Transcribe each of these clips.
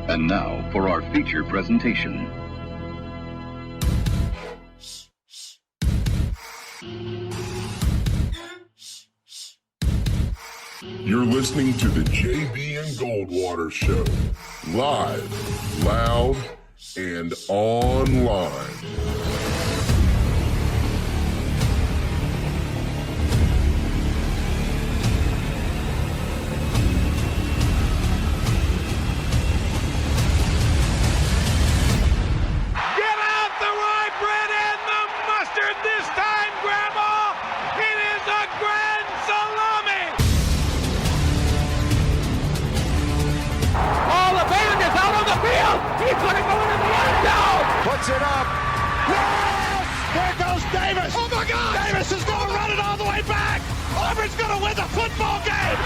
And now for our feature presentation. You're listening to the JB and Goldwater Show. Live, loud, and online. Get out the rye bread and the mustard this time, Grandma! It is a grand salami! Oh, the band is out on the field! He's going to go into the end zone! Puts it up. Yes! There goes Davis! Oh, my God! Davis is going to run it all the way back! Auburn's going to win the football game!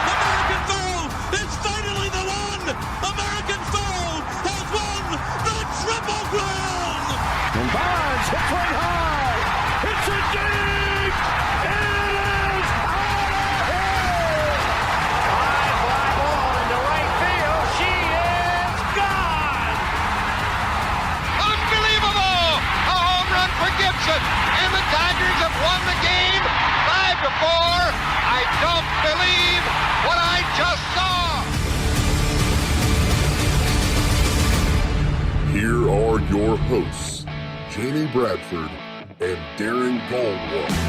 American Pharoah is finally the one! American Pharoah has won the Triple Crown! And Barnes hits one high! It's a dig! It is out of here! High fly ball into right field. She is gone! Unbelievable! A home run for Gibson, and the Tigers have won the game 5-4. I don't believe what I just saw! Here are your hosts, Jamie Bradford and Darren Goldwater.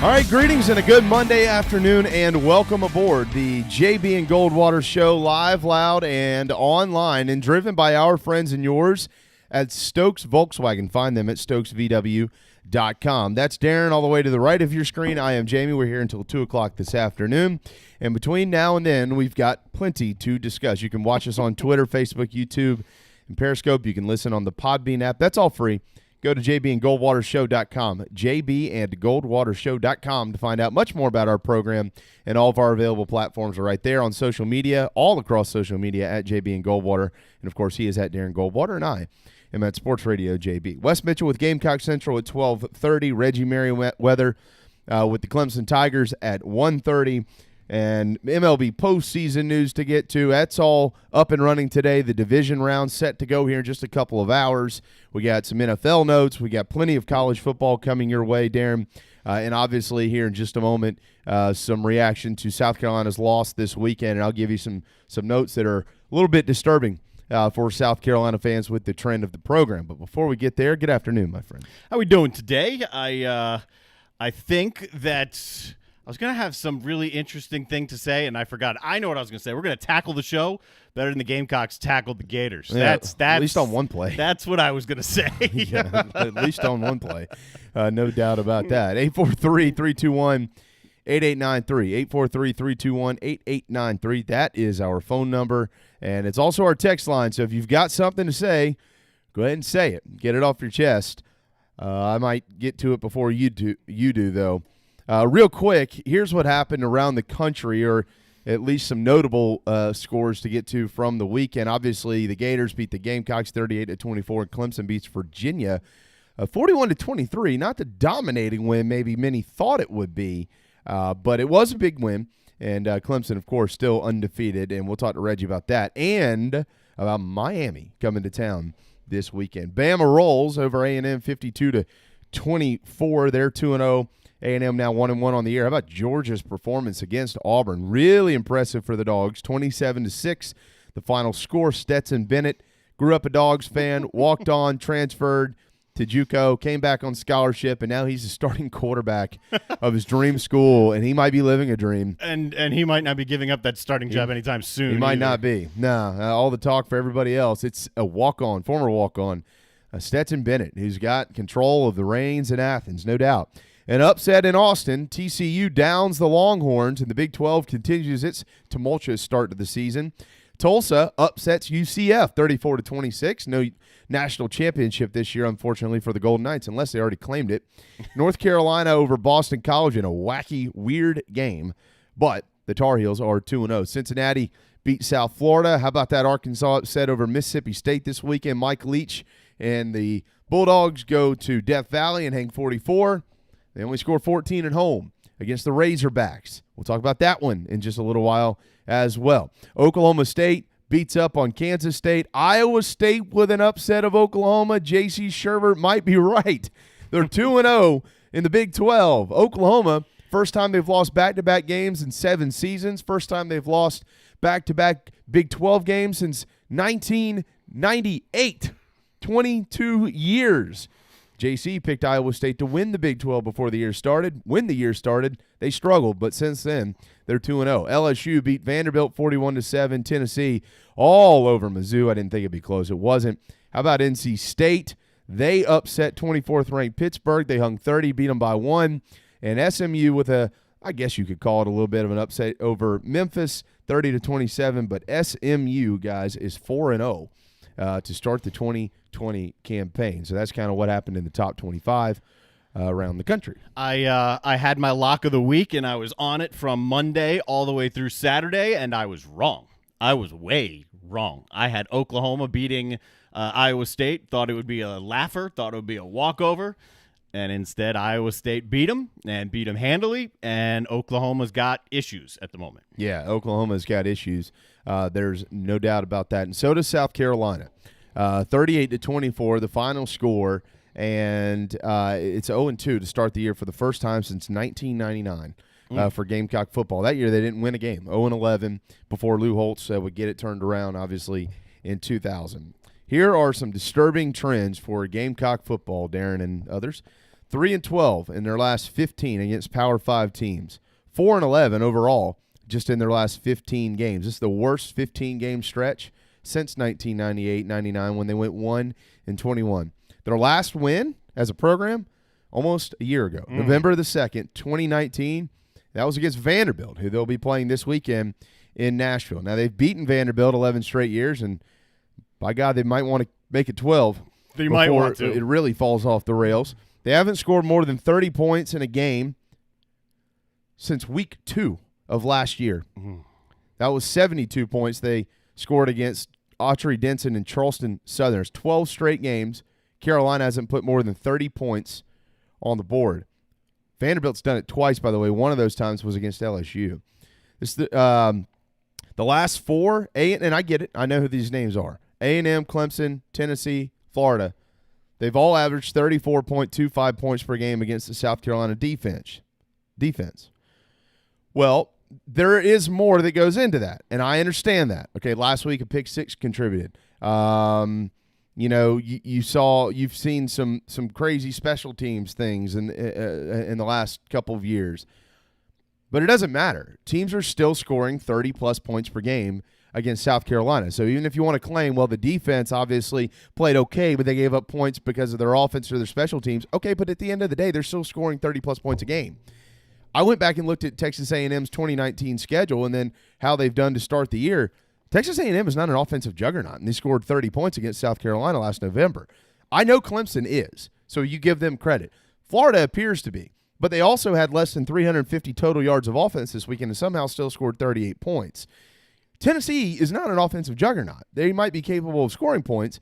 All right, greetings and a good Monday afternoon, and welcome aboard the JB and Goldwater Show, live, loud, and online, and driven by our friends and yours at Stokes Volkswagen. Find them at stokesvw.com. That's Darren all the way to the right of your screen. I am Jamie. We're here until 2 o'clock this afternoon, and between now and then, we've got plenty to discuss. You can watch us on Twitter, Facebook, YouTube, and Periscope. You can listen on the Podbean app. That's all free. Go to jbandgoldwatershow.com, jbandgoldwatershow.com to find out much more about our program, and all of our available platforms are right there on social media, all across social media at JB and Goldwater. And, of course, he is at Darren Goldwater, and I am at Sports Radio JB. Wes Mitchell with Gamecock Central at 12:30, Reggie Merriweather with the Clemson Tigers at 1:30. And MLB postseason news to get to. That's all up and running today. The division round set to go here in just a couple of hours. We got some NFL notes. We got plenty of college football coming your way, Darren. And obviously here in just a moment, some reaction to South Carolina's loss this weekend. And I'll give you some notes that are a little bit disturbing for South Carolina fans with the trend of the program. But before we get there, good afternoon, my friend. How we doing today? I think that I was going to have some really interesting thing to say, and I forgot. I know what I was going to say. We're going to tackle the show better than the Gamecocks tackled the Gators. Yeah, that's at least on one play. That's what I was going to say. Yeah, at least on one play. No doubt about that. 843-321-8893. 843-321-8893. That is our phone number, and it's also our text line. So if you've got something to say, go ahead and say it. Get it off your chest. I might get to it before you do, though. Real quick, here's what happened around the country, or at least some notable scores to get to from the weekend. Obviously, the Gators beat the Gamecocks 38-24, and Clemson beats Virginia 41-23. Not the dominating win maybe many thought it would be, but it was a big win. And Clemson, of course, still undefeated, and we'll talk to Reggie about that and about Miami coming to town this weekend. Bama rolls over A&M 52-24. They're 2-0. A&M now 1-1 on the year. How about Georgia's performance against Auburn? Really impressive for the Dogs. 27-6, the final score. Stetson Bennett grew up a Dogs fan, walked on, transferred to JUCO, came back on scholarship, and now he's the starting quarterback of his dream school, and he might be living a dream. And he might not be giving up that starting job anytime soon. He might not be. No, all the talk for everybody else. It's a walk-on, former walk-on, Stetson Bennett, who's got control of the reins in Athens, no doubt. An upset in Austin. TCU downs the Longhorns, and the Big 12 continues its tumultuous start to the season. Tulsa upsets UCF 34-26. No national championship this year, unfortunately, for the Golden Knights, unless they already claimed it. North Carolina over Boston College in a wacky, weird game. But the Tar Heels are 2-0. Cincinnati beat South Florida. How about that Arkansas upset over Mississippi State this weekend? Mike Leach and the Bulldogs go to Death Valley and hang 44. They only score 14 at home against the Razorbacks. We'll talk about that one in just a little while as well. Oklahoma State beats up on Kansas State. Iowa State with an upset of Oklahoma. J.C. Sherbert might be right. They're 2-0 in the Big 12. Oklahoma, first time they've lost back-to-back games in 7 seasons. First time they've lost back-to-back Big 12 games since 1998. 22 years. JC picked Iowa State to win the Big 12 before the year started. When the year started, they struggled, but since then, they're 2-0. LSU beat Vanderbilt 41-7. Tennessee all over Mizzou. I didn't think it'd be close. It wasn't. How about NC State? They upset 24th-ranked Pittsburgh. They hung 30, beat them by 1. And SMU with I guess you could call it a little bit of an upset over Memphis, 30-27. But SMU, guys, is 4-0 to start the 2020 campaign. So that's kind of what happened in the top 25 around the country. I had my lock of the week, and I was on it from Monday all the way through Saturday, and I was wrong. I was way wrong. I had Oklahoma beating Iowa State, thought it would be a laugher, thought it would be a walkover, and instead Iowa State beat them handily, and Oklahoma's got issues at the moment. Yeah, Oklahoma's got issues. There's no doubt about that. And so does South Carolina. 38-24, the final score, and it's 0-2 to start the year for the first time since 1999 for Gamecock football. That year they didn't win a game, 0-11, before Lou Holtz would get it turned around, obviously, in 2000. Here are some disturbing trends for Gamecock football, Darren and others. 3-12 in their last 15 against Power 5 teams. 4-11 overall just in their last 15 games. This is the worst 15-game stretch since 1998-99 when they went 1-21. Their last win as a program almost a year ago, November the 2nd, 2019. That was against Vanderbilt, who they'll be playing this weekend in Nashville. Now, they've beaten Vanderbilt 11 straight years, and by God, they might want to make it 12 They might want to. It really falls off the rails. They haven't scored more than 30 points in a game since week 2 of last year. That was 72 points they scored against Autry Denson and Charleston Southerners. 12 straight games. Carolina hasn't put more than 30 points on the board. Vanderbilt's done it twice, by the way. One of those times was against LSU. This the last 4, and I get it. I know who these names are. A&M, Clemson, Tennessee, Florida. They've all averaged 34.25 points per game against the South Carolina defense. Well, there is more that goes into that, and I understand that. Okay, last week a pick 6 contributed. You've seen some crazy special teams things in the last couple of years, but it doesn't matter. Teams are still scoring 30-plus points per game against South Carolina. So even if you want to claim, well, the defense obviously played okay, but they gave up points because of their offense or their special teams, okay, but at the end of the day, they're still scoring 30-plus points a game. I went back and looked at Texas A&M's 2019 schedule and then how they've done to start the year. Texas A&M is not an offensive juggernaut, and they scored 30 points against South Carolina last November. I know Clemson is, so you give them credit. Florida appears to be, but they also had less than 350 total yards of offense this weekend and somehow still scored 38 points. Tennessee is not an offensive juggernaut. They might be capable of scoring points,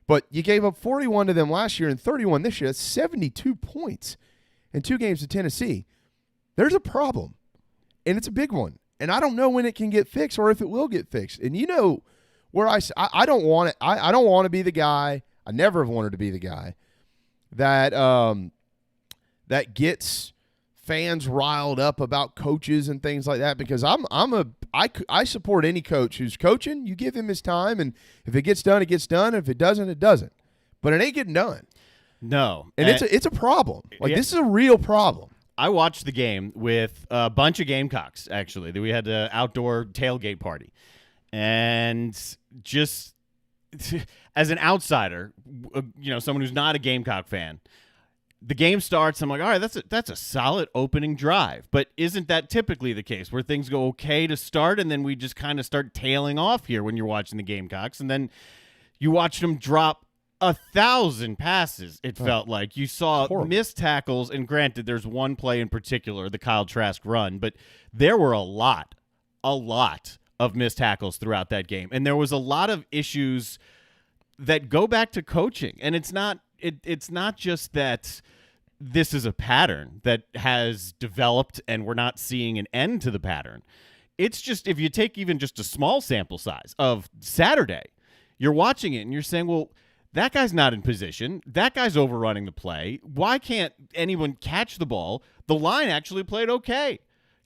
but you gave up 41 to them last year and 31 this year. That's 72 points in 2 games to Tennessee. There's a problem, and it's a big one. And I don't know when it can get fixed or if it will get fixed. And you know where I don't want it. I don't want to be the guy. I never have wanted to be the guy that that gets fans riled up about coaches and things like that, because I support any coach who's coaching. You give him his time, and if it gets done, it gets done. If it doesn't, it doesn't. But it ain't getting done. No, and it's a problem. This is a real problem. I watched the game with a bunch of Gamecocks, actually. We had an outdoor tailgate party. And just as an outsider, someone who's not a Gamecock fan, the game starts, I'm like, all right, that's a solid opening drive. But isn't that typically the case, where things go okay to start and then we just kind of start tailing off here when you're watching the Gamecocks? And then you watch them drop 1,000 passes, it felt like. You saw missed tackles, and granted, there's one play in particular, the Kyle Trask run, but there were a lot of missed tackles throughout that game. And there was a lot of issues that go back to coaching. And it's not just that this is a pattern that has developed and we're not seeing an end to the pattern. It's just, if you take even just a small sample size of Saturday, you're watching it and you're saying, well, that guy's not in position. That guy's overrunning the play. Why can't anyone catch the ball? The line actually played okay.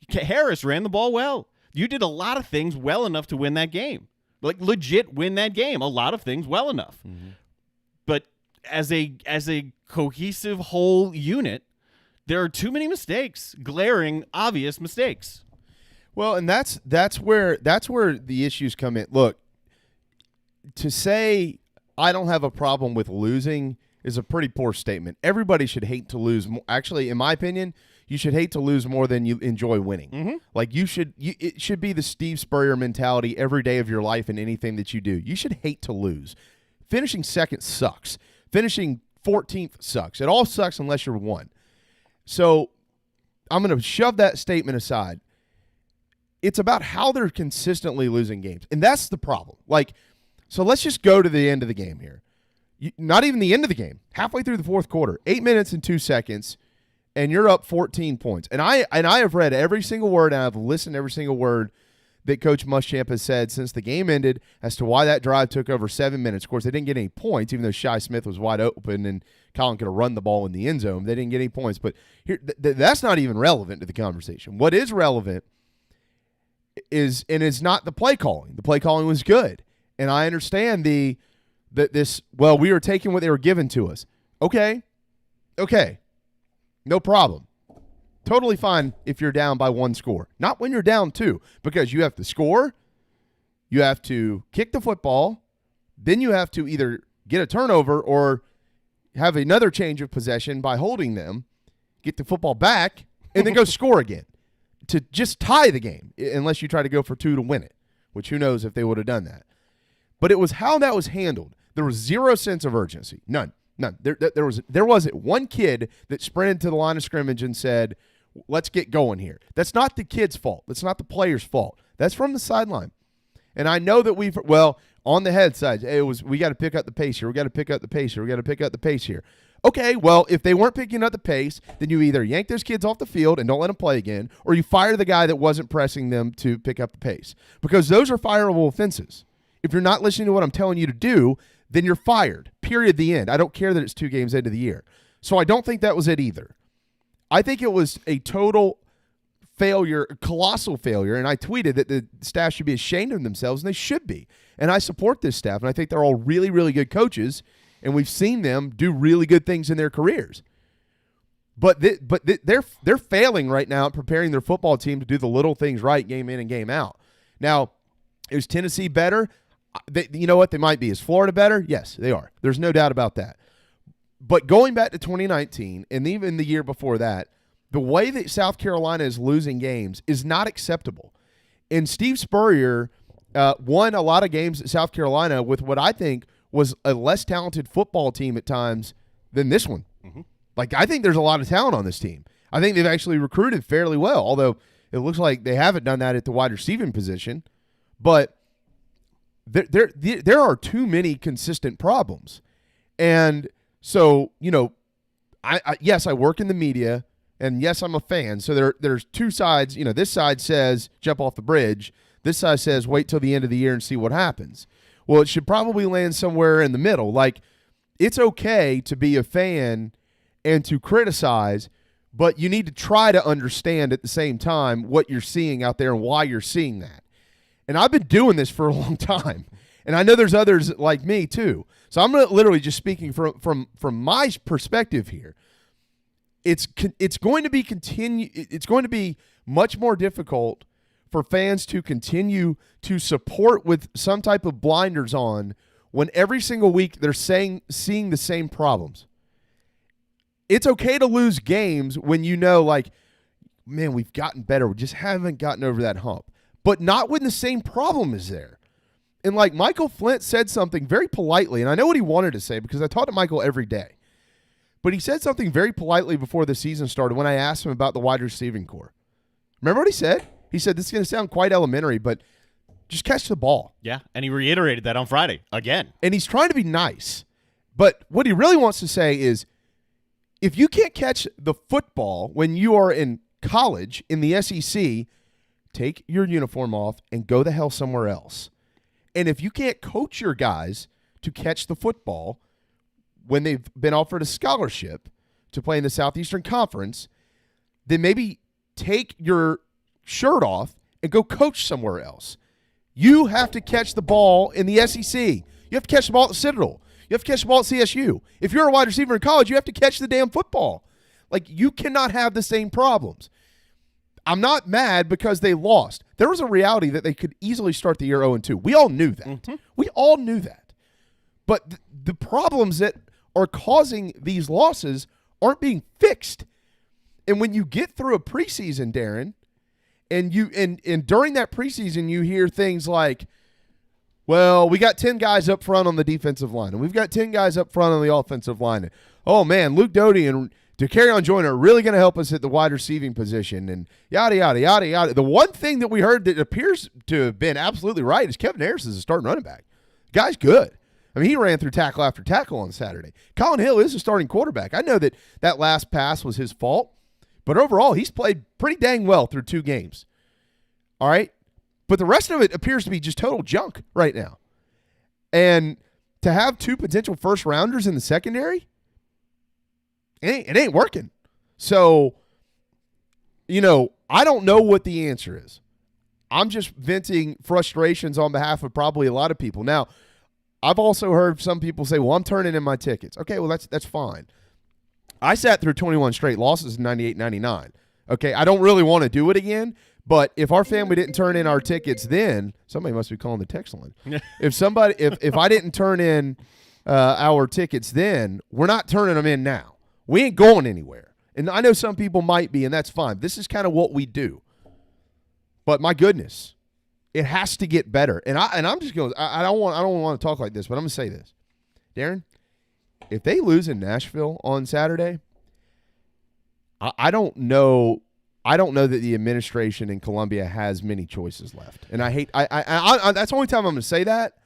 Harris ran the ball well. You did a lot of things well enough to win that game. Like, legit win that game. A lot of things well enough. Mm-hmm. But as a cohesive whole unit, there are too many mistakes, glaring, obvious mistakes. Well, and that's where the issues come in. Look, to say I don't have a problem with losing is a pretty poor statement. Everybody should hate to lose. Actually, in my opinion, you should hate to lose more than you enjoy winning. Mm-hmm. Like, it should be the Steve Spurrier mentality every day of your life in anything that you do. You should hate to lose. Finishing second sucks. Finishing 14th sucks. It all sucks unless you're one. So I'm going to shove that statement aside. It's about how they're consistently losing games. And that's the problem. Like, so let's just go to the end of the game here. Not even the end of the game. Halfway through the fourth quarter, 8 minutes and 2 seconds, and you're up 14 points. And I have read every single word, and I've listened to every single word that Coach Muschamp has said since the game ended as to why that drive took over 7 minutes. Of course, they didn't get any points, even though Shi Smith was wide open and Colin could have run the ball in the end zone. They didn't get any points. But here, that's not even relevant to the conversation. What is relevant is not the play calling. The play calling was good. And I understand we were taking what they were given to us. Okay. No problem. Totally fine if you're down by 1 score. Not when you're down 2, because you have to score, you have to kick the football, then you have to either get a turnover or have another change of possession by holding them, get the football back, and then go score again to just tie the game, unless you try to go for 2 to win it, which who knows if they would have done that. But it was how that was handled. There was zero sense of urgency. None. There wasn't one kid that sprinted to the line of scrimmage and said, let's get going here. That's not the kid's fault. That's not the player's fault. That's from the sideline. And I know that on the head side, we got to pick up the pace here. We got to pick up the pace here. We got to pick up the pace here. Okay, well, if they weren't picking up the pace, then you either yank those kids off the field and don't let them play again, or you fire the guy that wasn't pressing them to pick up the pace. Because those are fireable offenses. If you're not listening to what I'm telling you to do, then you're fired. Period. The end. I don't care that it's 2 games into the year. So I don't think that was it either. I think it was a total failure, colossal failure, and I tweeted that the staff should be ashamed of themselves, and they should be. And I support this staff, and I think they're all really, really good coaches, and we've seen them do really good things in their careers. But they're failing right now at preparing their football team to do the little things right game in and game out. Now, is Tennessee better? You know what? They might be. Is Florida better? Yes, they are. There's no doubt about that. But going back to 2019 and even the year before that, the way that South Carolina is losing games is not acceptable. And Steve Spurrier won a lot of games at South Carolina with what I think was a less talented football team at times than this one. Mm-hmm. Like, I think there's a lot of talent on this team. I think they've actually recruited fairly well, although it looks like they haven't done that at the wide receiving position. But there are too many consistent problems. And so, yes, I work in the media, and yes, I'm a fan. So there's 2 sides. This side says jump off the bridge. This side says wait till the end of the year and see what happens. Well, it should probably land somewhere in the middle. Like, it's okay to be a fan and to criticize, but you need to try to understand at the same time what you're seeing out there and why you're seeing that. And I've been doing this for a long time, and I know there's others like me too. So I'm literally just speaking from my perspective here. It's going to be much more difficult for fans to continue to support with some type of blinders on when every single week they're seeing the same problems. It's okay to lose games when man, we've gotten better. We just haven't gotten over that hump. But not when the same problem is there. And Michael Flint said something very politely, and I know what he wanted to say because I talk to Michael every day. But he said something very politely before the season started when I asked him about the wide receiving core. Remember what he said? He said, this is going to sound quite elementary, but Just catch the ball. Yeah, and he reiterated that on Friday again. And he's trying to be nice. But what he really wants to say is, if you can't catch the football when you are in college in the SEC, take your uniform off and go the hell somewhere else. And if you can't coach your guys to catch the football when they've been offered a scholarship to play in the Southeastern Conference, then maybe take your shirt off and go coach somewhere else. You have to catch the ball in the SEC. You have to catch the ball at the Citadel. You have to catch the ball at CSU. If you're a wide receiver in college, you have to catch the damn football. Like, you cannot have the same problems. I'm not mad because they lost. There was a reality that they could easily start the year 0-2. We all knew that. Mm-hmm. We all knew that. But the problems that are causing these losses aren't being fixed. And when you get through a preseason, Darren, and during that preseason you hear things like, well, we got 10 guys up front on the defensive line, and we've got 10 guys up front on the offensive line. And, oh, man, Luke Doty and DeCarrion Joyner are really going to help us at the wide receiving position, and yada, yada, yada, yada. The one thing that we heard that appears to have been absolutely right is Kevin Harris is a starting running back. The guy's good. I mean, he ran through tackle after tackle on Saturday. Colin Hill is a starting quarterback. I know that last pass was his fault, but overall he's played pretty dang well through 2 games. All right? But the rest of it appears to be just total junk right now. And to have 2 potential first-rounders in the secondary, it ain't working. So, I don't know what the answer is. I'm just venting frustrations on behalf of probably a lot of people. Now, I've also heard some people say, well, I'm turning in my tickets. Okay, well, that's fine. I sat through 21 straight losses in 98-99. Okay, I don't really want to do it again, but if our family didn't turn in our tickets then, somebody must be calling the text line. If I didn't turn in our tickets then, we're not turning them in now. We ain't going anywhere. And I know some people might be, and that's fine. This is kind of what we do. But my goodness, it has to get better. And I'm just going. I don't want to talk like this, but I'm going to say this, Darren. If they lose in Nashville on Saturday, I don't know. I don't know that the administration in Columbia has many choices left. And I hate. That's the only time I'm going to say that.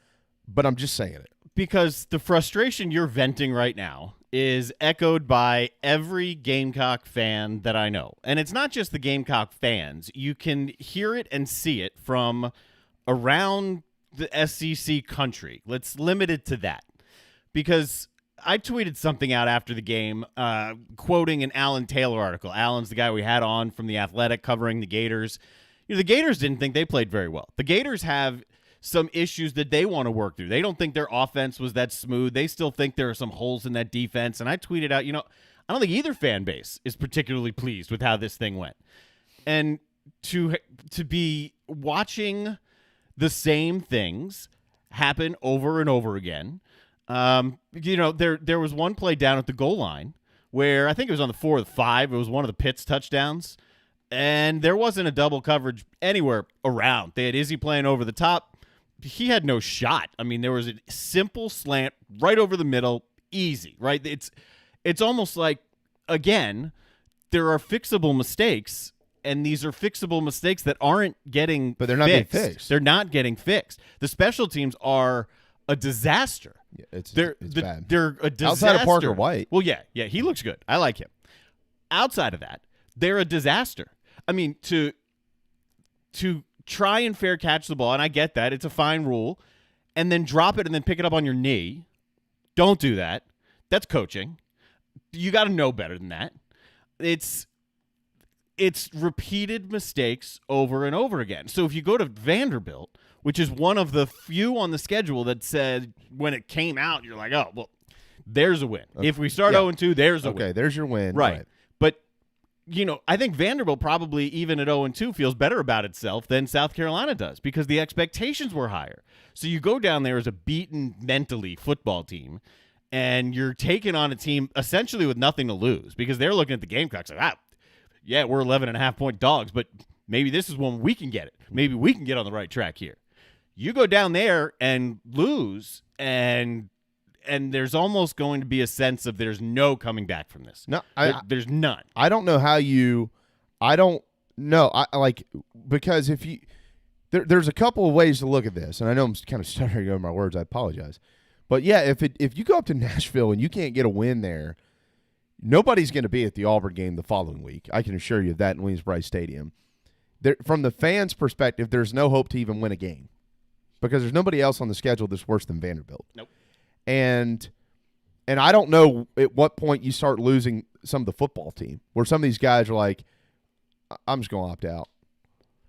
But I'm just saying it because the frustration you're venting right now is echoed by every Gamecock fan that I know. And it's not just the Gamecock fans. You can hear it and see it from around the SEC country. Let's limit it to that. Because I tweeted something out after the game, quoting an Alan Taylor article. Alan's the guy we had on from The Athletic covering the Gators. The Gators didn't think they played very well. The Gators have some issues that they want to work through. They don't think their offense was that smooth. They still think there are some holes in that defense. And I tweeted out, I don't think either fan base is particularly pleased with how this thing went. And to be watching the same things happen over and over again. There was one play down at the goal line where I think it was on the 4 or the 5. It was one of the Pitts touchdowns. And there wasn't a double coverage anywhere around. They had Izzy playing over the top. He had no shot. I mean, there was a simple slant right over the middle, easy, right? It's almost like, again, there are fixable mistakes, and these are fixable mistakes that aren't getting But they're not fixed. being fixed. They're not getting fixed. The special teams are a disaster. Yeah, it's bad. They're a disaster. Outside of Parker White. Well, yeah, he looks good. I like him. Outside of that, they're a disaster. I mean, to try and fair catch the ball, and I get that. It's a fine rule. And then drop it and then pick it up on your knee. Don't do that. That's coaching. You got to know better than that. It's repeated mistakes over and over again. So if you go to Vanderbilt, which is one of the few on the schedule that said when it came out, you're like, oh, well, there's a win. Okay. If we start 0-2, there's a win. Okay, there's your win. Right. But I think Vanderbilt probably, even at 0-2, feels better about itself than South Carolina does because the expectations were higher. So you go down there as a beaten mentally football team, and you're taking on a team essentially with nothing to lose because they're looking at the Gamecocks like, yeah, we're 11.5-point dogs, but maybe this is when we can get it. Maybe we can get on the right track here. You go down there and lose, and there's almost going to be a sense of there's no coming back from this. No, there's none. I don't know how you – I don't know. Because there's a couple of ways to look at this, and I know I'm kind of stuttering over my words. I apologize. But, yeah, if you go up to Nashville and you can't get a win there, nobody's going to be at the Auburn game the following week. I can assure you of that in Williams-Brice Stadium. From the fans' perspective, there's no hope to even win a game because there's nobody else on the schedule that's worse than Vanderbilt. Nope. And I don't know at what point you start losing some of the football team where some of these guys are like, I'm just going to opt out.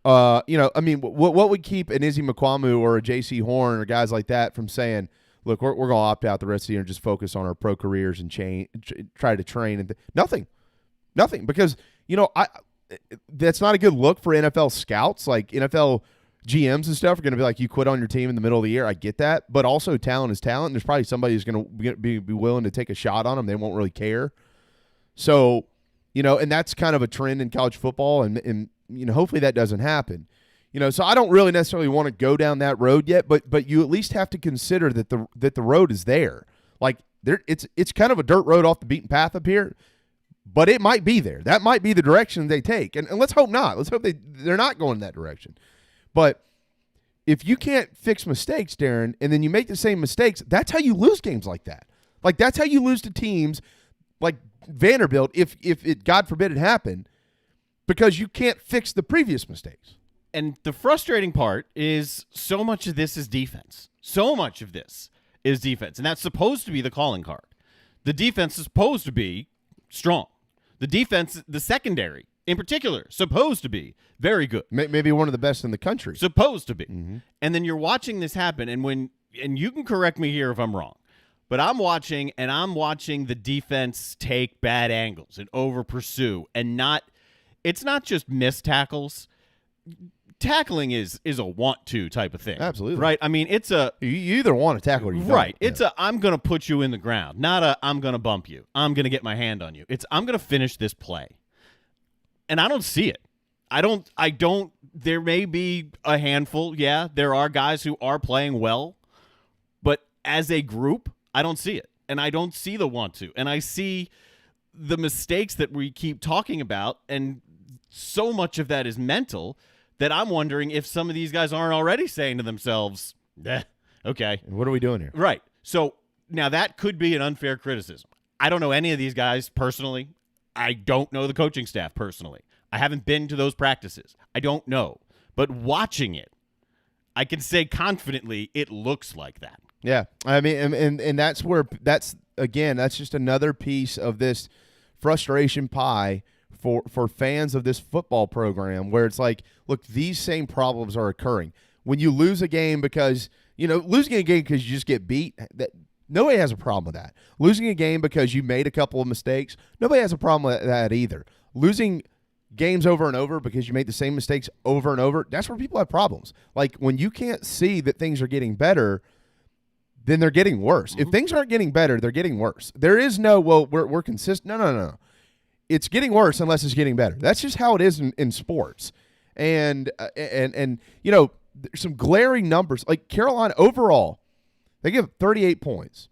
I mean, what would keep an Izzy McQuamu or a J.C. Horn or guys like that from saying, look, we're going to opt out the rest of the year and just focus on our pro careers and try to train? And nothing. Because, that's not a good look for NFL scouts. Like NFL GMs and stuff are going to be like, you quit on your team in the middle of the year. I get that. But also talent is talent. There's probably somebody who's going to be willing to take a shot on them. They won't really care. So, and that's kind of a trend in college football. And hopefully that doesn't happen. So I don't really necessarily want to go down that road yet, but you at least have to consider that the road is there. Like it's kind of a dirt road off the beaten path up here. But it might be there. That might be the direction they take. And let's hope not. Let's hope they're not going in that direction. But if you can't fix mistakes, Darren, and then you make the same mistakes, that's how you lose games like that. Like, that's how you lose to teams like Vanderbilt if it, God forbid, it happened, because you can't fix the previous mistakes. And the frustrating part is so much of this is defense. So much of this is defense. And that's supposed to be the calling card. The defense is supposed to be strong. The defense, the secondary in particular, supposed to be very good. Maybe one of the best in the country. Supposed to be. Mm-hmm. And then you're watching this happen, and you can correct me here if I'm wrong, but I'm watching the defense take bad angles and over pursue, and it's not just missed tackles. Tackling is a want to type of thing. Absolutely. Right? I mean, it's a you either want to tackle or you don't. Right. It's a I'm going to put you in the ground, not a I'm going to bump you. I'm going to get my hand on you. It's I'm going to finish this play. And I don't see it. I don't there may be a handful. Yeah, there are guys who are playing well, but as a group, I don't see it. And I don't see the want to. And I see the mistakes that we keep talking about, and so much of that is mental that I'm wondering if some of these guys aren't already saying to themselves, okay. What are we doing here? Right. So now that could be an unfair criticism. I don't know any of these guys personally. I don't know the coaching staff personally. I haven't been to those practices. I don't know. But watching it, I can say confidently it looks like that. Yeah. I mean, and that's just another piece of this frustration pie for fans of this football program, where it's like, look, these same problems are occurring. When you lose a game because, losing a game because you just get beat, that nobody has a problem with that. Losing a game because you made a couple of mistakes, nobody has a problem with that either. Losing games over and over because you made the same mistakes over and over, that's where people have problems. Like, when you can't see that things are getting better, then they're getting worse. Mm-hmm. If things aren't getting better, they're getting worse. There is no, well, we're consistent. No. It's getting worse unless it's getting better. That's just how it is in sports. And there's some glaring numbers. Like Carolina overall, they give 38 points,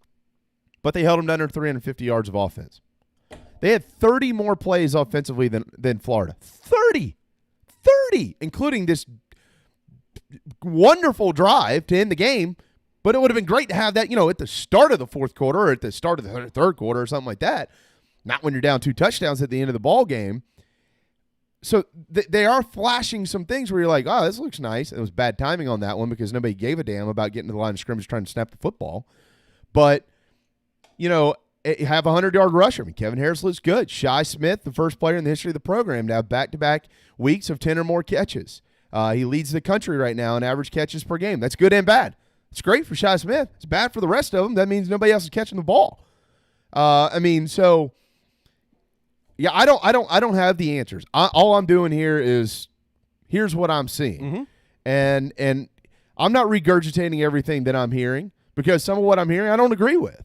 but they held them to under 350 yards of offense. They had 30 more plays offensively than Florida. 30, including this wonderful drive to end the game. But it would have been great to have that, at the start of the fourth quarter or at the start of the third quarter or something like that. Not when you're down 2 touchdowns at the end of the ball game. So they are flashing some things where you're like, oh, this looks nice. It was bad timing on that one because nobody gave a damn about getting to the line of scrimmage trying to snap the football. But, have a 100-yard rusher. I mean, Kevin Harris looks good. Shi Smith, the first player in the history of the program to have back-to-back weeks of 10 or more catches. He leads the country right now in average catches per game. That's good and bad. It's great for Shi Smith. It's bad for the rest of them. That means nobody else is catching the ball. Yeah, I don't have the answers. All I'm doing here is, here's what I'm seeing. Mm-hmm. And I'm not regurgitating everything that I'm hearing, because some of what I'm hearing I don't agree with.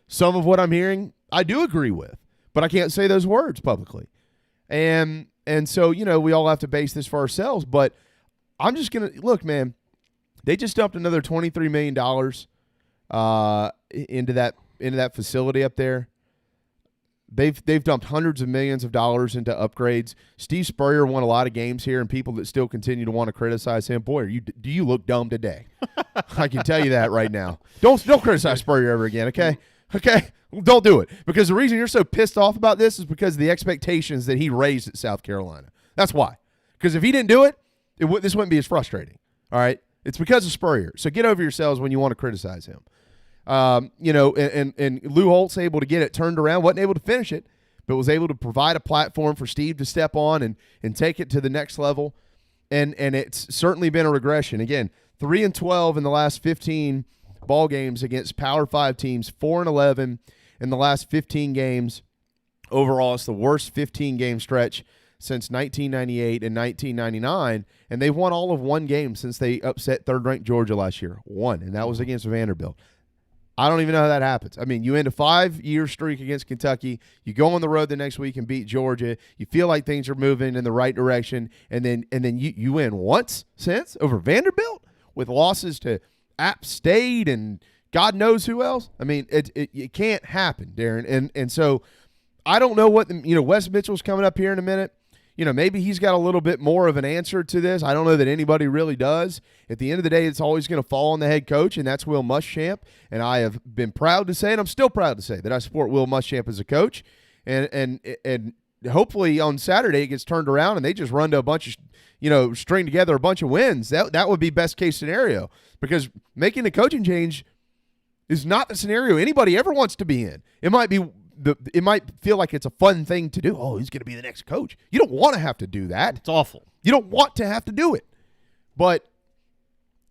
Some of what I'm hearing I do agree with, but I can't say those words publicly. And so, we all have to base this for ourselves, but I'm just going to look, man. They just dumped another $23 million into that facility up there. They've dumped hundreds of millions of dollars into upgrades. Steve Spurrier won a lot of games here, and people that still continue to want to criticize him, boy, do you look dumb today? I can tell you that right now. Don't criticize Spurrier ever again, okay? Okay? Don't do it. Because the reason you're so pissed off about this is because of the expectations that he raised at South Carolina. That's why. Because if he didn't do it, this wouldn't be as frustrating. All right? It's because of Spurrier. So get over yourselves when you want to criticize him. And Lou Holtz able to get it turned around, wasn't able to finish it, but was able to provide a platform for Steve to step on and take it to the next level. And it's certainly been a regression. Again, 3-12 in the last 15 ball games against Power 5 teams, 4-11 in the last 15 games. Overall, it's the worst 15-game stretch since 1998 and 1999, and they've won all of one game since they upset third-ranked Georgia last year. One, and that was against Vanderbilt. I don't even know how that happens. I mean, you end a 5-year streak against Kentucky. You go on the road the next week and beat Georgia. You feel like things are moving in the right direction, and then you win once since over Vanderbilt with losses to App State and God knows who else. I mean, it can't happen, Darren. And so I don't know what Wes Mitchell's coming up here in a minute. Maybe he's got a little bit more of an answer to this. I don't know that anybody really does. At the end of the day, it's always going to fall on the head coach, and that's Will Muschamp. And I have been proud to say, and I'm still proud to say, that I support Will Muschamp as a coach. And hopefully on Saturday it gets turned around and they just run to a bunch of, string together a bunch of wins. That would be best case scenario, because making a coaching change is not the scenario anybody ever wants to be in. It might feel like it's a fun thing to do. Oh, he's going to be the next coach. You don't want to have to do that. It's awful. You don't want to have to do it. But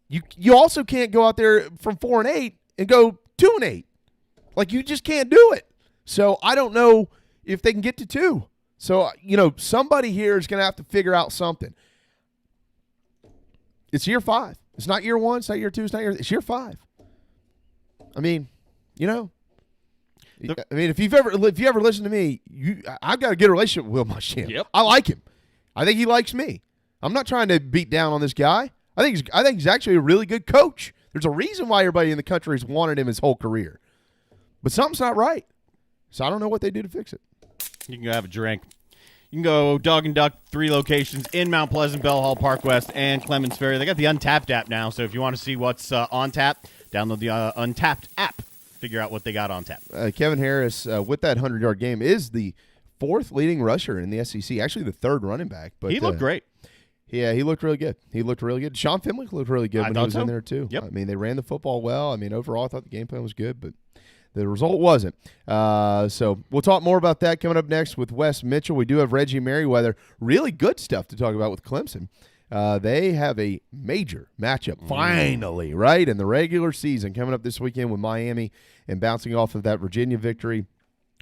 you also can't go out there from 4-8 and go 2-8. Like, you just can't do it. So I don't know if they can get to 2. So, somebody here is going to have to figure out something. It's year 5. It's not year 1. It's not year 2. It's year 5. I mean, if you ever listened to me, I've got a good relationship with Will Muschamp. Yep. I like him. I think he likes me. I'm not trying to beat down on this guy. I think he's actually a really good coach. There's a reason why everybody in the country has wanted him his whole career. But something's not right. So I don't know what they do to fix it. You can go have a drink. You can go Dog and Duck, 3 locations in Mount Pleasant, Bell Hall, Park West, and Clemens Ferry. They got the Untapped app now, so if you want to see what's on tap, download the Untapped app. Figure out what they got on tap. Kevin Harris, with that 100-yard game, is the 4th leading rusher in the SEC. Actually, the 3rd running back. But he looked great. Yeah, he looked really good. Sean Finley looked really good when he was in there, too. Yep. I mean, they ran the football well. I mean, overall, I thought the game plan was good, but the result wasn't. So we'll talk more about that coming up next with Wes Mitchell. We do have Reggie Merriweather. Really good stuff to talk about with Clemson. They have a major matchup, finally, right, in the regular season coming up this weekend with Miami, and bouncing off of that Virginia victory.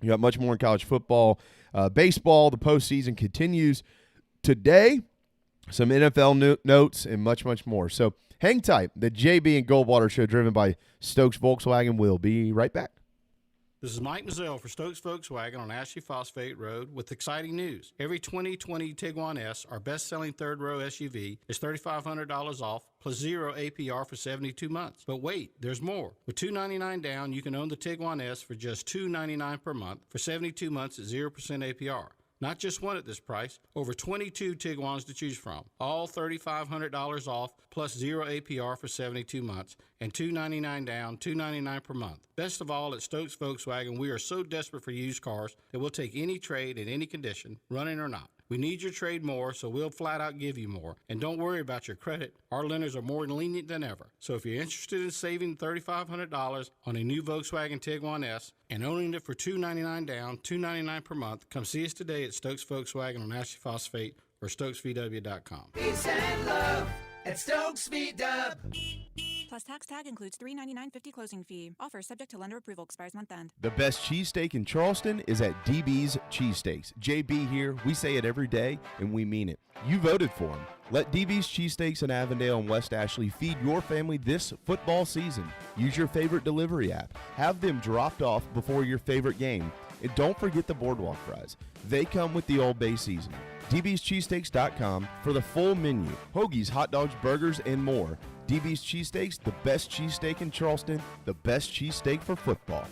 You got much more in college football. Baseball, the postseason continues today. Some NFL notes and much, much more. So hang tight. The JB and Goldwater Show, driven by Stokes Volkswagen, will be right back. This is Mike Mazzell for Stokes Volkswagen on Ashley Phosphate Road with exciting news. Every 2020 Tiguan S, our best-selling third-row SUV, is $3,500 off plus 0 APR for 72 months. But wait, there's more. With $299 down, you can own the Tiguan S for just $299 per month for 72 months at 0% APR. Not just one at this price, over 22 Tiguans to choose from. All $3,500 off plus 0 APR for 72 months and $299 down, $299 per month. Best of all, at Stokes Volkswagen, we are so desperate for used cars that we'll take any trade in any condition, running or not. We need your trade more, so we'll flat out give you more. And don't worry about your credit. Our lenders are more lenient than ever. So if you're interested in saving $3,500 on a new Volkswagen Tiguan S and owning it for $299 down, $299 per month, come see us today at Stokes Volkswagen on Ashley Phosphate or StokesVW.com. Peace and love at Stokes VW. Plus tax tag includes $399.50 closing fee. Offer subject to lender approval. Expires month end. The best cheesesteak in Charleston is at DB's Cheesesteaks. JB here. We say it every day, and we mean it. You voted for them. Let DB's Cheesesteaks in Avondale and West Ashley feed your family this football season. Use your favorite delivery app. Have them dropped off before your favorite game. And don't forget the boardwalk fries. They come with the Old Bay seasoning. DB'sCheesesteaks.com for the full menu. Hoagies, hot dogs, burgers, and more. DB's Cheesesteaks, the best cheesesteak in Charleston, the best cheesesteak for football.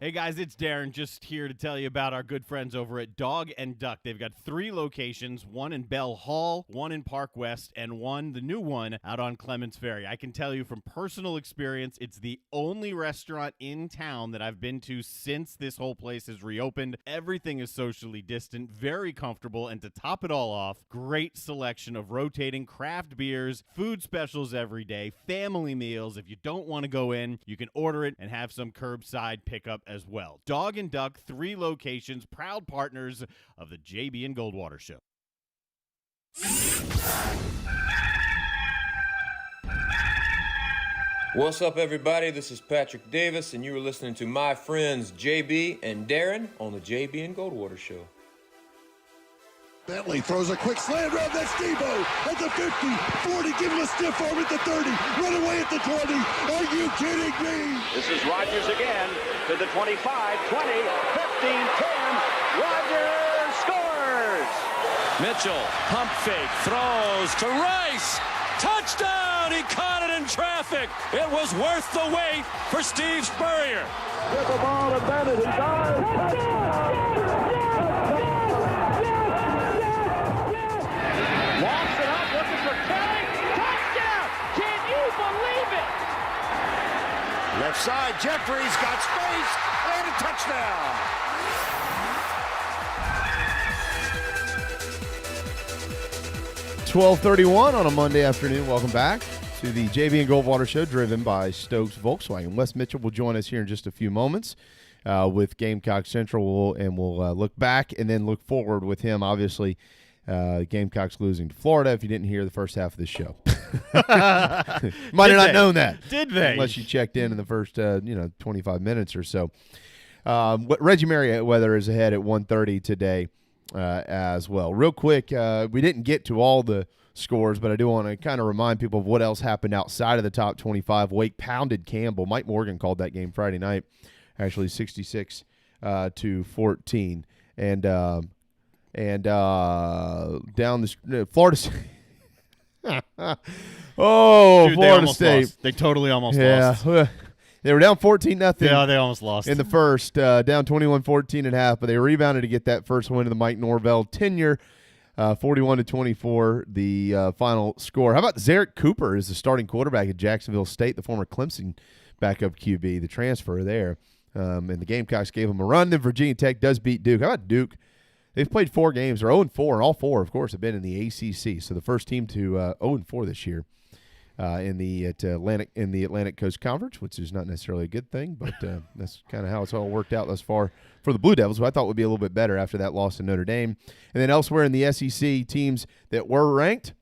Hey, guys, it's Darren, just here to tell you about our good friends over at Dog and Duck. They've got 3 locations, one in Bell Hall, one in Park West, and one, the new one, out on Clements Ferry. I can tell you from personal experience, it's the only restaurant in town that I've been to since this whole place has reopened. Everything is socially distant, very comfortable, and to top it all off, great selection of rotating craft beers, food specials every day, family meals. If you don't want to go in, you can order it and have some curbside pickup as well. Dog and Duck, 3 locations, proud partners of the JB and Goldwater Show. What's up, everybody? This is Patrick Davis, and you are listening to my friends JB and Darren on the JB and Goldwater Show. Bentley throws a quick slam round. That's Debo at the 50, 40, give him a stiff arm at the 30, run away at the 20. Are you kidding me? This is Rodgers again to the 25, 20, 15, 10. Rodgers scores! Mitchell, pump fake, throws to Rice. Touchdown! He caught it in traffic. It was worth the wait for Steve Spurrier. With the ball to Bennett. He's on. Walks it up, looking for Kelly. Touchdown! Can you believe it? Left side, Jeffries got space and a touchdown. .12:31 on a Monday afternoon. Welcome back to the JB and Goldwater Show, driven by Stokes Volkswagen. Wes Mitchell will join us here in just a few moments with Gamecock Central, we'll look back and then look forward with him. Obviously, Gamecocks losing to Florida. If you didn't hear the first half of the show, might have not known that. Did they? Unless you checked in the first 25 minutes or so. Reggie Merriweather is ahead at 1:30 today. As well. Real quick, we didn't get to all the scores, but I do want to kind of remind people of what else happened outside of the top 25. Wake pounded Campbell. Mike Morgan called that game Friday night, actually 66-14. And down the Florida State. Florida State. Lost. They totally almost lost. They were down 14-0. Yeah, they almost lost. In the first, down 21-14 at half, but they rebounded to get that first win of the Mike Norvell tenure, 41-24, the final score. How about Zarek Cooper is the starting quarterback at Jacksonville State, the former Clemson backup QB, the transfer there. And the Gamecocks gave him a run. Then Virginia Tech does beat Duke. How about Duke? They've played 4 games. They're 0-4, and all 4, of course, have been in the ACC. So the first team to 0-4 this year. In the Atlantic Coast Conference, which is not necessarily a good thing, but that's kind of how it's all worked out thus far for the Blue Devils, who I thought would be a little bit better after that loss to Notre Dame. And then elsewhere in the SEC, teams that were ranked,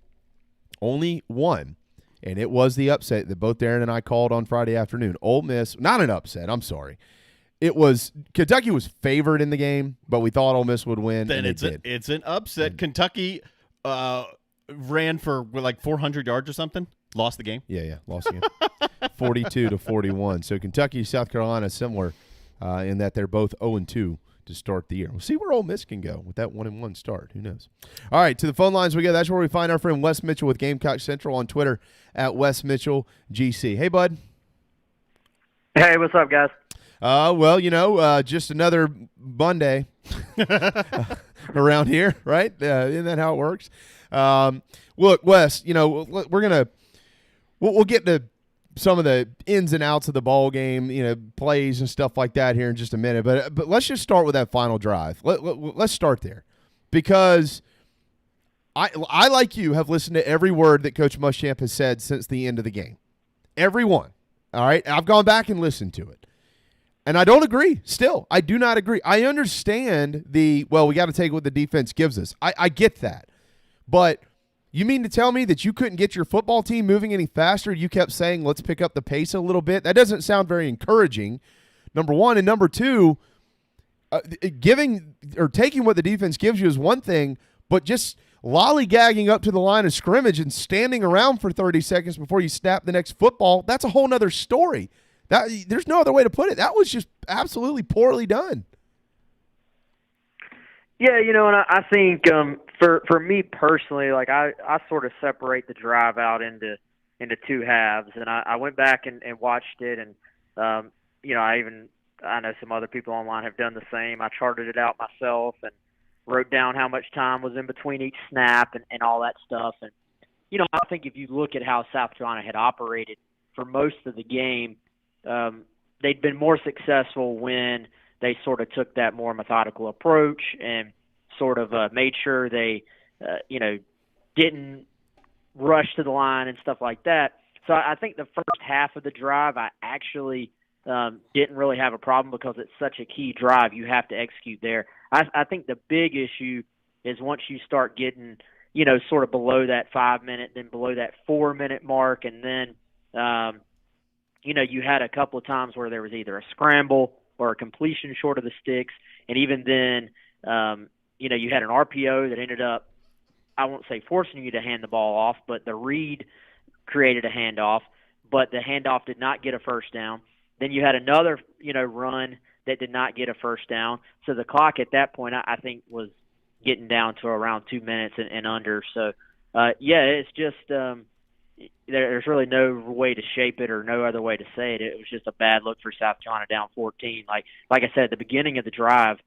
only one, and it was the upset that both Darren and I called on Friday afternoon. Ole Miss, not an upset, I'm sorry. It was Kentucky was favored in the game, but we thought Ole Miss would win. Then and it's an upset. Kentucky ran for like 400 yards or something. Lost the game? Yeah, lost the game. 42-41. So Kentucky, South Carolina, similar in that they're both 0-2 to start the year. We'll see where Ole Miss can go with that 1-1 start. Who knows? All right, to the phone lines we go. That's where we find our friend Wes Mitchell with Gamecock Central on Twitter at Wes Mitchell GC. Hey, bud. Hey, what's up, guys? Just another Monday around here, right? Isn't that how it works? Look, Wes, we'll get to some of the ins and outs of the ball game, plays and stuff like that here in just a minute. But let's just start with that final drive. Let's start there, because I like you have listened to every word that Coach Muschamp has said since the end of the game, every one. All right, I've gone back and listened to it, and I don't agree. Still, I do not agree. I understand we got to take what the defense gives us. I get that, but. You mean to tell me that you couldn't get your football team moving any faster? You kept saying, let's pick up the pace a little bit. That doesn't sound very encouraging, number one. And number two, taking what the defense gives you is one thing, but just lollygagging up to the line of scrimmage and standing around for 30 seconds before you snap the next football, that's a whole nother story. There's no other way to put it. That was just absolutely poorly done. Yeah, and I think for me personally, like I sort of separate the drive out into 2 halves, and I went back and watched it, and I even I know some other people online have done the same. I charted it out myself and wrote down how much time was in between each snap and all that stuff. And, I think if you look at how South Carolina had operated for most of the game, they'd been more successful when they sort of took that more methodical approach and sort of made sure they, didn't rush to the line and stuff like that. So I think the first half of the drive, I actually didn't really have a problem because it's such a key drive. You have to execute there. I think the big issue is once you start getting, sort of below that 5-minute, then below that 4-minute mark, and then, you had a couple of times where there was either a scramble or a completion short of the sticks, and even then, you had an RPO that ended up, I won't say forcing you to hand the ball off, but the read created a handoff, but the handoff did not get a first down. Then you had another, run that did not get a first down. So the clock at that point, I think, was getting down to around 2 minutes and under. So, it's just there's really no way to shape it or no other way to say it. It was just a bad look for South Carolina down 14. Like I said, at the beginning of the drive,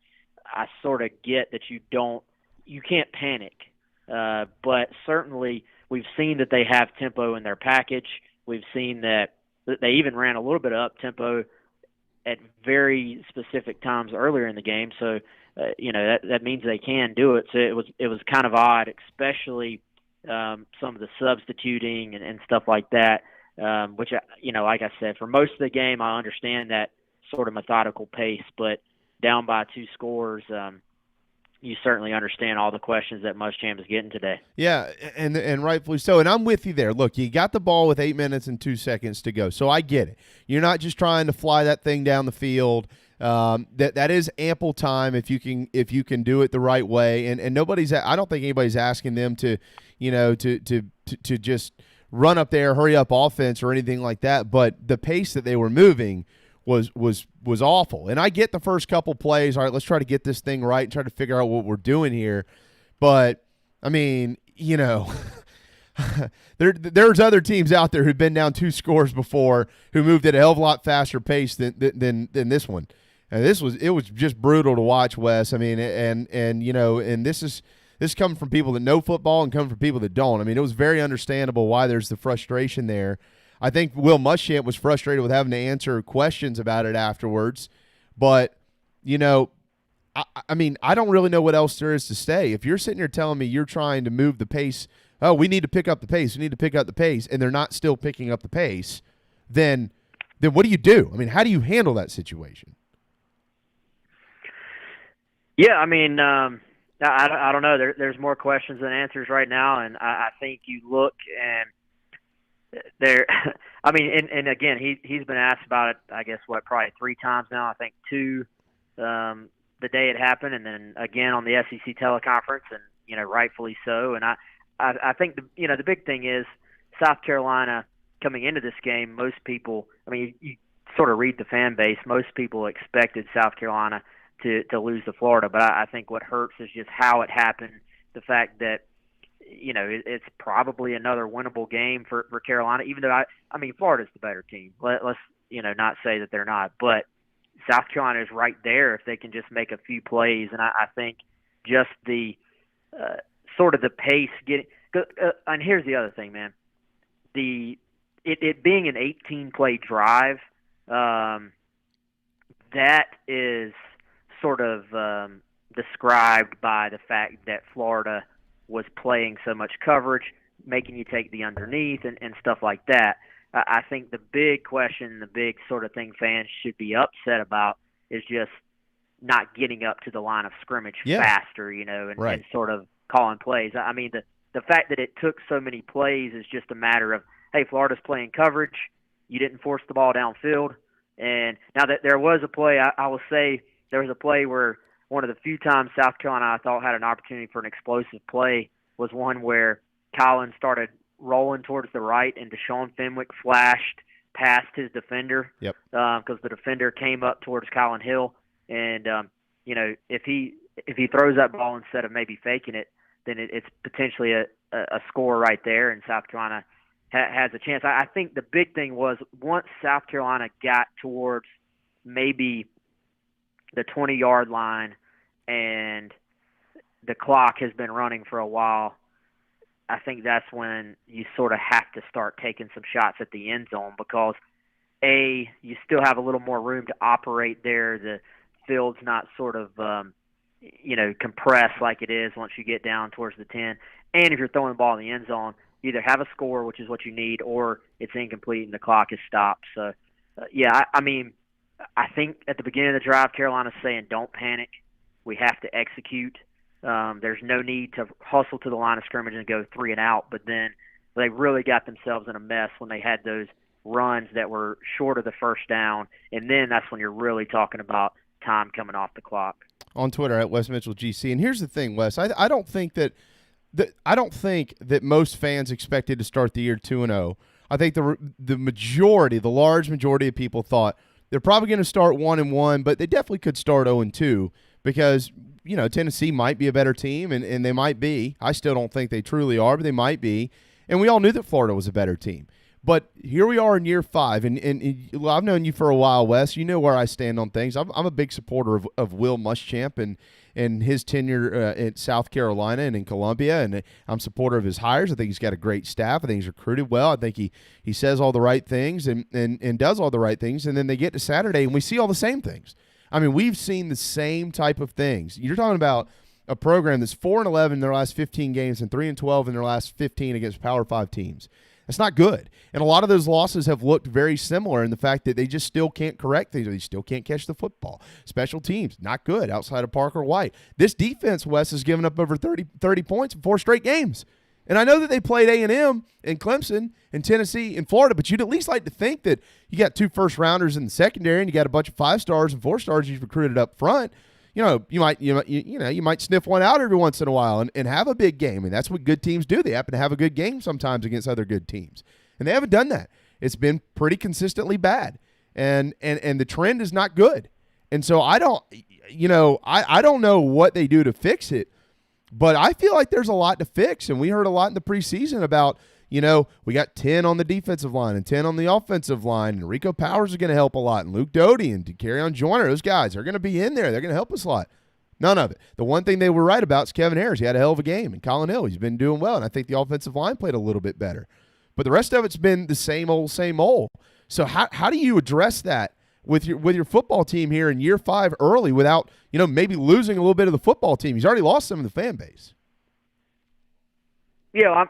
I sort of get that you can't panic. But certainly we've seen that they have tempo in their package. We've seen that they even ran a little bit of up-tempo at very specific times earlier in the game. So, that means they can do it. So it was kind of odd, especially some of the substituting and stuff like that, which, like I said, for most of the game, I understand that sort of methodical pace, but down by 2 scores, you certainly understand all the questions that Muschamp is getting today. Yeah, and rightfully so. And I'm with you there. Look, you got the ball with 8 minutes and 2 seconds to go, so I get it. You're not just trying to fly that thing down the field. That is ample time if you can do it the right way. And I don't think anybody's asking them to just run up there, hurry up offense or anything like that. But the pace that they were moving was awful. And I get the first couple plays, all right, let's try to get this thing right and try to figure out what we're doing here. But, I mean, there's other teams out there who've been down 2 scores before who moved at a hell of a lot faster pace than this one. And it was just brutal to watch, Wes. I mean, and this comes from people that know football and comes from people that don't. I mean, it was very understandable why there's the frustration there. I think Will Muschamp was frustrated with having to answer questions about it afterwards. But, I mean, I don't really know what else there is to say. If you're sitting here telling me you're trying to move the pace, we need to pick up the pace, and they're not still picking up the pace, then what do you do? I mean, how do you handle that situation? Yeah, I mean, I don't know. There's more questions than answers right now, and I think you look and there. I mean, and again, he's been asked about it. I guess probably 3 times now. I think 2 the day it happened, and then again on the SEC teleconference, and rightfully so. And I think the big thing is South Carolina coming into this game. Most people, I mean, you sort of read the fan base. Most people expected South Carolina to lose to Florida, but I think what hurts is just how it happened. The fact that it's probably another winnable game for Carolina, even though I mean Florida's the better team. Let's not say that they're not, but South Carolina is right there if they can just make a few plays. And I think just the sort of the pace getting. And here's the other thing, man. It being an 18-play drive, that is sort of described by the fact that Florida was playing so much coverage, making you take the underneath and stuff like that. I think the big question, the big sort of thing fans should be upset about is just not getting up to the line of scrimmage faster, and sort of calling plays. I mean, the fact that it took so many plays is just a matter of, hey, Florida's playing coverage. You didn't force the ball downfield. And now that there was a play, I will say there was a play where one of the few times South Carolina I thought had an opportunity for an explosive play was one where Collins started rolling towards the right and Deshaun Fenwick flashed past his defender. Yep. Because the defender came up towards Colin Hill, and if he throws that ball instead of maybe faking it, then it's potentially a score right there, and South Carolina has a chance. I think the big thing was once South Carolina got towards maybe the 20-yard line and the clock has been running for a while, I think that's when you sort of have to start taking some shots at the end zone because, A, you still have a little more room to operate there. The field's not sort of, compressed like it is once you get down towards the 10. And if you're throwing the ball in the end zone, you either have a score, which is what you need, or it's incomplete and the clock is stopped. So, I think at the beginning of the drive, Carolina's saying, don't panic. We have to execute. There's no need to hustle to the line of scrimmage and go 3 and out, but then they really got themselves in a mess when they had those runs that were short of the first down, and then that's when you're really talking about time coming off the clock. On Twitter at Wes Mitchell GC, and here's the thing, Wes, I don't think that most fans expected to start the year 2-0. I think the large majority of people thought they're probably going to start 1-1, but they definitely could start 0-2 because Tennessee might be a better team, and they might be. I still don't think they truly are, but they might be. And we all knew that Florida was a better team. But here we are in year 5, and I've known you for a while, Wes. You know where I stand on things. I'm a big supporter of Will Muschamp and his tenure at South Carolina and in Columbia, and I'm a supporter of his hires. I think he's got a great staff. I think he's recruited well. I think he says all the right things and does all the right things, and then they get to Saturday, and we see all the same things. I mean, we've seen the same type of things. You're talking about a program that's 4-11 in their last 15 games and 3-12 in their last 15 against Power 5 teams. That's not good. And a lot of those losses have looked very similar in the fact that they just still can't correct things or they still can't catch the football. Special teams, not good outside of Parker White. This defense, Wes, has given up over 30 points in 4 straight games. And I know that they played A&M and Clemson and Tennessee and Florida, but you'd at least like to think that you got 2 first-rounders in the secondary and you got a bunch of 5-stars and 4-stars you've recruited up front. You might sniff one out every once in a while and have a big game, and that's what good teams do. They happen to have a good game sometimes against other good teams, and they haven't done that. It's been pretty consistently bad, and the trend is not good. And so I don't know what they do to fix it, but I feel like there's a lot to fix, and we heard a lot in the preseason about. We got 10 on the defensive line and 10 on the offensive line, and Rico Powers is going to help a lot, and Luke Doty and Carryon Joyner, those guys are going to be in there. They're going to help us a lot. None of it. The one thing they were right about is Kevin Harris. He had a hell of a game, and Colin Hill, he's been doing well, and I think the offensive line played a little bit better. But the rest of it's been the same old, same old. So how do you address that with your football team here in year 5 early without, maybe losing a little bit of the football team? He's already lost some of the fan base. Yeah,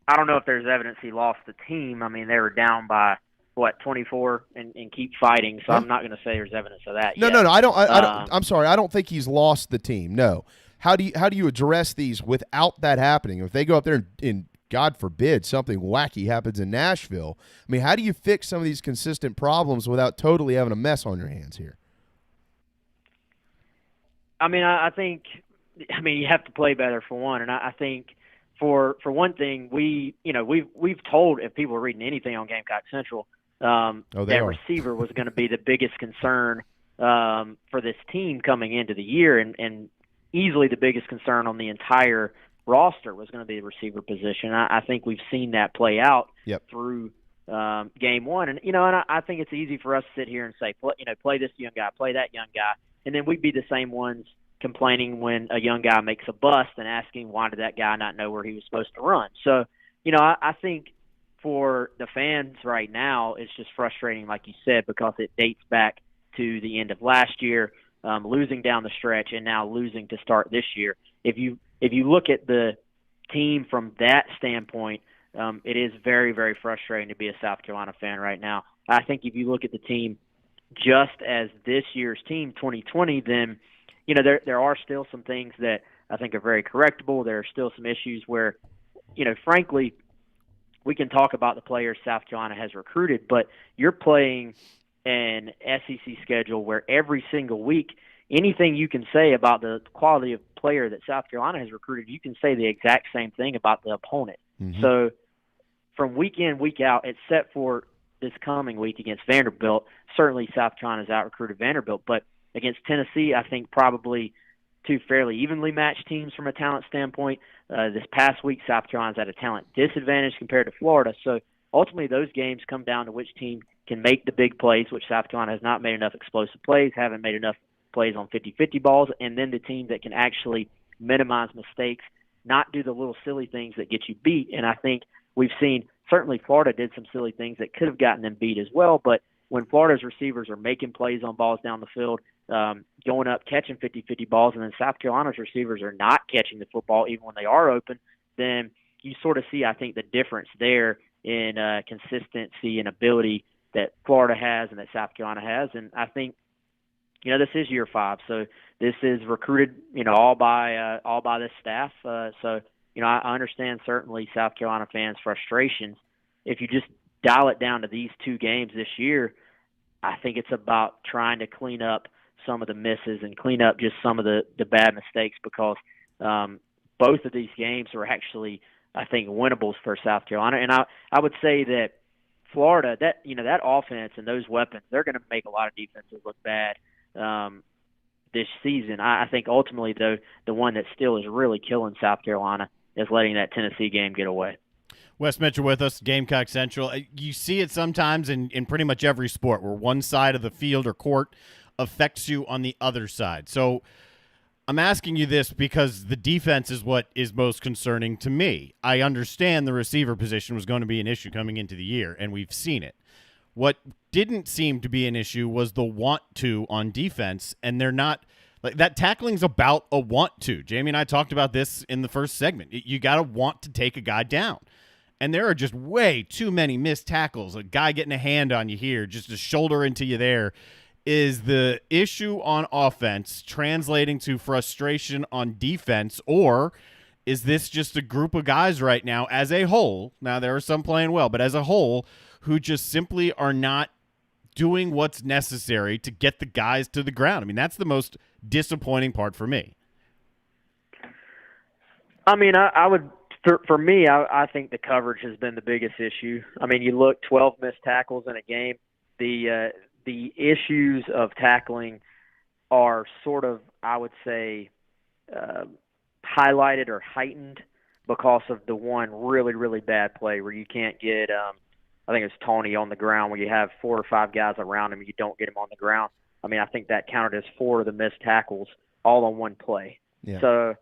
I don't know if there's evidence he lost the team. I mean, they were down by 24 and keep fighting. So I'm not going to say there's evidence of that. No, yet. No. I'm sorry. I don't think he's lost the team. No. How do you address these without that happening? If they go up there and God forbid something wacky happens in Nashville, I mean, how do you fix some of these consistent problems without totally having a mess on your hands here? I mean, I think you have to play better for one, and I think. For one thing, we've told, if people are reading anything on Gamecock Central, that receiver was going to be the biggest concern for this team coming into the year, and easily the biggest concern on the entire roster was going to be the receiver position. I think we've seen that play out through game 1, and I think it's easy for us to sit here and say, play this young guy, play that young guy, and then we'd be the same ones complaining when a young guy makes a bust and asking why did that guy not know where he was supposed to run. So, I think for the fans right now, it's just frustrating, like you said, because it dates back to the end of last year, losing down the stretch, and now losing to start this year. If you look at the team from that standpoint, it is very, very frustrating to be a South Carolina fan right now. I think if you look at the team just as this year's team, 2020, then there are still some things that I think are very correctable. There are still some issues where, frankly, we can talk about the players South Carolina has recruited, but you're playing an SEC schedule where every single week, anything you can say about the quality of player that South Carolina has recruited, you can say the exact same thing about the opponent. Mm-hmm. So from week in, week out, except for this coming week against Vanderbilt, certainly South Carolina's out-recruited Vanderbilt, but against Tennessee, I think probably 2 fairly evenly matched teams from a talent standpoint. This past week, South Carolina's at a talent disadvantage compared to Florida. So ultimately, those games come down to which team can make the big plays, which South Carolina has not made enough explosive plays, haven't made enough plays on 50-50 balls, and then the team that can actually minimize mistakes, not do the little silly things that get you beat. And I think we've seen certainly Florida did some silly things that could have gotten them beat as well, but when Florida's receivers are making plays on balls down the field, going up, catching 50-50 balls, and then South Carolina's receivers are not catching the football even when they are open, then you sort of see, I think, the difference there in consistency and ability that Florida has and that South Carolina has. And I think, this is year 5, so this is recruited, all by this staff. So I understand certainly South Carolina fans' frustrations. If you just dial it down to these 2 games this year, I think it's about trying to clean up some of the misses and clean up just some of the bad mistakes, because both of these games were actually, I think, winnables for South Carolina. And I would say that Florida, that offense and those weapons, they're going to make a lot of defenses look bad this season. I think ultimately, though, the one that still is really killing South Carolina is letting that Tennessee game get away. Wes Mitchell with us, Gamecock Central. You see it sometimes in pretty much every sport where one side of the field or court affects you on the other side. So I'm asking you this because the defense is what is most concerning to me. I understand the receiver position was going to be an issue coming into the year, and we've seen it. What didn't seem to be an issue was the want to on defense, and they're not – like that tackling's about a want to. Jamie and I talked about this in the first segment. You got to want to take a guy down. And there are just way too many missed tackles. A guy getting a hand on you here, just a shoulder into you there. Is the issue on offense translating to frustration on defense, or is this just a group of guys right now as a whole? Now, there are some playing well, but as a whole, who just simply are not doing what's necessary to get the guys to the ground. I mean, that's the most disappointing part for me. I mean, I would for me, I think the coverage has been the biggest issue. I mean, you look 12 missed tackles in a game. The issues of tackling are sort of, I would say, highlighted or heightened because of the one really, really bad play where you can't get I think it's Tony on the ground where you have 4 or 5 guys around him and you don't get him on the ground. I mean, I think that counted as 4 of the missed tackles all on one play. Yeah. So,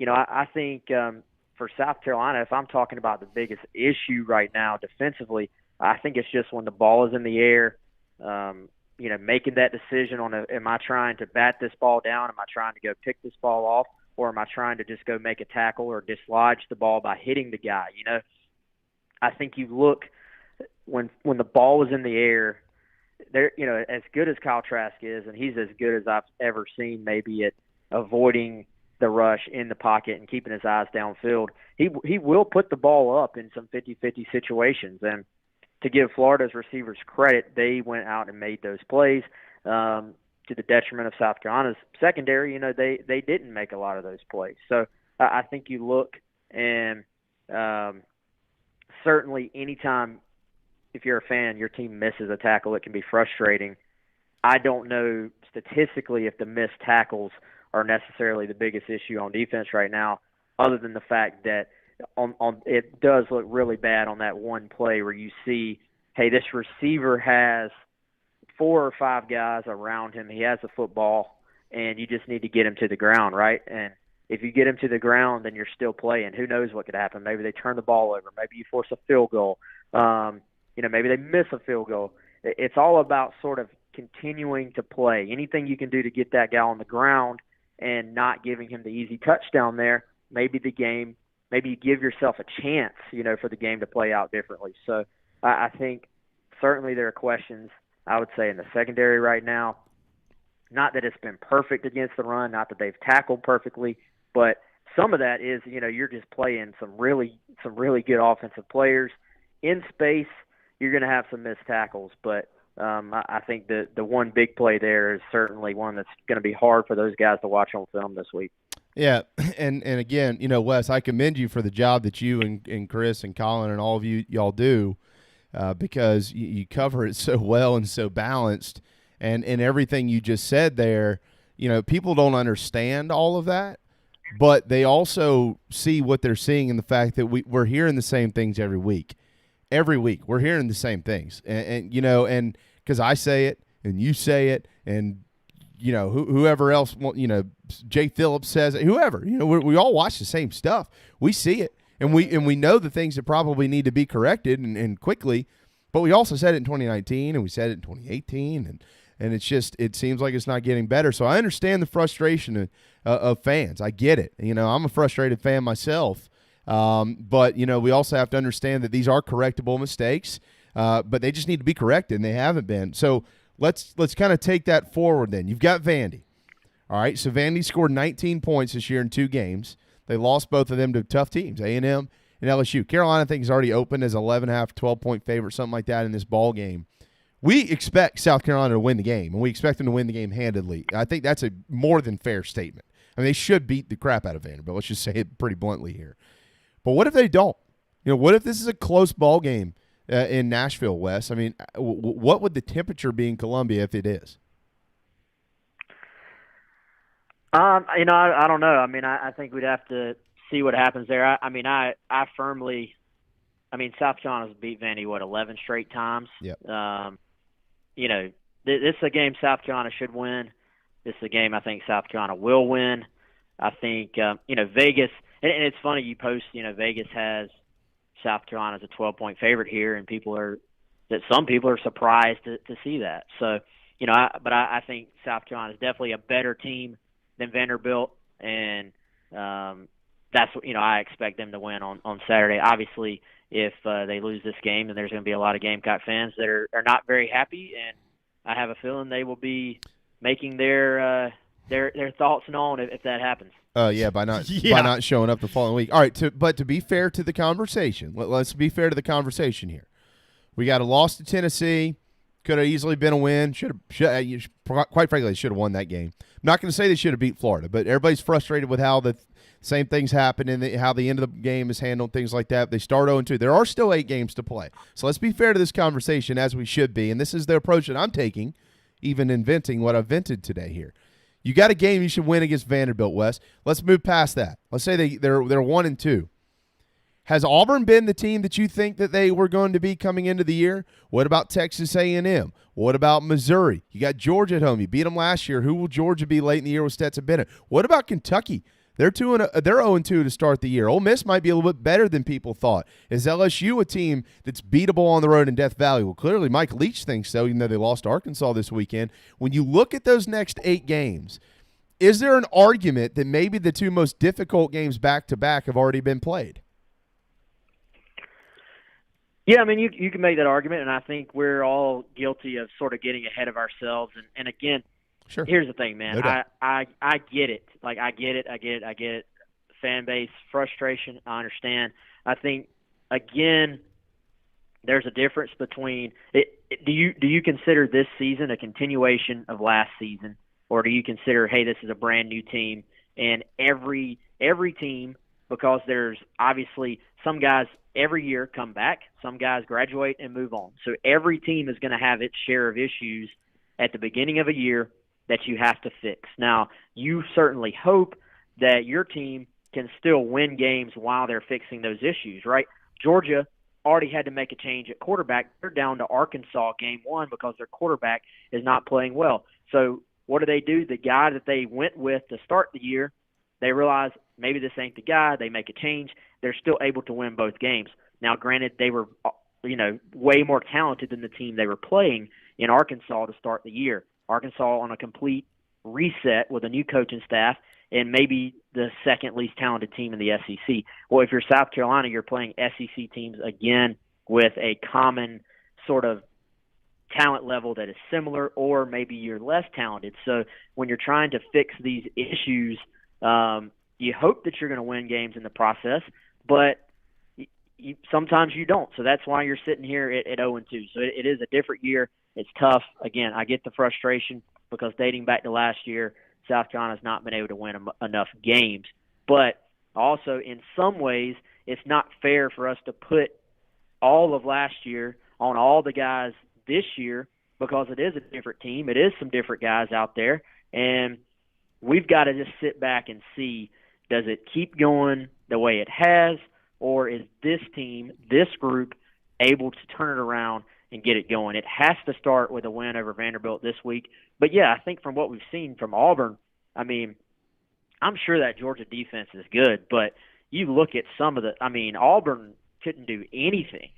I think for South Carolina, if I'm talking about the biggest issue right now defensively, I think it's just when the ball is in the air, making that decision on am I trying to bat this ball down? Am I trying to go pick this ball off? Or am I trying to just go make a tackle or dislodge the ball by hitting the guy? I think you look when the ball was in the air, there, as good as Kyle Trask is, and he's as good as I've ever seen maybe at avoiding the rush in the pocket and keeping his eyes downfield, he will put the ball up in some 50-50 situations. And to give Florida's receivers credit, they went out and made those plays to the detriment of South Carolina's secondary. They didn't make a lot of those plays. So I think you look and certainly anytime, if you're a fan, your team misses a tackle, it can be frustrating. I don't know statistically if the missed tackles are necessarily the biggest issue on defense right now, other than the fact that on it does look really bad on that one play where you see, hey, this receiver has 4 or 5 guys around him. He has the football, and you just need to get him to the ground, right? And if you get him to the ground, then you're still playing. Who knows what could happen? Maybe they turn the ball over. Maybe you force a field goal. Maybe they miss a field goal. It's all about sort of continuing to play. Anything you can do to get that guy on the ground and not giving him the easy touchdown there, maybe you give yourself a chance, for the game to play out differently. So I think certainly there are questions, I would say, in the secondary right now. Not that it's been perfect against the run, not that they've tackled perfectly, but some of that is, you're just playing some really good offensive players. In space, you're going to have some missed tackles, but I think the one big play there is certainly one that's going to be hard for those guys to watch on film this week. Yeah, and again, Wes, I commend you for the job that you and Chris and Colin and all of y'all do because you cover it so well and so balanced. And everything you just said there, people don't understand all of that, but they also see what they're seeing in the fact that we're hearing the same things every week. every week we're hearing the same things, and you know, and because I say it and you say it, and you know whoever else, you know, Jay Phillips says it, whoever, you know, we all watch the same stuff. We see it, and we know the things that probably need to be corrected and quickly. But we also said it in 2019, and we said it in 2018, and it's just, it seems like it's not getting better. So I understand the frustration of fans. I get it. You know, I'm a frustrated fan myself. But, you know, we also have to understand that these are correctable mistakes, but they just need to be corrected, and they haven't been. So let's kind of take that forward then. You've got Vandy. All right, so Vandy scored 19 points this year in 2 games. They lost both of them to tough teams, A&M and LSU. Carolina, I think, is already opened as 11.5, 12-point favorite, something like that in this ball game. We expect South Carolina to win the game, and we expect them to win the game handedly. I think that's a more than fair statement. I mean, they should beat the crap out of Vanderbilt. Let's just say it pretty bluntly here. But what if they don't? You know, what if this is a close ball game in Nashville, Wes? I mean, what would the temperature be in Columbia if it is? You know, I don't know. I mean, I think we'd have to see what happens there. I mean, South Carolina's beat Vandy, 11 straight times? Yep. You know, this is a game South Carolina should win. This is a game I think South Carolina will win. I think, you know, Vegas, and it's funny you post, you know, Vegas has South Carolina as a 12-point favorite here, and some people are surprised to see that. So, you know, I think South Carolina is definitely a better team than Vanderbilt, and that's what, you know, I expect them to win on Saturday. Obviously, if they lose this game, then there's going to be a lot of Gamecock fans that are not very happy, and I have a feeling they will be making their thoughts known if that happens. Yeah, by not showing up the following week. All right, but to be fair to the conversation, let's be fair to the conversation here. We got a loss to Tennessee. Could have easily been a win. Quite frankly, they should have won that game. I'm not going to say they should have beat Florida, but everybody's frustrated with how the same things happen and how the end of the game is handled, things like that. They start 0-2. There are still 8 games to play. So let's be fair to this conversation, as we should be, and this is the approach that I'm taking, even inventing what I've vented today here. You got a game you should win against Vanderbilt, West. Let's move past that. Let's say they're 1-2. Has Auburn been the team that you think that they were going to be coming into the year? What about Texas A&M? What about Missouri? You got Georgia at home. You beat them last year. Who will Georgia be late in the year with Stetson Bennett? What about Kentucky? They're 0-2 to start the year. Ole Miss might be a little bit better than people thought. Is LSU a team that's beatable on the road in Death Valley? Well, clearly Mike Leach thinks so, even though they lost to Arkansas this weekend. When you look at those next 8 games, is there an argument that maybe the 2 most difficult games back-to-back have already been played? Yeah, I mean, you can make that argument, and I think we're all guilty of sort of getting ahead of ourselves. And again, sure. Here's the thing, man. No I get it. Like, I get it. Fan base frustration, I understand. I think, again, there's a difference between do you consider this season a continuation of last season, or do you consider, hey, this is a brand new team, and every team, because there's obviously some guys every year come back, some guys graduate and move on. So every team is going to have its share of issues at the beginning of a year that you have to fix. Now, you certainly hope that your team can still win games while they're fixing those issues, right? Georgia already had to make a change at quarterback. They're down to Arkansas game 1 because their quarterback is not playing well. So what do? The guy that they went with to start the year, they realize maybe this ain't the guy. They make a change. They're still able to win both games. Now, granted, they were, you know, way more talented than the team they were playing in Arkansas to start the year. Arkansas on a complete reset with a new coaching staff and maybe the second least talented team in the SEC. Well, if you're South Carolina, you're playing SEC teams again with a common sort of talent level that is similar, or maybe you're less talented. So when you're trying to fix these issues, you hope that you're going to win games in the process, but sometimes you don't. So that's why you're sitting here at 0-2. So it is a different year. It's tough. Again, I get the frustration because dating back to last year, South Carolina's not been able to win enough games. But also, in some ways, it's not fair for us to put all of last year on all the guys this year because it is a different team. It is some different guys out there. And we've got to just sit back and see, does it keep going the way it has, or is this team, this group, able to turn it around and get it going. It has to start with a win over Vanderbilt this week. But, yeah, I think from what we've seen from Auburn, I mean, I'm sure that Georgia defense is good, but you look at some of Auburn couldn't do anything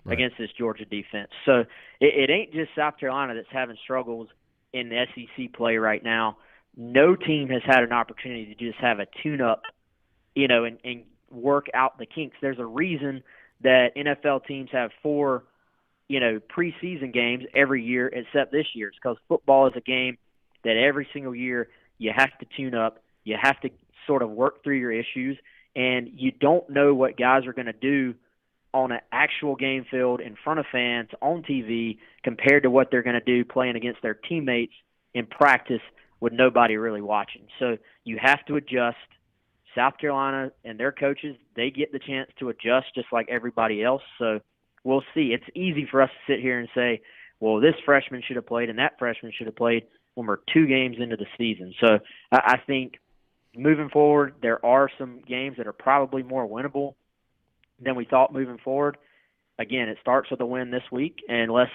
against this Georgia defense. So it ain't just South Carolina that's having struggles in the SEC play right now. No team has had an opportunity to just have a tune-up, and work out the kinks. There's a reason that NFL teams have 4 preseason games every year except this year. It's because football is a game that every single year you have to tune up. You have to sort of work through your issues, and you don't know what guys are going to do on an actual game field in front of fans on TV compared to what they're going to do playing against their teammates in practice with nobody really watching. So you have to adjust. South Carolina and their coaches, they get the chance to adjust just like everybody else. So we'll see. It's easy for us to sit here and say, well, this freshman should have played and that freshman should have played when we're 2 games into the season. So I think moving forward, there are some games that are probably more winnable than we thought moving forward. Again, it starts with a win this week, and let's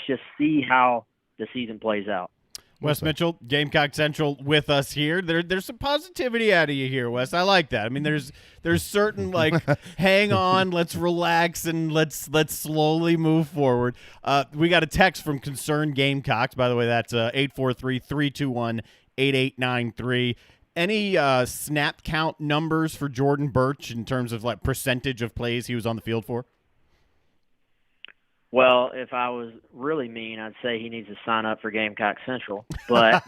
just see how the season plays out. Wes Mitchell, Gamecock Central, with us here. There's some positivity out of you here, Wes. I like that. I mean, there's certain hang on, let's relax, and let's slowly move forward. We got a text from Concerned Gamecocks. By the way, that's 843-321-8893. Any snap count numbers for Jordan Birch in terms of percentage of plays he was on the field for? Well, if I was really mean, I'd say he needs to sign up for Gamecock Central. But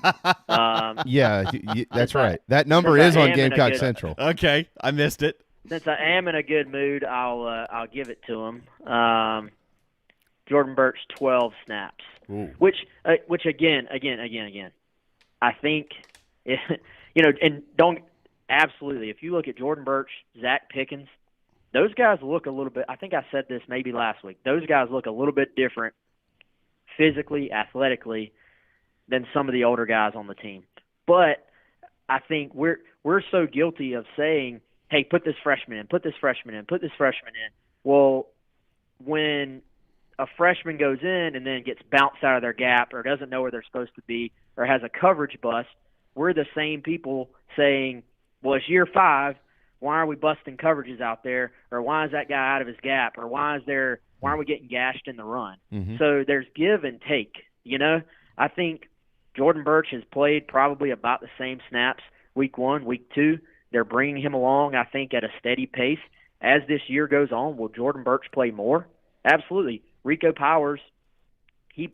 yeah, that's right. That number is on Gamecock Central. Okay, I missed it. Since I am in a good mood, I'll give it to him. Jordan Birch, 12 snaps. Ooh. Which again, I think, and don't absolutely. If you look at Jordan Birch, Zach Pickens, those guys look a little bit – I think I said this maybe last week. Those guys look a little bit different physically, athletically than some of the older guys on the team. But I think we're so guilty of saying, hey, put this freshman in, put this freshman in, put this freshman in. Well, when a freshman goes in and then gets bounced out of their gap or doesn't know where they're supposed to be or has a coverage bust, we're the same people saying, well, it's year 5. Why are we busting coverages out there? Or why is that guy out of his gap? Or why are we getting gashed in the run? Mm-hmm. So there's give and take. I think Jordan Birch has played probably about the same snaps week 1, week 2. They're bringing him along, I think, at a steady pace. As this year goes on, will Jordan Birch play more? Absolutely. Rico Powers,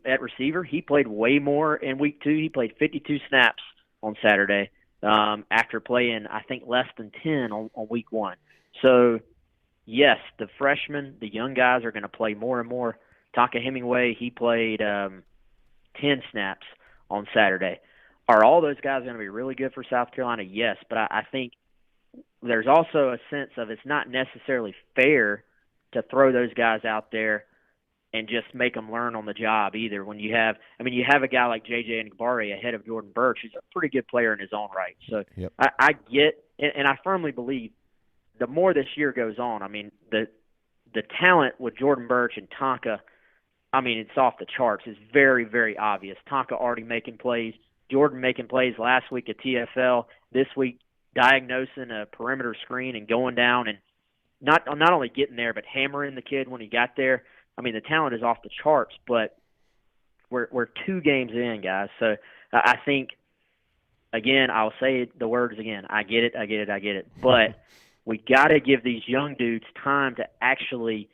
at receiver, he played way more in week 2. He played 52 snaps on Saturday. After playing, I think, less than 10 on week 1. So, yes, the freshmen, the young guys are going to play more and more. Tonka Hemingway, he played 10 snaps on Saturday. Are all those guys going to be really good for South Carolina? Yes, but I think there's also a sense of it's not necessarily fair to throw those guys out there and just make them learn on the job either. When you have a guy like J.J. Ngbari ahead of Jordan Birch, who's a pretty good player in his own right. So yep. I get, and I firmly believe the more this year goes on, the talent with Jordan Birch and Tonka, it's off the charts. It's very, very obvious. Tonka already making plays, Jordan making plays last week at TFL, this week diagnosing a perimeter screen and going down and not only getting there, but hammering the kid when he got there. The talent is off the charts, but we're 2 games in, guys. So I think, again, I'll say the words again. I get it. But we got to give these young dudes time to actually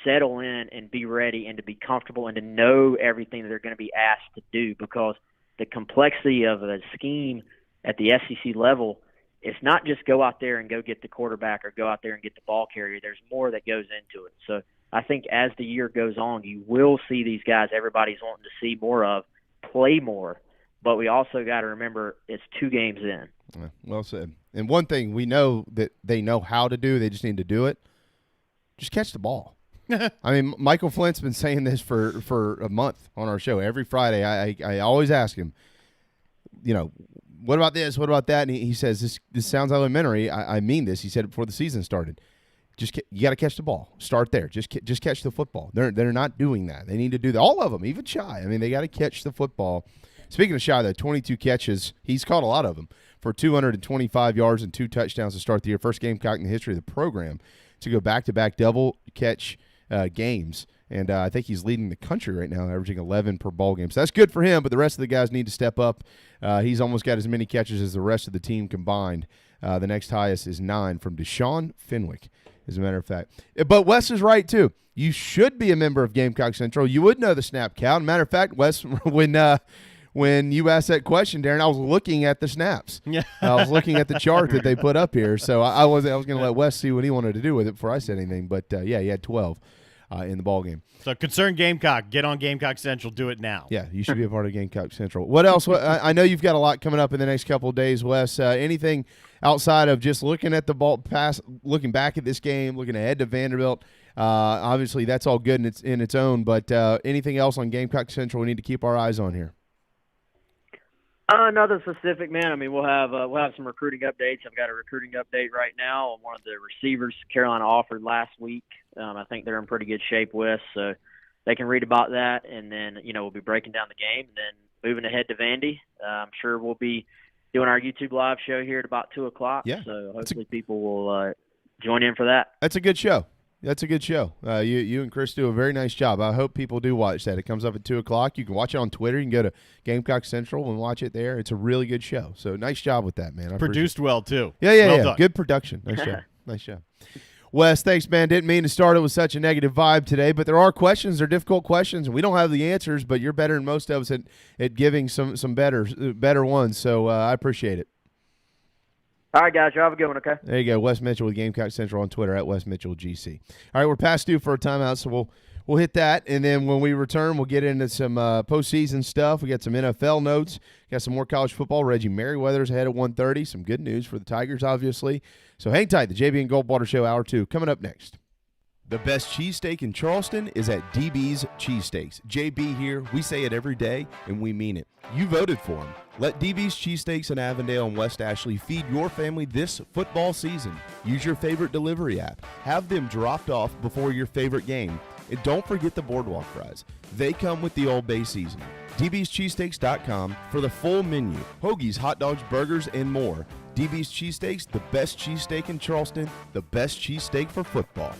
settle in and be ready and to be comfortable and to know everything that they're going to be asked to do, because the complexity of a scheme at the SEC level, it's not just go out there and go get the quarterback or go out there and get the ball carrier. There's more that goes into it. So I think as the year goes on, you will see these guys everybody's wanting to see more of play more. But we also got to remember it's 2 games in. Yeah, well said. And one thing we know that they know how to do, they just need to do it, just catch the ball. Michael Flint's been saying this for a month on our show. Every Friday I always ask him, what about this? What about that? And he says, this sounds elementary. I mean this. He said it before the season started. You got to catch the ball. Start there. Just catch the football. They're not doing that. They need to do that. All of them, even Shy. I mean, they got to catch the football. Speaking of Shy, though, 22 catches. He's caught a lot of them for 225 yards and 2 touchdowns to start the year. First Gamecock in the history of the program to go back-to-back double catch games. And I think he's leading the country right now, averaging 11 per ball game. So that's good for him, but the rest of the guys need to step up. He's almost got as many catches as the rest of the team combined. The next highest is 9 from Deshaun Fenwick, as a matter of fact. But Wes is right, too. You should be a member of Gamecock Central. You would know the snap count. Matter of fact, Wes, when you asked that question, Darren, I was looking at the snaps. Yeah. I was looking at the chart that they put up here. So I was going to let Wes see what he wanted to do with it before I said anything. But, yeah, he had 12 in the ball game. So, concerned Gamecock, get on Gamecock Central. Do it now. Yeah, you should be a part of Gamecock Central. What else? I know you've got a lot coming up in the next couple of days, Wes. Anything outside of just looking at the ball pass, looking back at this game, looking ahead to Vanderbilt? Obviously, that's all good in its own. But anything else on Gamecock Central we need to keep our eyes on here? Nothing specific, man. I mean, we'll have some recruiting updates. I've got a recruiting update right now on one of the receivers Carolina offered last week. I think they're in pretty good shape with, so they can read about that. And then, we'll be breaking down the game and then moving ahead to Vandy. I'm sure we'll be doing our YouTube live show here at about 2 o'clock. Yeah. So hopefully people will join in for that. That's a good show. That's a good show. You and Chris do a very nice job. I hope people do watch that. It comes up at 2 o'clock. You can watch it on Twitter. You can go to Gamecock Central and watch it there. It's a really good show. So nice job with that, man. Produced well, too. Yeah. Well done. Good production. Nice job. Nice job. Wes, thanks, man. Didn't mean to start it with such a negative vibe today, but there are questions. They're difficult questions, and we don't have the answers, but you're better than most of us at giving some better ones. So I appreciate it. All right, guys. You have a good one, okay? There you go. Wes Mitchell with Gamecock Central on Twitter at Wes Mitchell GC. All right, we're past due for a timeout, so we'll hit that, and then when we return, we'll get into some postseason stuff. We got some NFL notes. Got some more college football. Reggie Merriweather's ahead at 1:30. Some good news for the Tigers, obviously. So hang tight. The JB and Goldwater Show, Hour 2, coming up next. The best cheesesteak in Charleston is at DB's Cheesesteaks. JB here. We say it every day, and we mean it. You voted for them. Let DB's Cheesesteaks in Avondale and West Ashley feed your family this football season. Use your favorite delivery app. Have them dropped off before your favorite game. And don't forget the boardwalk fries. They come with the Old Bay seasoning. DB'sCheesesteaks.com for the full menu. Hoagies, hot dogs, burgers, and more. DB's Cheesesteaks, the best cheesesteak in Charleston, the best cheesesteak for football.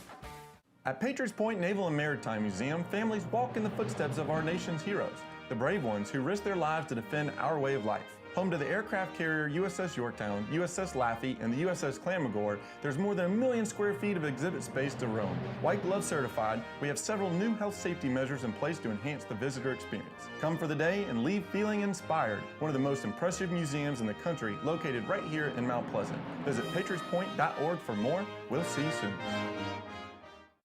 At Patriots Point Naval and Maritime Museum, families walk in the footsteps of our nation's heroes, the brave ones who risked their lives to defend our way of life. Home to the aircraft carrier USS Yorktown, USS Laffey, and the USS Clamagore, there's more than 1 million square feet of exhibit space to roam. White Glove certified, we have several new health safety measures in place to enhance the visitor experience. Come for the day and leave feeling inspired. One of the most impressive museums in the country, located right here in Mount Pleasant. Visit patriotspoint.org for more. We'll see you soon.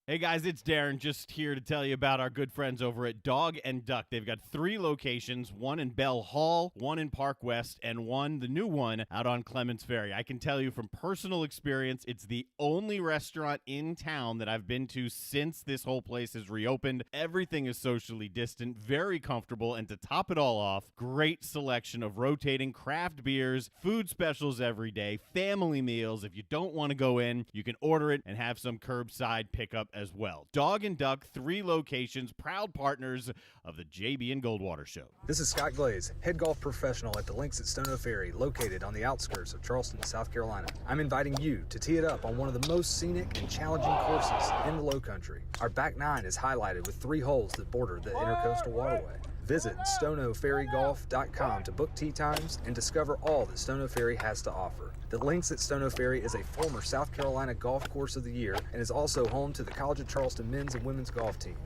Hey guys, it's Darren, just here to tell you about our good friends over at Dog and Duck. They've got 3 locations, one in Bell Hall, one in Park West, and one, the new one, out on Clements Ferry. I can tell you from personal experience, it's the only restaurant in town that I've been to since this whole place has reopened. Everything is socially distant, very comfortable, and to top it all off, great selection of rotating craft beers, food specials every day, family meals. If you don't want to go in, you can order it and have some curbside pickup as well. Dog and Duck, 3 locations, proud partners of the JB and Goldwater Show. This is Scott Glaze, head golf professional at the Links at Stono Ferry, located on the outskirts of Charleston, South Carolina. I'm inviting you to tee it up on one of the most scenic and challenging courses in the Lowcountry. Our back 9 is highlighted with 3 holes that border the Intercoastal Waterway. Visit stonoferrygolf.com to book tee times and discover all that Stono Ferry has to offer. The Links at Stono Ferry is a former South Carolina Golf Course of the Year and is also home to the College of Charleston men's and women's golf teams.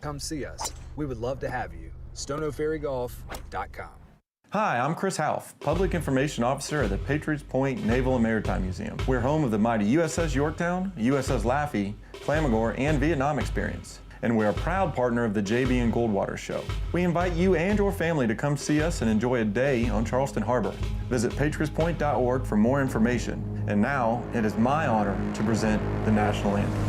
Come see us. We would love to have you. stonoferrygolf.com. Hi, I'm Chris Half, Public Information Officer at the Patriots Point Naval and Maritime Museum. We're home of the mighty USS Yorktown, USS Laffey, Clamagore, and Vietnam experience. And we're a proud partner of the JB and Goldwater Show. We invite you and your family to come see us and enjoy a day on Charleston Harbor. Visit patriotspoint.org for more information. And now, it is my honor to present the National Anthem.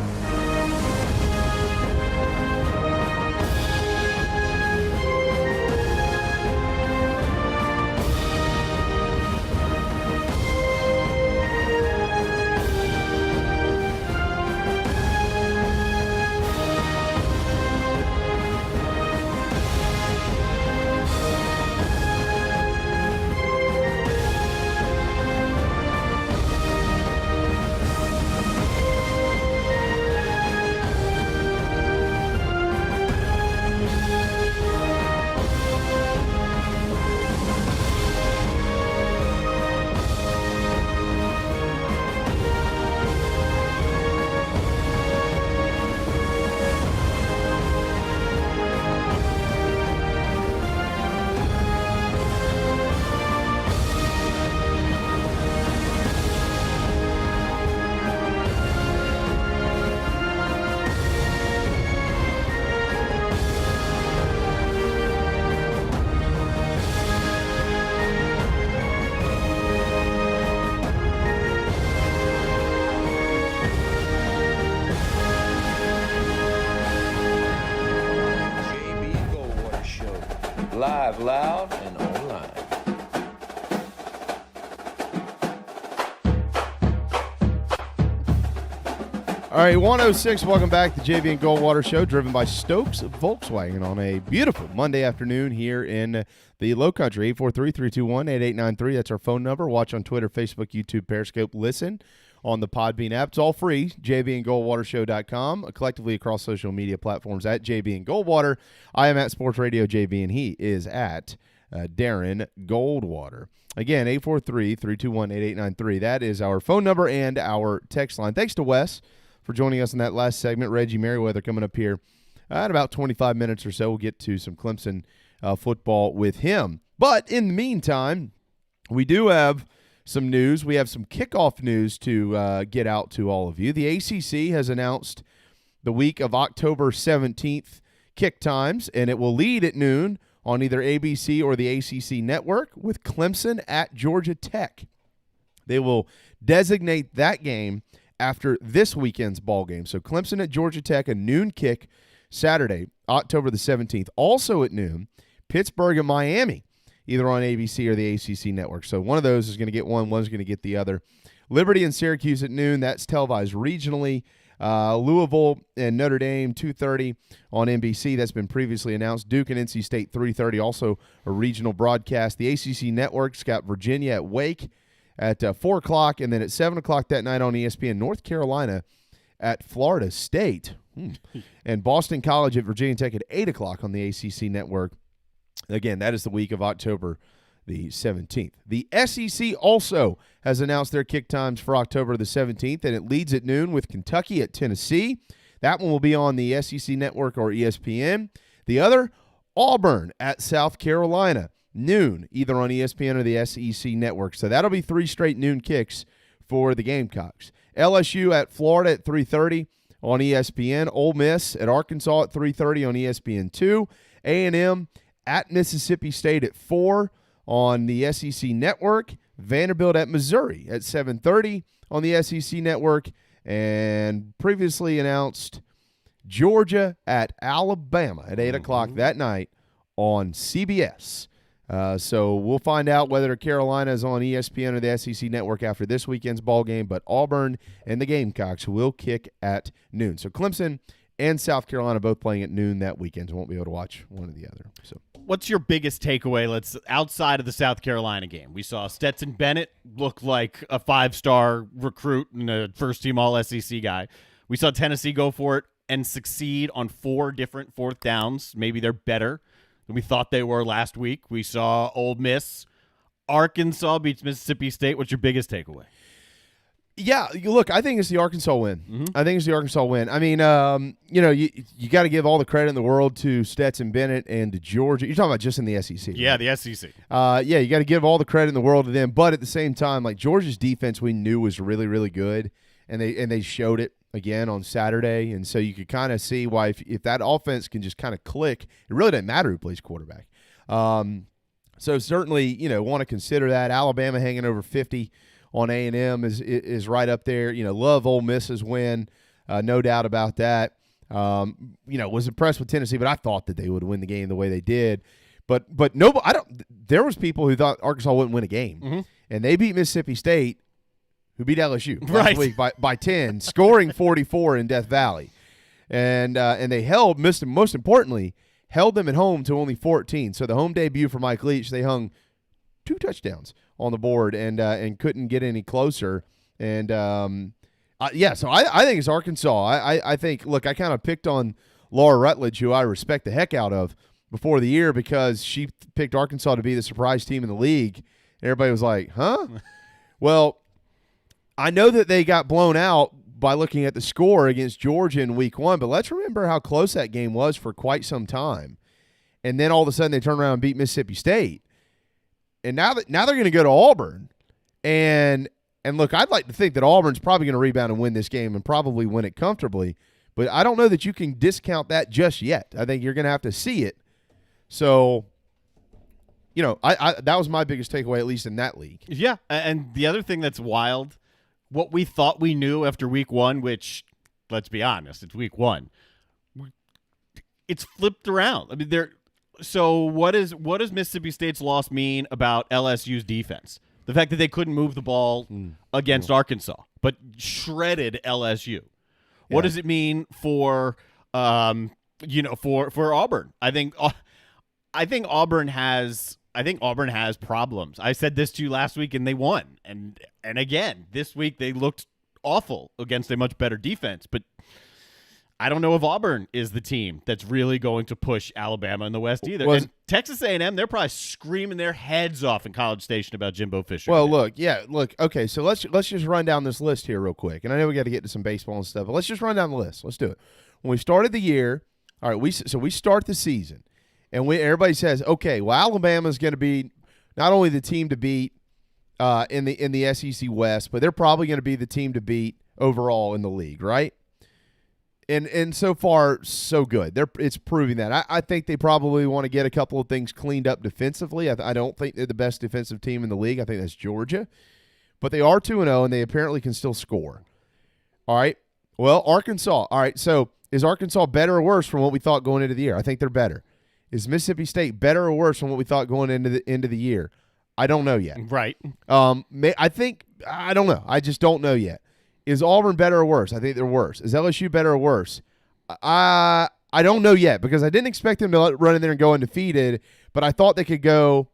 live, loud, and online. All right, 106, welcome back to JB and Goldwater Show, driven by Stokes Volkswagen on a beautiful Monday afternoon here in the Low Country. 843-321-8893, that's our phone number. Watch on Twitter, Facebook, YouTube, Periscope. Listen on the Podbean app. It's all free, jbandgoldwatershow.com, collectively across social media platforms at JB and Goldwater. I am at Sports Radio JB, and he is at Darren Goldwater. Again, 843-321-8893. That is our phone number and our text line. Thanks to Wes for joining us in that last segment. Reggie Merriweather coming up here in about 25 minutes or so. We'll get to some Clemson football with him. But in the meantime, we do have some news. We have some kickoff news to get out to all of you. The ACC has announced the week of October 17th kick times, and it will lead at noon on either ABC or the ACC network with Clemson at Georgia Tech. They will designate that game after this weekend's ball game. So Clemson at Georgia Tech, a noon kick Saturday, October the 17th. Also at noon, Pittsburgh and Miami, either on ABC or the ACC network. So one of those is going to get one's going to get the other. Liberty and Syracuse at noon, that's televised regionally. Louisville and Notre Dame, 2:30 on NBC. That's been previously announced. Duke and NC State, 3:30, also a regional broadcast. The ACC network's got Virginia at Wake at 4 o'clock, and then at 7 o'clock that night on ESPN, North Carolina at Florida State. And Boston College at Virginia Tech at 8 o'clock on the ACC network. Again, that is the week of October the 17th. The SEC also has announced their kick times for October the 17th, and it leads at noon with Kentucky at Tennessee. That one will be on the SEC network or ESPN. The other, Auburn at South Carolina, noon, either on ESPN or the SEC network. So that'll be 3 straight noon kicks for the Gamecocks. LSU at Florida at 3:30 on ESPN. Ole Miss at Arkansas at 3:30 on ESPN2. A&M at Mississippi State at 4 on the SEC network. Vanderbilt at Missouri at 7:30 on the SEC network. And previously announced Georgia at Alabama at 8 o'clock that night on CBS. So we'll find out whether Carolina is on ESPN or the SEC network after this weekend's ball game, but Auburn and the Gamecocks will kick at noon. So Clemson and South Carolina both playing at noon that weekend, so won't be able to watch one or the other. So, what's your biggest takeaway? Outside of the South Carolina game, we saw Stetson Bennett look like a 5-star recruit and a first-team All-SEC guy. We saw Tennessee go for it and succeed on 4 different fourth downs. Maybe they're better than we thought they were last week. We saw Ole Miss. Arkansas beats Mississippi State. What's your biggest takeaway? Yeah, look, I think it's the Arkansas win. Mm-hmm. I think it's the Arkansas win. I mean, you got to give all the credit in the world to Stetson Bennett and to Georgia. You're talking about just in the SEC. Yeah, right? the SEC. Yeah, you got to give all the credit in the world to them. But at the same time, like Georgia's defense, we knew was really, really good, and they showed it again on Saturday. And so you could kind of see why if that offense can just kind of click, it really doesn't matter who plays quarterback. So certainly, want to consider that. Alabama hanging over 50 on A&M is right up there. Love Ole Miss's win, no doubt about that. Was impressed with Tennessee, but I thought that they would win the game the way they did. But there was people who thought Arkansas wouldn't win a game, and they beat Mississippi State, who beat LSU last week by 10, scoring 44 in Death Valley, and they held, most importantly, held them at home to only 14. So the home debut for Mike Leach, they hung 2 touchdowns on the board and couldn't get any closer. And so I think it's Arkansas. I think, look, I kind of picked on Laura Rutledge, who I respect the heck out of, before the year because she picked Arkansas to be the surprise team in the league. Everybody was like, huh? Well, I know that they got blown out by looking at the score against Georgia in week 1, but let's remember how close that game was for quite some time. And then all of a sudden they turn around and beat Mississippi State. And now they're going to go to Auburn. And look, I'd like to think that Auburn's probably going to rebound and win this game and probably win it comfortably. But I don't know that you can discount that just yet. I think you're going to have to see it. So, that was my biggest takeaway, at least in that league. Yeah, and the other thing that's wild, what we thought we knew after week 1, which, let's be honest, it's week 1. It's flipped around. I mean, So what does Mississippi State's loss mean about LSU's defense? The fact that they couldn't move the ball against Arkansas, but shredded LSU. What does it mean for for Auburn? I think Auburn has problems. I said this to you last week, and they won. And again, this week they looked awful against a much better defense. But I don't know if Auburn is the team that's really going to push Alabama in the West either. And Texas A&M, they're probably screaming their heads off in College Station about Jimbo Fisher. Well, look. Okay, so let's just run down this list here real quick. And I know we got to get to some baseball and stuff, but let's just run down the list. Let's do it. When we started the year, all right, we start the season, and everybody says, okay, well, Alabama's going to be not only the team to beat in the SEC West, but they're probably going to be the team to beat overall in the league, right? And so far, so good. It's proving that. I think they probably want to get a couple of things cleaned up defensively. I don't think they're the best defensive team in the league. I think that's Georgia. But they are 2-0, and they apparently can still score. All right. Well, Arkansas. All right, so is Arkansas better or worse from what we thought going into the year? I think they're better. Is Mississippi State better or worse from what we thought going into the year? I don't know yet. Right. I don't know. I just don't know yet. Is Auburn better or worse? I think they're worse. Is LSU better or worse? I don't know yet because I didn't expect them to run in there and go undefeated, but I thought they could go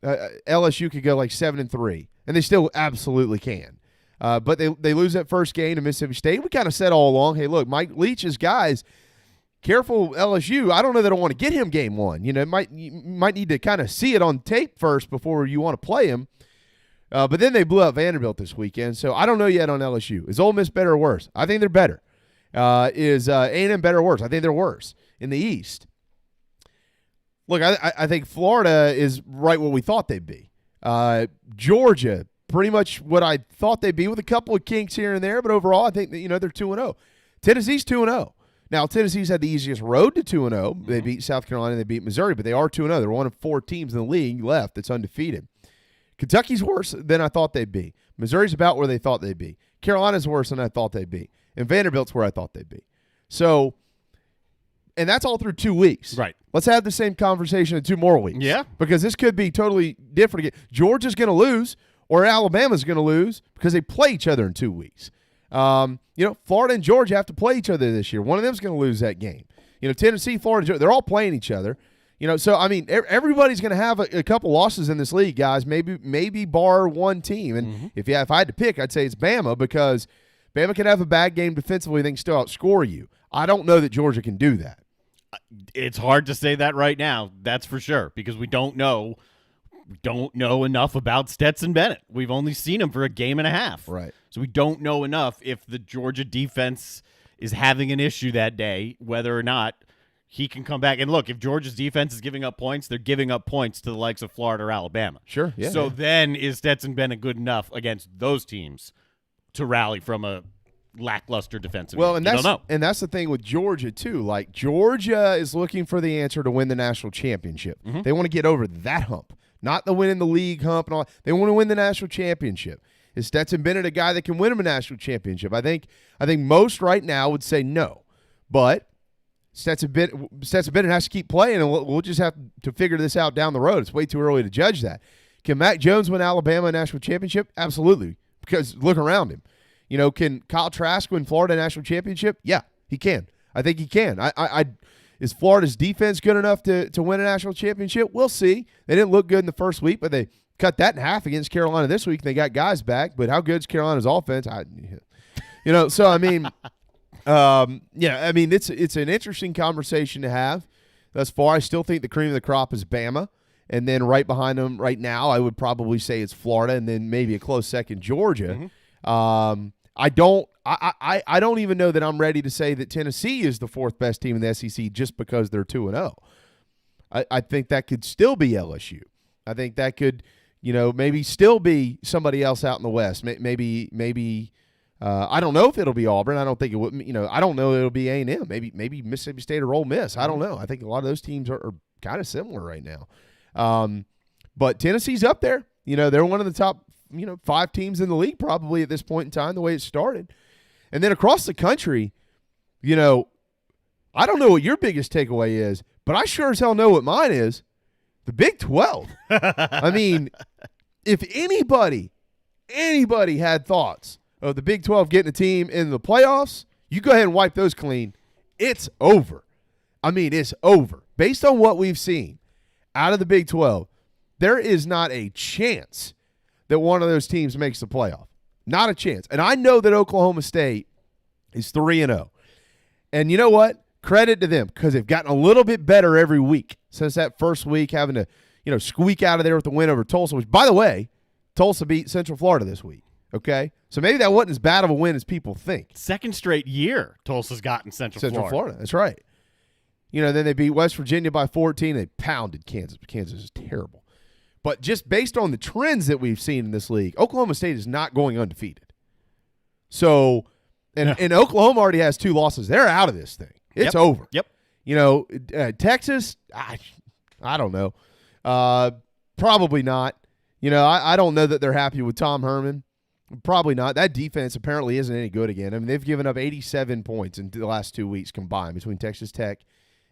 LSU could go like 7-3, and they still absolutely can. But they lose that first game to Mississippi State. We kind of said all along, hey, look, Mike Leach's guys, careful LSU. I don't know that I want to get him game one. You might need to kind of see it on tape first before you want to play him. But then they blew out Vanderbilt this weekend, so I don't know yet on LSU. Is Ole Miss better or worse? I think they're better. Is A&M better or worse? I think they're worse in the East. Look, I think Florida is right where we thought they'd be. Georgia, pretty much what I thought they'd be with a couple of kinks here and there, but overall I think that, they're 2-0. Tennessee's 2-0. Now, Tennessee's had the easiest road to 2-0. Mm-hmm. They beat South Carolina, they beat Missouri, but they are 2-0. They're one of 4 teams in the league left that's undefeated. Kentucky's worse than I thought they'd be. Missouri's about where they thought they'd be. Carolina's worse than I thought they'd be. And Vanderbilt's where I thought they'd be. So, and that's all through 2 weeks. Right. Let's have the same conversation in 2 more weeks. Yeah. Because this could be totally different again. Georgia's going to lose or Alabama's going to lose because they play each other in 2 weeks. Florida and Georgia have to play each other this year. One of them's going to lose that game. Tennessee, Florida, Georgia, they're all playing each other. So, I mean, everybody's going to have a couple losses in this league, guys, maybe bar one team. And if I had to pick, I'd say it's Bama because Bama can have a bad game defensively and they can still outscore you. I don't know that Georgia can do that. It's hard to say that right now, that's for sure, because we don't know enough about Stetson Bennett. We've only seen him for a game and a half. Right. So we don't know enough if the Georgia defense is having an issue that day, whether or not he can come back. And look, if Georgia's defense is giving up points, they're giving up points to the likes of Florida or Alabama. Sure, yeah. So then is Stetson Bennett good enough against those teams to rally from a lackluster defensive game? And that's the thing with Georgia, too. Like, Georgia is looking for the answer to win the national championship. Mm-hmm. They want to get over that hump, not the winning the league hump and all. They want to win the national championship. Is Stetson Bennett a guy that can win him a national championship? I think most right now would say no. But Stetson Bennett has to keep playing, and we'll just have to figure this out down the road. It's way too early to judge that. Can Mac Jones win Alabama a national championship? Absolutely, because look around him. Can Kyle Trask win Florida a national championship? Yeah, he can. I think he can. Is Florida's defense good enough to win a national championship? We'll see. They didn't look good in the first week, but they cut that in half against Carolina this week. They got guys back, but how good is Carolina's offense? So I mean. It's an interesting conversation to have thus far. I still think the cream of the crop is Bama, and then right behind them right now, I would probably say it's Florida, and then maybe a close second, Georgia. Mm-hmm. I don't even know that I'm ready to say that Tennessee is the 4th best team in the SEC just because they're 2-0. I think that could still be LSU. I think that could, maybe still be somebody else out in the West. Maybe. I don't know if it'll be Auburn. I don't think it would. I don't know it'll be A&M. Maybe Mississippi State or Ole Miss. I don't know. I think a lot of those teams are kind of similar right now. But Tennessee's up there. They're one of the top 5 teams in the league probably at this point in time, the way it started. And then across the country, I don't know what your biggest takeaway is, But I sure as hell know what mine is. The Big 12. I mean, if anybody had thoughts of the Big 12 getting a team in the playoffs, you go ahead and wipe those clean. It's over. I mean, it's over. Based on what we've seen out of the Big 12, there is not a chance that one of those teams makes the playoff. Not a chance. And I know that Oklahoma State is 3-0. And you know what? Credit to them because they've gotten a little bit better every week since that first week, having to, squeak out of there with the win over Tulsa, which, by the way, Tulsa beat Central Florida this week. Okay? So maybe that wasn't as bad of a win as people think. Second straight year Tulsa's gotten Central Florida. That's right. Then they beat West Virginia by 14. They pounded Kansas. Kansas is terrible. But just based on the trends that we've seen in this league, Oklahoma State is not going undefeated. So, and Oklahoma already has 2 losses. They're out of this thing. It's over. Yep. Texas, I don't know. Probably not. I don't know that they're happy with Tom Herman. Probably not. That defense apparently isn't any good again. I mean, they've given up 87 points in the last 2 weeks combined between Texas Tech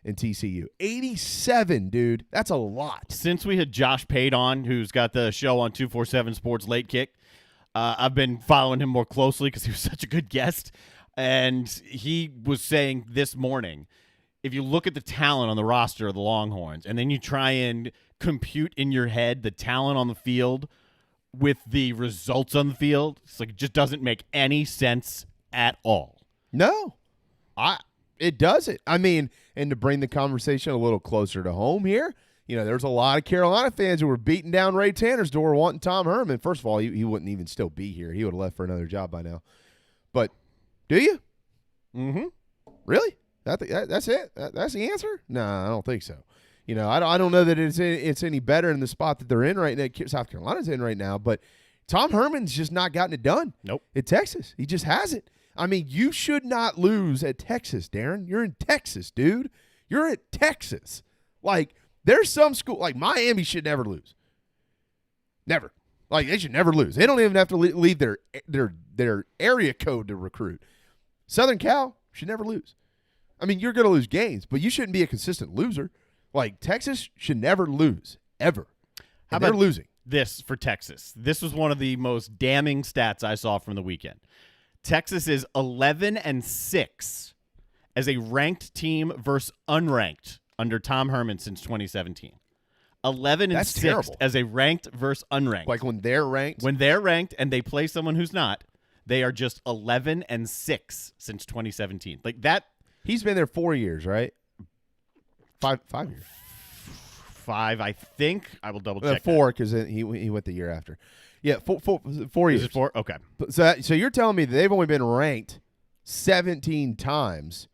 and TCU. 87, dude. That's a lot. Since we had Josh Pate on, who's got the show on 247 Sports Late Kick, I've been following him more closely because he was such a good guest. And he was saying this morning, if you look at the talent on the roster of the Longhorns and then you try and compute in your head the talent on the field with the results on the field, it's like it just doesn't make any sense at all. No. It doesn't. I mean, and to bring the conversation a little closer to home here, there's a lot of Carolina fans who were beating down Ray Tanner's door wanting Tom Herman. First of all, he wouldn't even still be here. He would have left for another job by now. But do you? Mm-hmm. Really? That's it? That's the answer? No, I don't think so. I don't know that it's any better in the spot that they're in right now. South Carolina's in right now, but Tom Herman's just not gotten it done. Nope. At Texas. He just hasn't. I mean, you should not lose at Texas, Darren. You're in Texas, dude. You're at Texas. Like, there's some school, like Miami should never lose. Never. Like, they should never lose. They don't even have to leave their area code to recruit. Southern Cal should never lose. I mean, you're going to lose games, but you shouldn't be a consistent loser. Like, Texas should never lose, ever. How about they're losing? This for Texas? This was one of the most damning stats I saw from the weekend. Texas is 11-6 as a ranked team versus unranked under Tom Herman since 2017. 11-6 as a ranked versus unranked. Like when they're ranked? When they're ranked and they play someone who's not, they are just 11-6 since 2017. Like that. He's been there 4 years, right? 5 years. 5, I think. I will double check. 4 because he went the year after. Yeah, 4 years. Is it 4? Okay. So you're telling me that they've only been ranked 17 times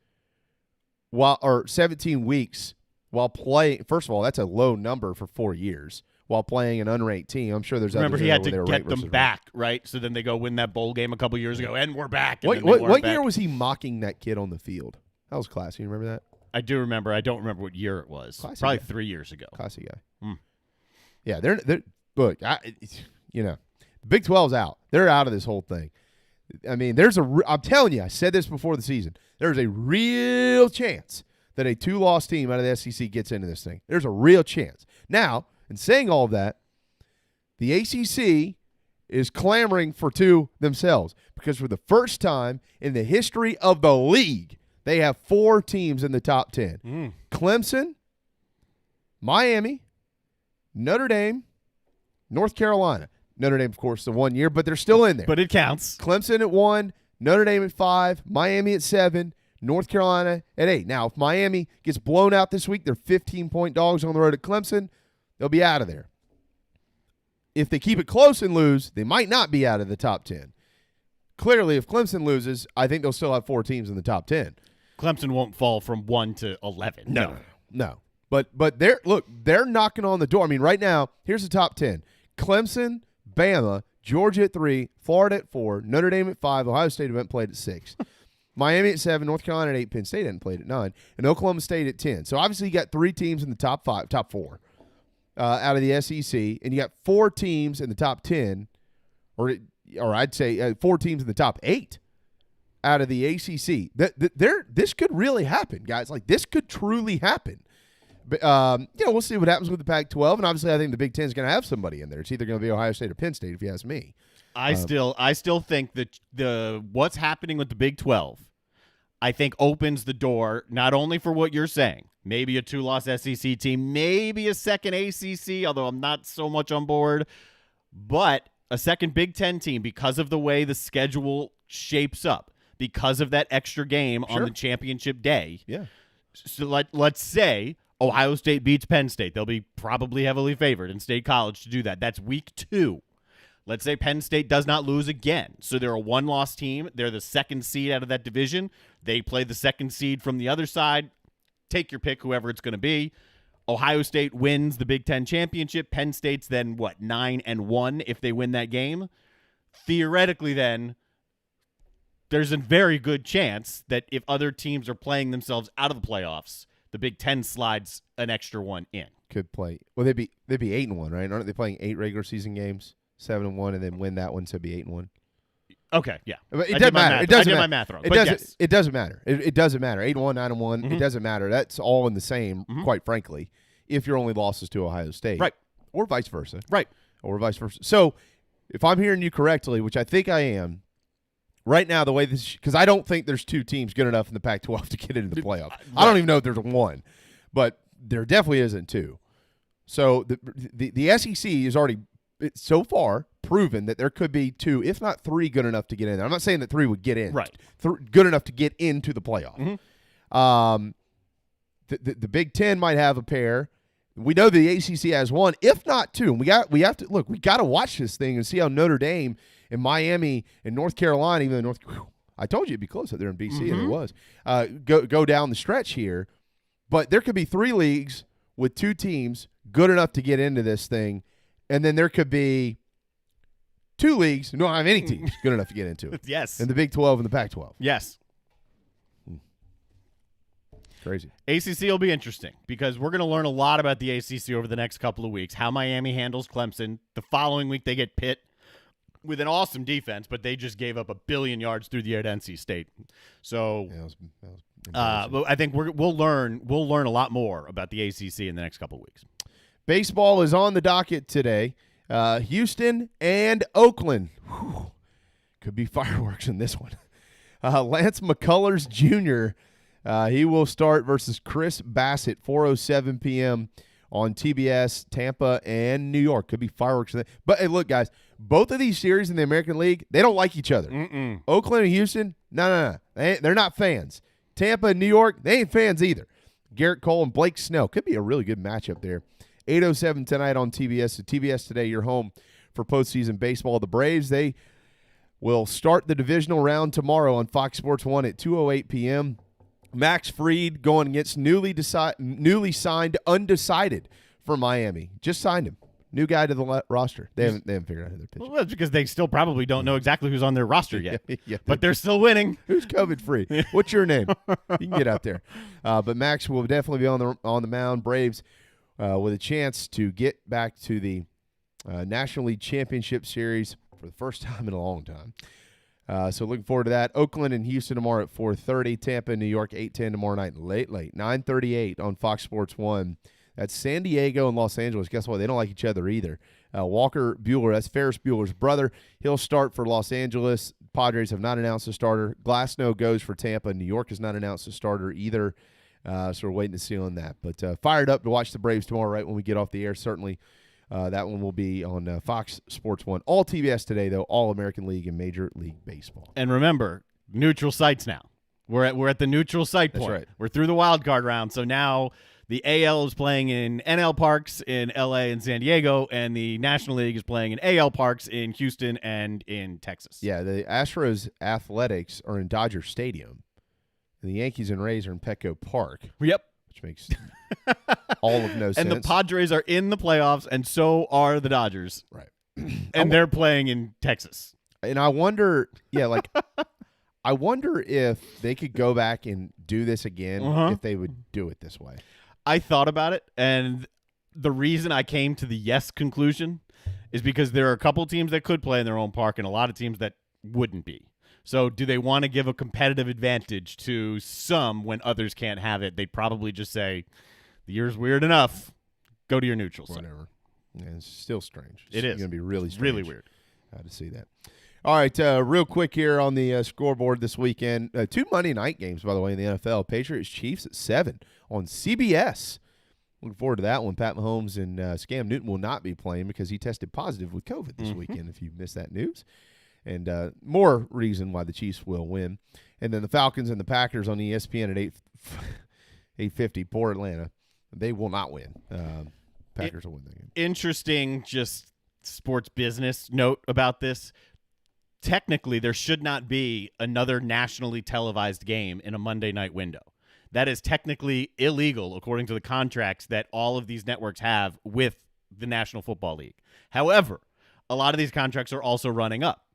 17 weeks while playing. First of all, that's a low number for 4 years while playing an unranked team. I'm sure there's Remember, others he had to where get them back, right? So then they go win that bowl game a couple years ago, and we're back. And what year was he mocking that kid on the field? That was classy. You remember that? I do remember. I don't remember what year it was. Classy Probably guy. 3 years ago. Classy guy. Mm. Yeah, they're look. Big 12's out. They're out of this whole thing. I mean, I'm telling you, I said this before the season. There's a real chance that a 2-loss team out of the SEC gets into this thing. There's a real chance. Now, in saying all of that, the ACC is clamoring for 2 themselves because for the first time in the history of the league, they have 4 teams in the top 10. Clemson, Miami, Notre Dame, North Carolina. Notre Dame, of course, the 1 year, but they're still in there. But it counts. Clemson at 1, Notre Dame at 5, Miami at 7, North Carolina at 8. Now, if Miami gets blown out this week, they're 15-point dogs on the road at Clemson. They'll be out of there. If they keep it close and lose, they might not be out of the top 10. Clearly, if Clemson loses, I think they'll still have 4 teams in the top 10. Clemson won't fall from 1 to 11. No. But they're knocking on the door. I mean, right now, here's the top 10. Clemson, Bama, Georgia at 3, Florida at 4, Notre Dame at 5, Ohio State haven't played at 6. Miami at 7, North Carolina at 8, Penn State hadn't played at 9, and Oklahoma State at 10. So obviously you got 3 teams in the top 4 out of the SEC, and you got 4 teams in the top 10, or I'd say 4 teams in the top 8 out of the ACC. This could really happen, guys. Like, this could truly happen. But, we'll see what happens with the Pac-12, and obviously I think the Big Ten is going to have somebody in there. It's either going to be Ohio State or Penn State, if you ask me. I still think that what's happening with the Big 12, I think opens the door not only for what you're saying, maybe a 2-loss SEC team, maybe a second ACC, although I'm not so much on board, but a second Big Ten team because of the way the schedule shapes up, because of that extra game on the championship day. Yeah. So let's say Ohio State beats Penn State. They'll be probably heavily favored in State College to do that. That's week 2. Let's say Penn State does not lose again. So they're a 1-loss team. They're the second seed out of that division. They play the second seed from the other side. Take your pick, whoever it's going to be. Ohio State wins the Big Ten championship. Penn State's then, 9-1 if they win that game? Theoretically, then, there's a very good chance that if other teams are playing themselves out of the playoffs, the Big Ten slides an extra one in. Could play. Well, they'd be 8-1, right? Aren't they playing 8 regular season games, 7-1, and then win that one, so it'd be 8-1? Okay, yeah. But it doesn't matter. It doesn't matter. I did my math wrong. It doesn't matter. It doesn't matter. 8-1, 9-1. It doesn't matter. That's all in the same, quite frankly, if your only losses to Ohio State. Right. Or vice versa. Right. Or vice versa. So, if I'm hearing you correctly, which I think I am, right now, the way this – because I don't think there's 2 teams good enough in the Pac-12 to get into the playoff. I don't even know if there's 1. But there definitely isn't 2. So, the SEC is already – so far proven that there could be 2, if not 3, good enough to get in there. I'm not saying that 3 would get in. Right. Good enough to get into the playoff. The Big Ten might have a pair. We know the ACC has 1, if not 2. And we have to look. We got to watch this thing and see how Notre Dame and Miami and North Carolina, even though I told you it'd be close up there in BC, and it was go down the stretch here. But there could be 3 leagues with 2 teams good enough to get into this thing. And then there could be 2 leagues who don't have any teams good enough to get into it. Yes. And the Big 12 and the Pac-12. Yes. Crazy. ACC will be interesting because we're going to learn a lot about the ACC over the next couple of weeks, how Miami handles Clemson. The following week they get Pitt with an awesome defense, but they just gave up 1 billion yards through the air to NC State. So but I think we'll learn a lot more about the ACC in the next couple of weeks. Baseball is on the docket today. Houston and Oakland. Whew. Could be fireworks in this one. Lance McCullers Jr., he will start versus Chris Bassett, 4:07 p.m. on TBS, Tampa, and New York. Could be fireworks. But, hey, look, guys, both of these series in the American League, they don't like each other. Oakland and Houston, no. They're not fans. Tampa and New York, they ain't fans either. Garrett Cole and Blake Snell. Could be a really good matchup there. 8:07 tonight on TBS. So TBS Today, you're home for postseason baseball. The Braves, they will start the divisional round tomorrow on Fox Sports 1 at 2:08 p.m. Max Fried going against newly signed undecided for Miami. Just signed him. New guy to the roster. They haven't figured out who they're pitching. Well, that's because they still probably don't know exactly who's on their roster yet. Yeah, but they're still winning. Who's COVID-free? What's your name? You can get out there. But Max will definitely be on the mound. Braves with a chance to get back to the National League Championship Series for the first time in a long time. So looking forward to that. Oakland and Houston tomorrow at 4:30. Tampa and New York 8:10 tomorrow night. Late. 9:38 on Fox Sports 1. That's San Diego and Los Angeles. Guess what? They don't like each other either. Walker Buehler, that's Ferris Bueller's brother. He'll start for Los Angeles. Padres have not announced a starter. Glasnow goes for Tampa. New York has not announced a starter either. So we're waiting to see on that. But fired up to watch the Braves tomorrow right when we get off the air. Certainly that one will be on Fox Sports 1. All TBS today, though, all American League and Major League Baseball. And remember, neutral sites now. We're at the neutral site point. That's right. We're through the wild card round. So now the AL is playing in NL parks in LA and San Diego, and the National League is playing in AL parks in Houston and in Texas. Yeah, the Astros Athletics are in Dodger Stadium, and the Yankees and Rays are in Petco Park. Yep. Which makes all of no sense. And the Padres are in the playoffs, and so are the Dodgers. Right. And they're playing in Texas. And I wonder, I wonder if they could go back and do this again if they would do it this way. I thought about it, and the reason I came to the yes conclusion is because there are a couple teams that could play in their own park and a lot of teams that wouldn't be. So do they want to give a competitive advantage to some when others can't have it? They'd probably just say The year's weird enough. Go to your neutral site. Whatever. Yeah, it's still strange. It is. It's going to be really It's strange. really weird. To see that. All right, real quick here on the scoreboard this weekend. 2 Monday night games, by the way, in the NFL. Patriots-Chiefs at 7 on CBS. Looking forward to that one. Pat Mahomes and Cam Newton will not be playing because he tested positive with COVID this weekend, if you missed that news. And more reason why the Chiefs will win. And then the Falcons and the Packers on ESPN at 8:50. Poor Atlanta. They will not win. Packers will win that game. Interesting just sports business note about this. Technically, there should not be another nationally televised game in a Monday night window. That is technically illegal according to the contracts that all of these networks have with the National Football League. However, a lot of these contracts are also running up,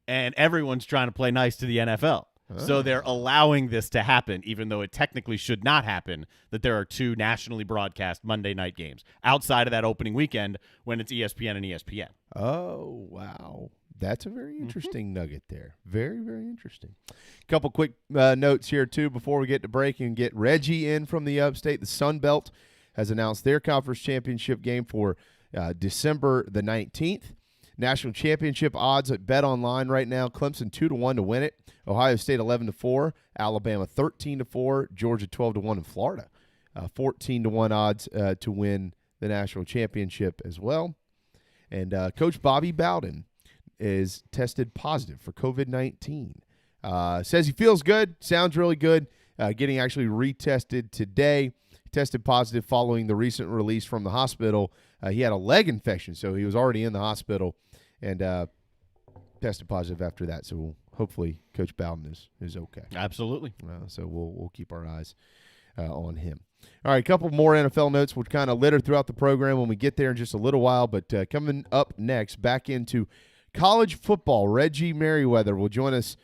and everyone's trying to play nice to the NFL. So they're allowing this to happen, even though it technically should not happen, that there are 2 nationally broadcast Monday night games outside of that opening weekend when it's ESPN and ESPN. Oh, wow. That's a very interesting nugget there. Very, very interesting. A couple quick notes here, too, before we get to break and get Reggie in from the upstate. The Sun Belt has announced their conference championship game for December the 19th. National championship odds at Bet Online right now. Clemson 2-1 to win it. Ohio State 11-4. Alabama 13-4. Georgia 12-1 in Florida. 14-1 odds to win the national championship as well. And Coach Bobby Bowden is tested positive for COVID-19. Says he feels good, sounds really good, getting actually retested today. He tested positive following the recent release from the hospital. He had a leg infection, so he was already in the hospital and tested positive after that. So hopefully Coach Bowden is okay. Absolutely. So we'll keep our eyes on him. All right, a couple more NFL notes. We'll kind of litter throughout the program when we get there in just a little while. But coming up next, back into college football, Reggie Merriweather will join us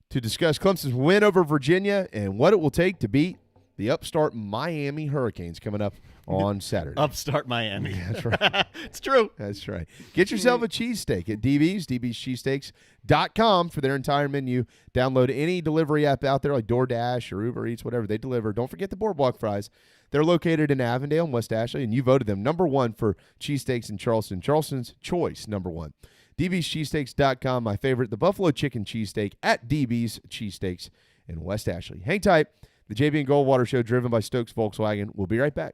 to discuss Clemson's win over Virginia and what it will take to beat the upstart Miami Hurricanes coming up on Saturday. Upstart Miami. Yeah, that's right. It's true. That's right. Get yourself a cheesesteak at DB's, dbscheesesteaks.com for their entire menu. Download any delivery app out there like DoorDash or Uber Eats, whatever they deliver. Don't forget the Boardwalk Fries. They're located in Avondale and West Ashley, and you voted them number 1 for cheesesteaks in Charleston. Charleston's choice, number 1. DBscheesesteaks.com, my favorite, the Buffalo Chicken Cheesesteak at DB's Cheesesteaks in West Ashley. Hang tight. The JB and Goldwater Show, driven by Stokes Volkswagen. We'll be right back.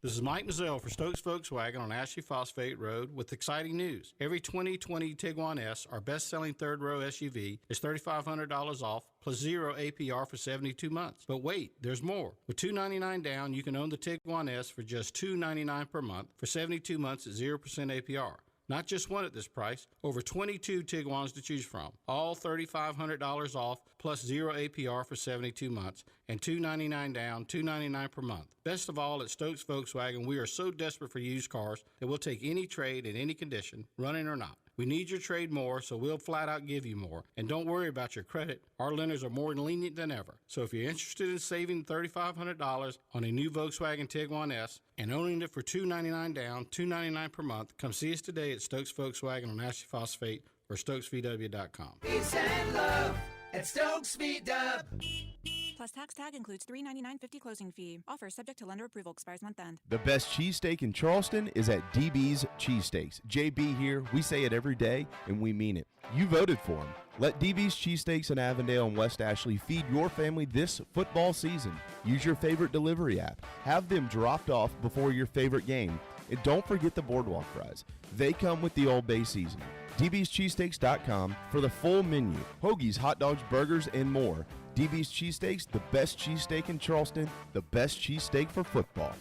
This is Mike Mazzell for Stokes Volkswagen on Ashley Phosphate Road with exciting news. Every 2020 Tiguan S, our best-selling third-row SUV, is $3,500 off plus 0 APR for 72 months. But wait, there's more. With $299 down, you can own the Tiguan S for just $299 per month for 72 months at 0% APR. Not just one at this price, over 22 Tiguans to choose from. All $3,500 off plus 0 APR for 72 months and $299 down, $299 per month. Best of all, at Stokes Volkswagen, we are so desperate for used cars that we'll take any trade in any condition, running or not. We need your trade more, so we'll flat out give you more. And don't worry about your credit. Our lenders are more lenient than ever. So if you're interested in saving $3,500 on a new Volkswagen Tiguan S and owning it for $299 down, $299 per month, come see us today at Stokes Volkswagen on Ashley Phosphate or StokesVW.com. Peace and love at Stokes VW. Plus tax tag includes $399.50 closing fee. Offer subject to lender approval. Expires month end. The best cheesesteak in Charleston is at DB's Cheesesteaks. JB here. We say it every day, and we mean it. You voted for them. Let DB's Cheesesteaks in Avondale and West Ashley feed your family this football season. Use your favorite delivery app. Have them dropped off before your favorite game. And don't forget the Boardwalk Fries. They come with the Old Bay seasoning. DB'sCheesesteaks.com for the full menu. Hoagies, hot dogs, burgers, and more. DB's Cheesesteaks, the best cheesesteak in Charleston, the best cheesesteak for football.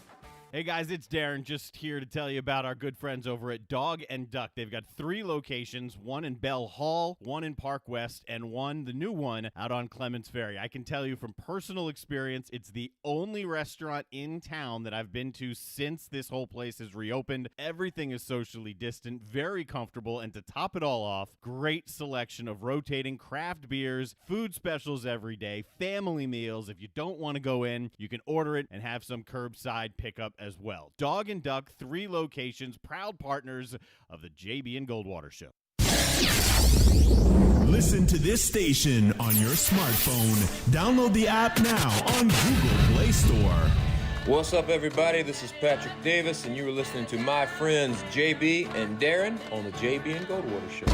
Hey guys, it's Darren, just here to tell you about our good friends over at Dog and Duck. They've got 3 locations, one in Bell Hall, one in Park West, and one, the new one, out on Clements Ferry. I can tell you from personal experience, it's the only restaurant in town that I've been to since this whole place has reopened. Everything is socially distant, very comfortable, and to top it all off, great selection of rotating craft beers, food specials every day, family meals. If you don't want to go in, you can order it and have some curbside pickup as well. Dog and Duck, 3 locations, proud partners of the JB and Goldwater Show. Listen to this station on your smartphone. Download the app now on Google Play Store. What's up, everybody? This is Patrick Davis, and you are listening to my friends JB and Darren on the JB and Goldwater Show.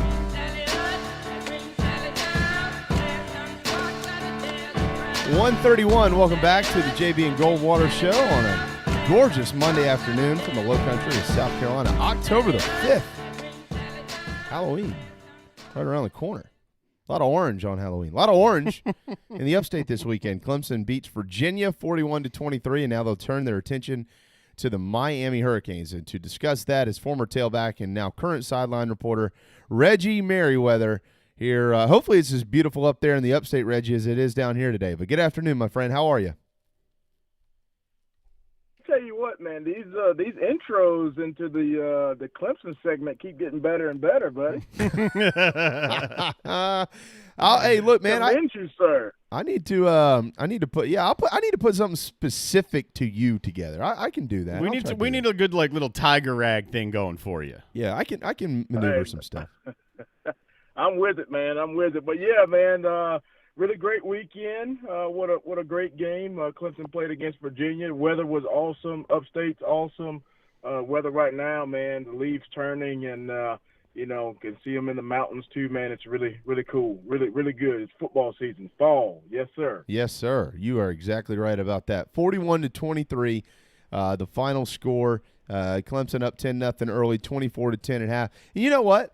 1:31. Welcome back to the JB and Goldwater Show on a gorgeous Monday afternoon from the Low Country of South Carolina, October the 5th. Halloween, right around the corner. A lot of orange on Halloween. A lot of orange in the upstate this weekend. Clemson beats Virginia 41-23, and now they'll turn their attention to the Miami Hurricanes. And to discuss that is former tailback and now current sideline reporter Reggie Merriweather here. Hopefully it's as beautiful up there in the upstate, Reggie, as it is down here today. But good afternoon, my friend. How are you? Tell you what, man, these intros into the Clemson segment keep getting better and better, buddy. Hey, look, man, I need to put something specific to you together. I can do that. We need a good little tiger rag thing going for you. Yeah, I can maneuver some stuff. I'm with it, man. I'm with it. But yeah, man, really great weekend. What a great game. Clemson played against Virginia. Weather was awesome. Upstate's awesome. Weather right now, man, the leaves turning and, can see them in the mountains too, man. It's really, really cool. Really, really good. It's football season. Fall. Yes, sir. Yes, sir. You are exactly right about that. 41-23, the final score. Clemson up 10-0 early, 24-10 at half. And you know what?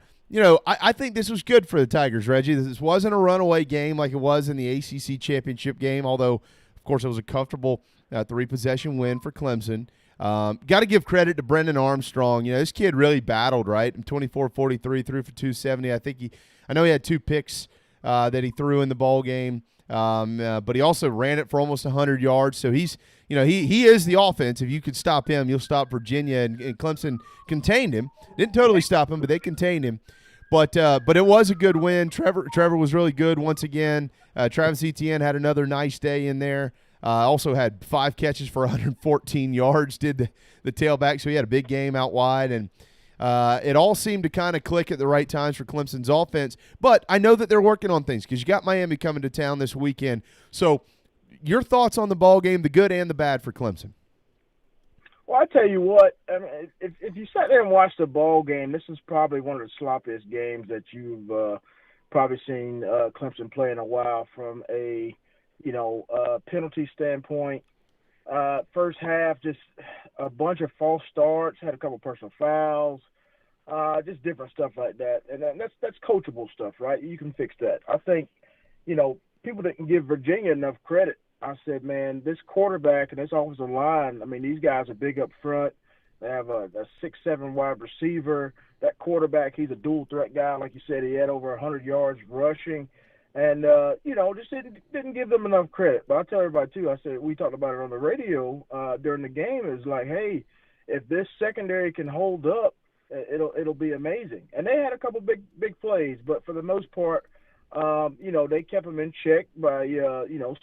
I think this was good for the Tigers, Reggie. This wasn't a runaway game like it was in the ACC championship game, although, of course, it was a comfortable 3-possession win for Clemson. Got to give credit to Brendan Armstrong. This kid really battled, right? 24-43, threw for 270. I know he had 2 picks that he threw in the ball game, but he also ran it for almost 100 yards. So he's, he is the offense. If you could stop him, you'll stop Virginia, and Clemson contained him. Didn't totally stop him, but they contained him. But it was a good win. Trevor was really good once again. Travis Etienne had another nice day in there. Also had 5 catches for 114 yards, did the tailback, so he had a big game out wide. And it all seemed to kind of click at the right times for Clemson's offense. But I know that they're working on things because you got Miami coming to town this weekend. So your thoughts on the ball game, the good and the bad for Clemson? Well, I tell you what, I mean, if you sat there and watched the ball game, this is probably one of the sloppiest games that you've probably seen Clemson play in a while from a penalty standpoint. First half, just a bunch of false starts, had a couple personal fouls, just different stuff like that. And that's coachable stuff, right? You can fix that. I think, people didn't give Virginia enough credit. I said, man, this quarterback and this offensive line, I mean, these guys are big up front. They have a 6'7" wide receiver. That quarterback, he's a dual threat guy. Like you said, he had over 100 yards rushing. And, just didn't give them enough credit. But I tell everybody, too, I said, we talked about it on the radio during the game, is like, hey, if this secondary can hold up, it'll be amazing. And they had a couple big plays, but for the most part, they kept them in check by,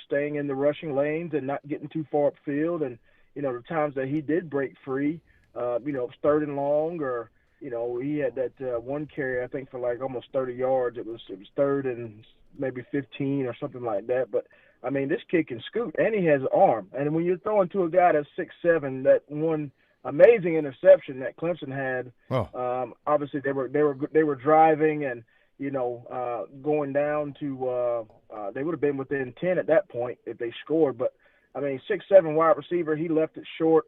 staying in the rushing lanes and not getting too far upfield. And, the times that he did break free, third and long, or, he had that one carry, I think, for like almost 30 yards. It was third and maybe 15 or something like that. But, I mean, this kid can scoot, and he has an arm. And when you're throwing to a guy that's 6'7", that one amazing interception that Clemson had, obviously they were driving and, going down to they would have been within 10 at that point if they scored. But, I mean, 6'7" wide receiver, he left it short.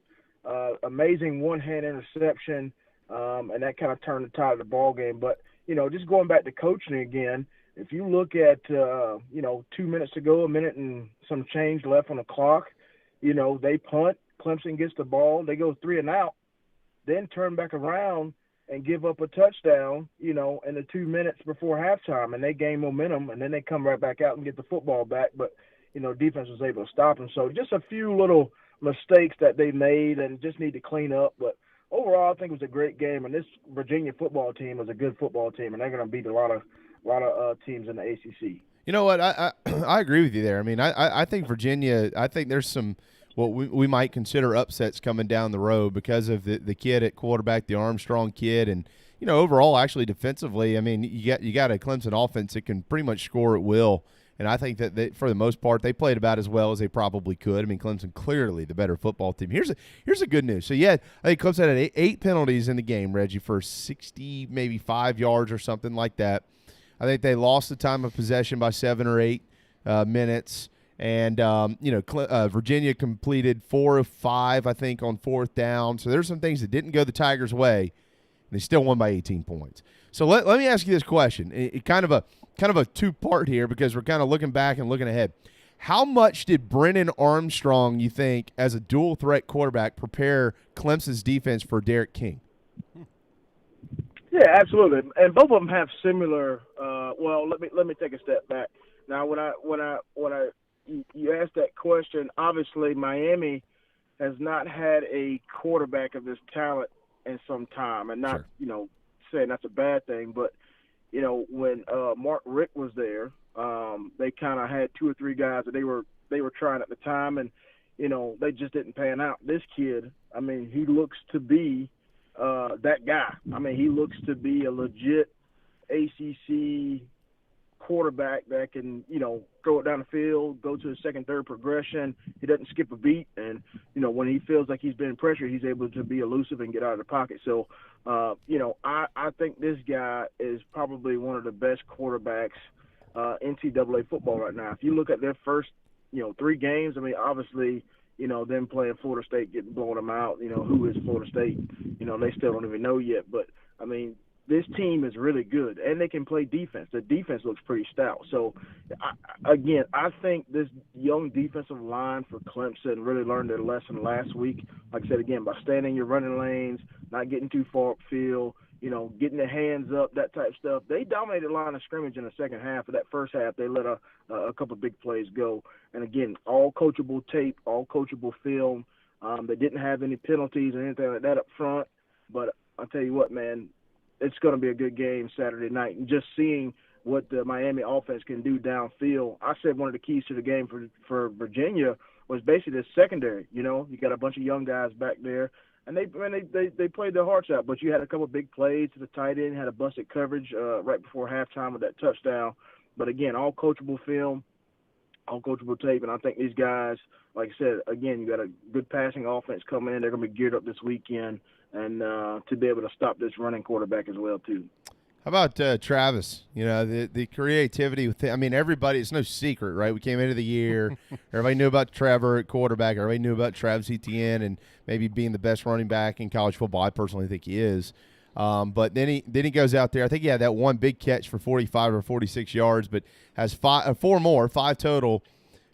Amazing one-hand interception, and that kind of turned the tide of the ball game. But, just going back to coaching again, if you look at, 2 minutes to go, a minute and some change left on the clock, they punt, Clemson gets the ball, they go 3 and out, then turn back around and give up a touchdown, in the 2 minutes before halftime, and they gain momentum, and then they come right back out and get the football back. But, defense was able to stop them. So just a few little mistakes that they made and just need to clean up. But overall, I think it was a great game, and this Virginia football team is a good football team, and they're going to beat a lot of teams in the ACC. You know what? I agree with you there. I mean, I think Virginia, I think there's some what we might consider upsets coming down the road because of the kid at quarterback, the Armstrong kid, and overall actually defensively. I mean, you got a Clemson offense that can pretty much score at will And I think that for the most part, they played about as well as they probably could. I mean, Clemson clearly the better football team. Here's the good news. So, yeah, I think Clemson had eight penalties in the game, Reggie, for 60, maybe 5 yards or something like that. I think they lost the time of possession by 7 or 8 minutes. And, Virginia completed 4 of 5, I think, on 4th down. So there's some things that didn't go the Tigers' way, and they still won by 18 points. So let me ask you this question. It kind of a two-part here because we're kind of looking back and looking ahead. How much did Brennan Armstrong, you think, as a dual-threat quarterback, prepare Clemson's defense for Derek King? Yeah, absolutely. And both of them have similar. Well, let me take a step back. Now, when you asked that question, obviously Miami has not had a quarterback of this talent in some time, and not saying that's a bad thing, but when Mark Richt was there, they kind of had 2 or 3 guys that they were trying at the time, and they just didn't pan out. This kid, I mean, he looks to be that guy. I mean, he looks to be a legit ACC quarterback that can, throw it down the field, go to the second, third progression. He doesn't skip a beat. And, when he feels like he's been pressured, he's able to be elusive and get out of the pocket. So, I think this guy is probably one of the best quarterbacks NCAA football right now. If you look at their first, 3 games, I mean, obviously, them playing Florida State, getting blowing them out, who is Florida State, they still don't even know yet. But, I mean, this team is really good, and they can play defense. The defense looks pretty stout. So, I think this young defensive line for Clemson really learned their lesson last week. Like I said, again, by staying in your running lanes, not getting too far upfield, getting their hands up, that type of stuff. They dominated the line of scrimmage in the second half. Of that first half, they let a couple big plays go. And, again, all coachable tape, all coachable film. They didn't have any penalties or anything like that up front. But I'll tell you what, man, it's going to be a good game Saturday night. And just seeing what the Miami offense can do downfield, I said one of the keys to the game for Virginia was basically the secondary. You got a bunch of young guys back there, and they played their hearts out. But you had a couple of big plays to the tight end, had a busted coverage right before halftime with that touchdown. But, again, all coachable film, all coachable tape. And I think these guys, like I said, again, you got a good passing offense coming in. They're going to be geared up this weekend. And to be able to stop this running quarterback as well, too. How about Travis? The creativity with everybody, it's no secret, right? We came into the year, everybody knew about Trevor at quarterback, everybody knew about Travis Etienne and maybe being the best running back in college football. I personally think he is. But then he goes out there. I think he had that one big catch for 45 or 46 yards, but has 5 total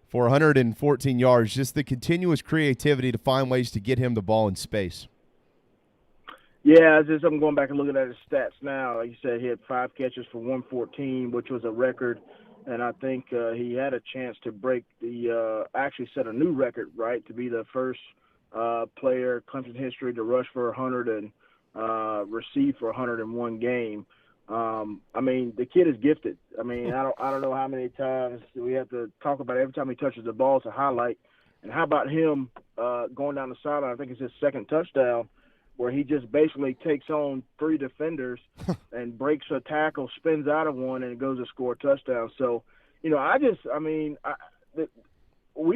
for 114 yards. Just the continuous creativity to find ways to get him the ball in space. Yeah, I'm going back and looking at his stats now. Like you said, he had 5 catches for 114, which was a record. And I think he had a chance to break actually set a new record, right, to be the first player Clemson history to rush for 100 and receive for 100 in one game. The kid is gifted. I don't know how many times we have to talk about it. Every time he touches the ball, it's a highlight. And how about him going down the sideline? I think it's his second touchdown, where he just basically takes on 3 defenders and breaks a tackle, spins out of one, and goes to score a touchdown. So, we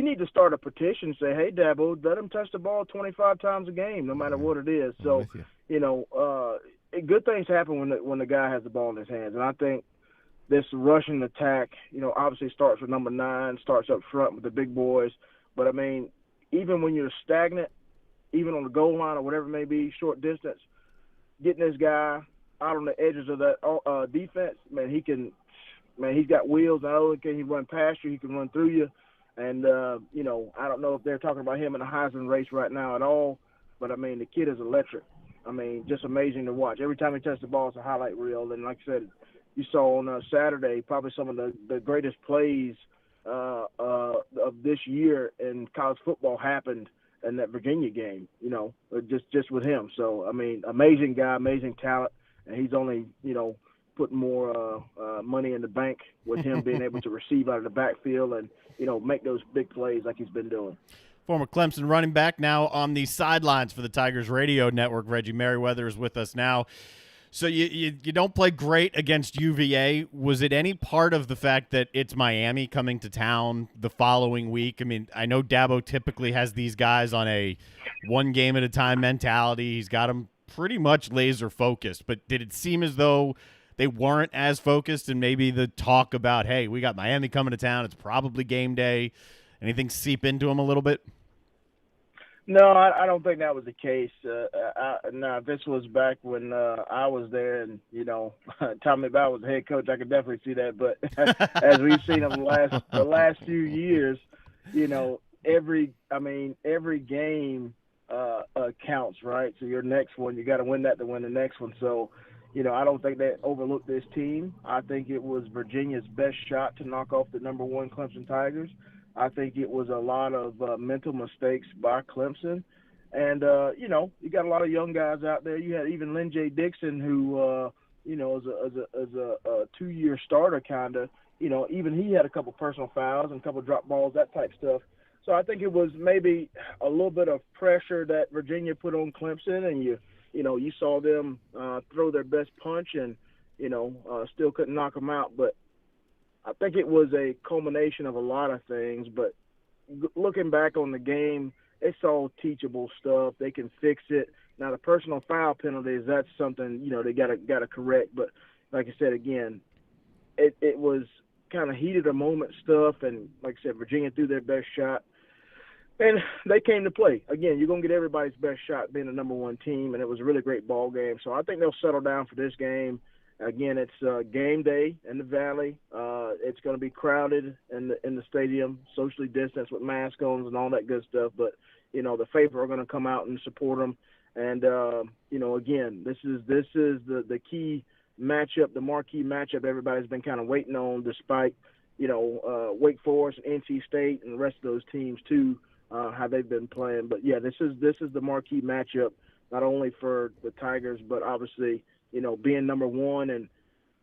need to start a petition and say, hey, Dabo, let him touch the ball 25 times a game, no matter what it is. So, good things happen when the guy has the ball in his hands. And I think this rushing attack, obviously starts with number 9, starts up front with the big boys. But, even when you're stagnant, even on the goal line or whatever it may be, short distance, getting this guy out on the edges of that defense, he's got wheels. Not only can he run past you, he can run through you. And, I don't know if they're talking about him in a Heisman race right now at all, but, the kid is electric. Just amazing to watch. Every time he touches the ball, it's a highlight reel. And like I said, you saw on Saturday probably some of the greatest plays of this year in college football happened in that Virginia game, just with him. So, amazing guy, amazing talent, and he's only, putting more money in the bank with him being able to receive out of the backfield and, make those big plays like he's been doing. Former Clemson running back, now on the sidelines for the Tigers radio network, Reggie Merriweather is with us now. So you don't play great against UVA. Was it any part of the fact that it's Miami coming to town the following week? I mean, I know Dabo typically has these guys on a one game at a time mentality. He's got them pretty much laser focused. But did it seem as though they weren't as focused, and maybe the talk about, hey, we got Miami coming to town, it's probably game day, anything seep into them a little bit? No, I don't think that was the case. No, if this was back when I was there and, Tommy Bowden was the head coach, I could definitely see that. But as we've seen over the last few years, every game counts, right? So your next one, you got to win that to win the next one. So, I don't think they overlooked this team. I think it was Virginia's best shot to knock off the number one Clemson Tigers. I think it was a lot of mental mistakes by Clemson. And, you got a lot of young guys out there. You had even Lynn J. Dixon, who, as a two-year starter kind of, even he had a couple personal fouls and a couple drop balls, that type stuff. So I think it was maybe a little bit of pressure that Virginia put on Clemson, and you saw them throw their best punch and, still couldn't knock them out. But I think it was a culmination of a lot of things, but looking back on the game, it's all teachable stuff. They can fix it. Now, the personal foul penalties, that's something, they gotta correct. But like I said, again, it was kind of heated a moment stuff, and like I said, Virginia threw their best shot, and they came to play. Again, you're going to get everybody's best shot being the number one team, and it was a really great ball game. So I think they'll settle down for this game. Again, it's game day in the Valley. It's going to be crowded in the stadium, socially distanced with masks on and all that good stuff. But the faithful are going to come out and support them. And again, this is the key matchup, the marquee matchup everybody's been kind of waiting on, despite Wake Forest, NC State, and the rest of those teams too, how they've been playing. But yeah, this is the marquee matchup, not only for the Tigers, but obviously, being number one and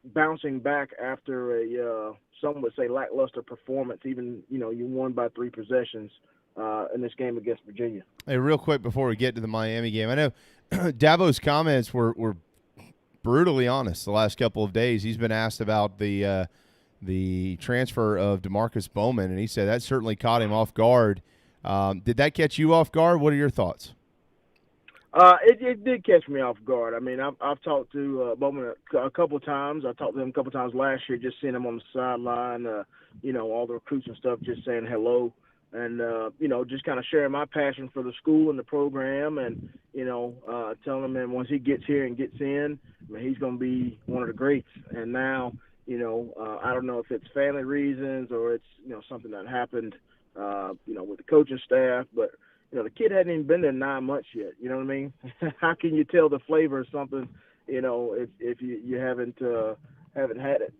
bouncing back after a some would say lackluster performance. Even you won by 3 possessions in this game against Virginia. Hey, real quick before we get to the Miami game, I know Dabo's comments were brutally honest the last couple of days. He's been asked about the transfer of DeMarcus Bowman, and he said that certainly caught him off guard. Did that catch you off guard? What are your thoughts? It did catch me off guard. I mean, I've talked to Bowman a couple of times. I talked to him a couple of times last year, just seeing him on the sideline, all the recruits and stuff, just saying hello. And, just kind of sharing my passion for the school and the program, and, telling him that once he gets here and gets in, I mean, he's going to be one of the greats. And now, I don't know if it's family reasons or it's, something that happened, with the coaching staff, but, the kid hadn't even been there 9 months yet. You know what I mean? How can you tell the flavor of something, if you haven't had it?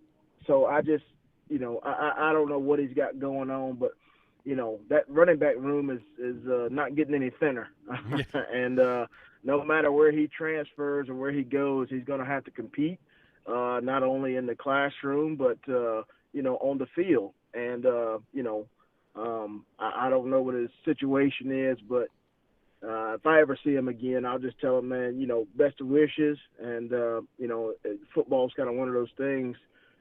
So I just, I don't know what he's got going on, but, that running back room is not getting any thinner. And no matter where he transfers or where he goes, he's going to have to compete, not only in the classroom, but, on the field. And, I don't know what his situation is, but if I ever see him again, I'll just tell him, man, best of wishes. And, football's kind of one of those things.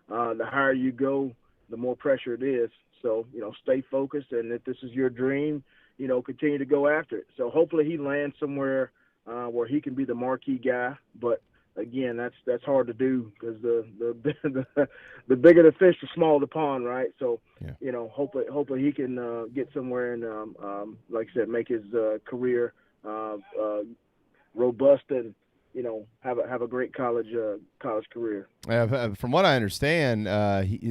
The higher you go, the more pressure it is. So, stay focused. And if this is your dream, continue to go after it. So hopefully he lands somewhere where he can be the marquee guy. But again, that's hard to do because the bigger the fish, the smaller the pond, right? So, yeah. Hopefully he can get somewhere and, like I said, make his career robust and, have a great college career. From what I understand,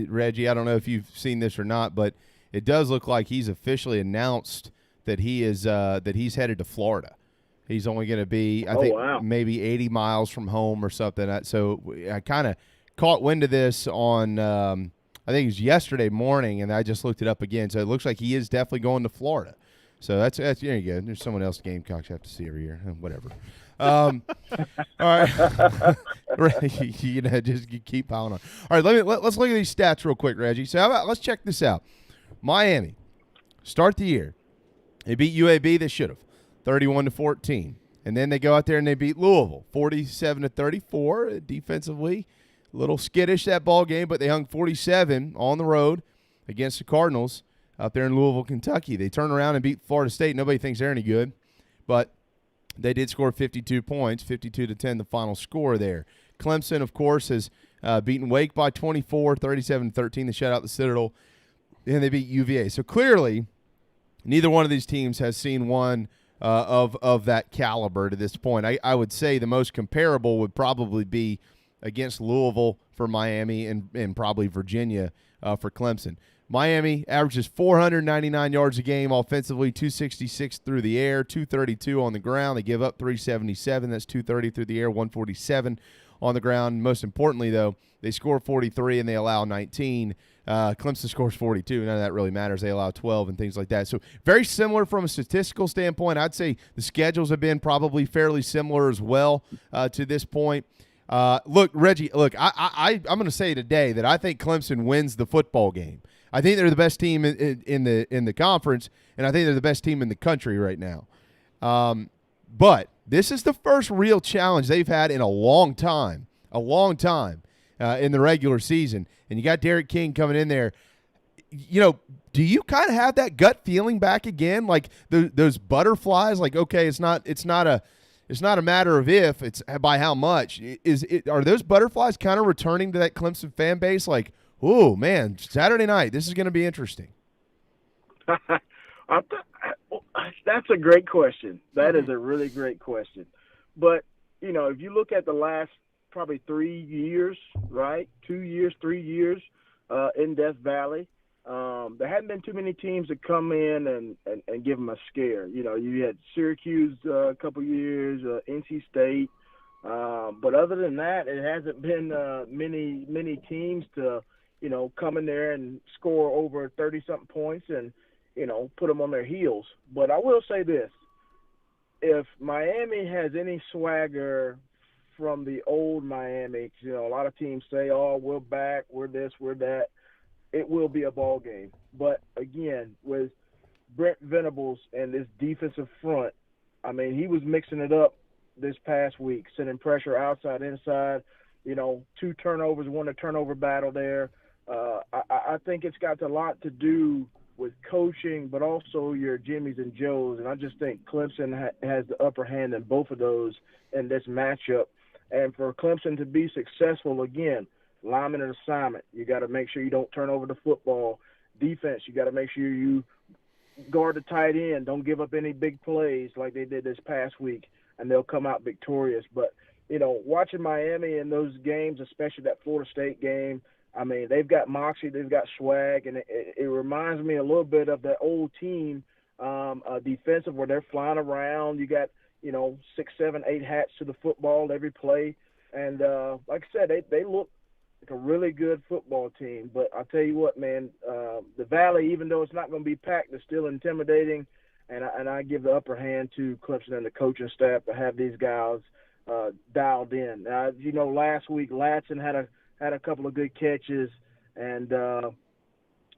Reggie, I don't know if you've seen this or not, but it does look like he's officially announced that he's headed to Florida. He's only going to be, I think, maybe 80 miles from home or something. So I kind of caught wind of this on, I think it was yesterday morning, and I just looked it up again. So it looks like he is definitely going to Florida. So that's there you go. There's someone else Gamecocks have to see every year. Whatever. All right. Just keep piling on. All right, let's look at these stats real quick, Reggie. So let's check this out. Miami, start the year. They beat UAB. They should have. 31-14. And then they go out there and they beat Louisville 47-34. Defensively, a little skittish that ball game, but they hung 47 on the road against the Cardinals out there in Louisville, Kentucky. They turn around and beat Florida State. Nobody thinks they're any good, but they did score 52 points, 52-10 the final score there. Clemson, of course, has beaten Wake by 24, 37-13. They shut out the Citadel, and they beat UVA. So clearly, neither one of these teams has seen one of that caliber to this point. I would say the most comparable would probably be against Louisville for Miami and probably Virginia for Clemson. Miami averages 499 yards a game offensively, 266 through the air, 232 on the ground. They give up 377. That's 230 through the air, 147 on the ground. Most importantly, though, they score 43 and they allow 19. Clemson scores 42. None of that really matters. They allow 12 and things like that. So very similar from a statistical standpoint. I'd say the schedules have been probably fairly similar as well to this point. Look, Reggie, I'm going to say today that I think Clemson wins the football game. I think they're the best team in the conference, and I think they're the best team in the country right now. But this is the first real challenge they've had in a long time in the regular season. And you got Derek King coming in there. You know, do you kind of have that gut feeling back again, like those butterflies? Like, okay, it's not a matter of if, it's by how much. Are those butterflies kind of returning to that Clemson fan base? Like, oh man, Saturday night, this is going to be interesting. That's a great question. That is a really great question. But, you know, if you look at the last probably 3 years, right, 2 years, 3 years in Death Valley, there hadn't been too many teams that come in and give them a scare. You know, you had Syracuse a couple years, NC State. But other than that, it hasn't been many teams to, you know, come in there and score over 30-something points and, you know, put them on their heels. But I will say this. If Miami has any swagger from the old Miami, you know, a lot of teams say, oh, we're back, we're this, we're that. It will be a ball game. But, again, with Brent Venables and this defensive front, I mean, he was mixing it up this past week, sending pressure outside, inside, you know, 2 turnovers, won a turnover battle there. I think it's got a lot to do with coaching, but also your Jimmys and Joes. And I just think Clemson has the upper hand in both of those in this matchup. And for Clemson to be successful, again, lineman and assignment, you got to make sure you don't turn over the football. Defense, you got to make sure you guard the tight end. Don't give up any big plays like they did this past week, and they'll come out victorious. But, you know, watching Miami in those games, especially that Florida State game, I mean, they've got moxie, they've got swag, and it reminds me a little bit of that old team defensive where they're flying around. You got, you know, 6, 7, 8 hats to the football every play. And like I said, they look like a really good football team. But I'll tell you what, man, the Valley, even though it's not going to be packed, is still intimidating. And I give the upper hand to Clemson and the coaching staff to have these guys dialed in. You know, last week Latson had a couple of good catches, and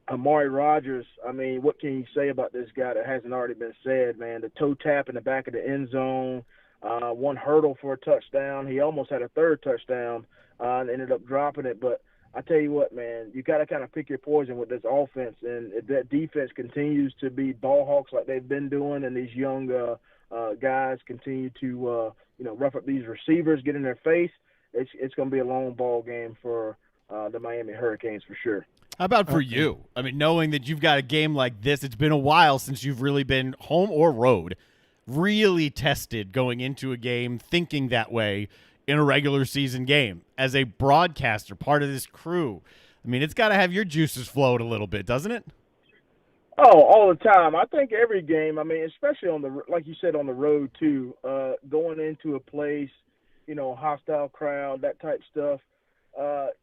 Amari Rogers, I mean, what can you say about this guy that hasn't already been said, man? The toe tap in the back of the end zone, one hurdle for a touchdown. He almost had a third touchdown and ended up dropping it. But I tell you what, man, you got to kind of pick your poison with this offense. And if that defense continues to be ball hawks like they've been doing, and these young guys continue to, you know, rough up these receivers, get in their face, it's going to be a long ball game for the Miami Hurricanes for sure. How about for you? I mean, knowing that you've got a game like this, it's been a while since you've really been home or road, really tested going into a game thinking that way in a regular season game. As a broadcaster, part of this crew, I mean, it's got to have your juices flowed a little bit, doesn't it? Oh, all the time. I think every game, I mean, especially on the, like you said, on the road too, going into a place, you know, hostile crowd, that type stuff.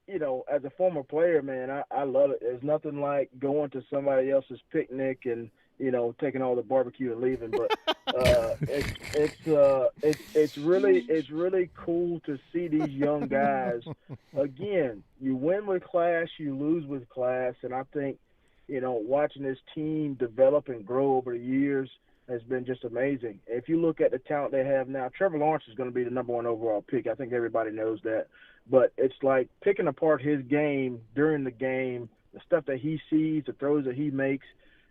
You know, as a former player, man, I love it. There's nothing like going to somebody else's picnic and, you know, taking all the barbecue and leaving. But it's really cool to see these young guys. Again, you win with class, you lose with class, and I think, you know, watching this team develop and grow over the years, has been just amazing. If you look at the talent they have now, Trevor Lawrence is going to be the number 1 overall pick. I think everybody knows that. But it's like picking apart his game during the game, the stuff that he sees, the throws that he makes,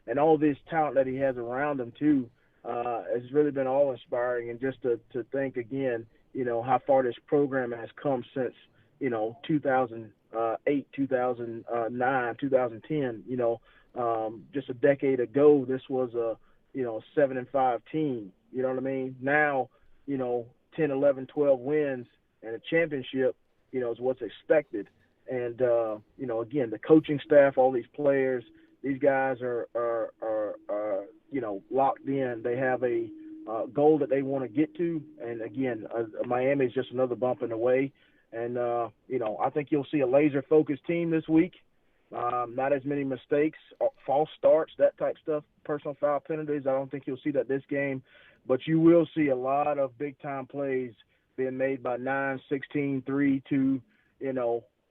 and all this talent that he has around him too, has really been all-inspiring. And just to think again, how far this program has come since, 2008, 2009, 2010, just a decade ago, this was a 7-5 team. You know what I mean? Now, 10, 11, 12 wins and a championship, is what's expected. And again, the coaching staff, all these players, these guys are locked in. They have a goal that they want to get to. And again, Miami is just another bump in the way. And I think you'll see a laser-focused team this week. Not as many mistakes, false starts, that type stuff, personal foul penalties. I don't think you'll see that this game, but you will see a lot of big-time plays being made by 9, 16, 3, 2,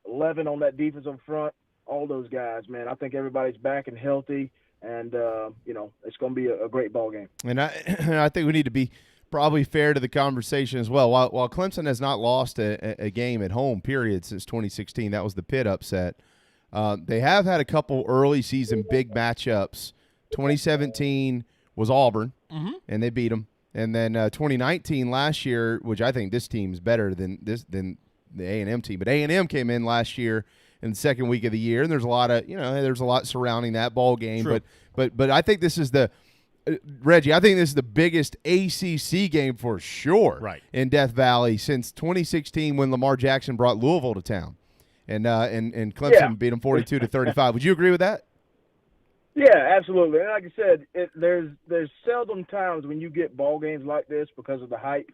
11 on that defensive front, all those guys, man. I think everybody's back and healthy, and, it's going to be a great ball game. And I think we need to be probably fair to the conversation as well. While Clemson has not lost a game at home, period, since 2016, that was the Pitt upset. They have had a couple early season big matchups. 2017 was Auburn, and they beat them. And then 2019 last year, which I think this team is better than the A&M team. But A&M came in last year in the second week of the year, and there's a lot surrounding that ball game. True. But I think this is Reggie, I think this is the biggest ACC game for sure in Death Valley since 2016 when Lamar Jackson brought Louisville to town. And Clemson beat them 42-35. Would you agree with that? Yeah, absolutely. And like I said, there's seldom times when you get ball games like this because of the hype.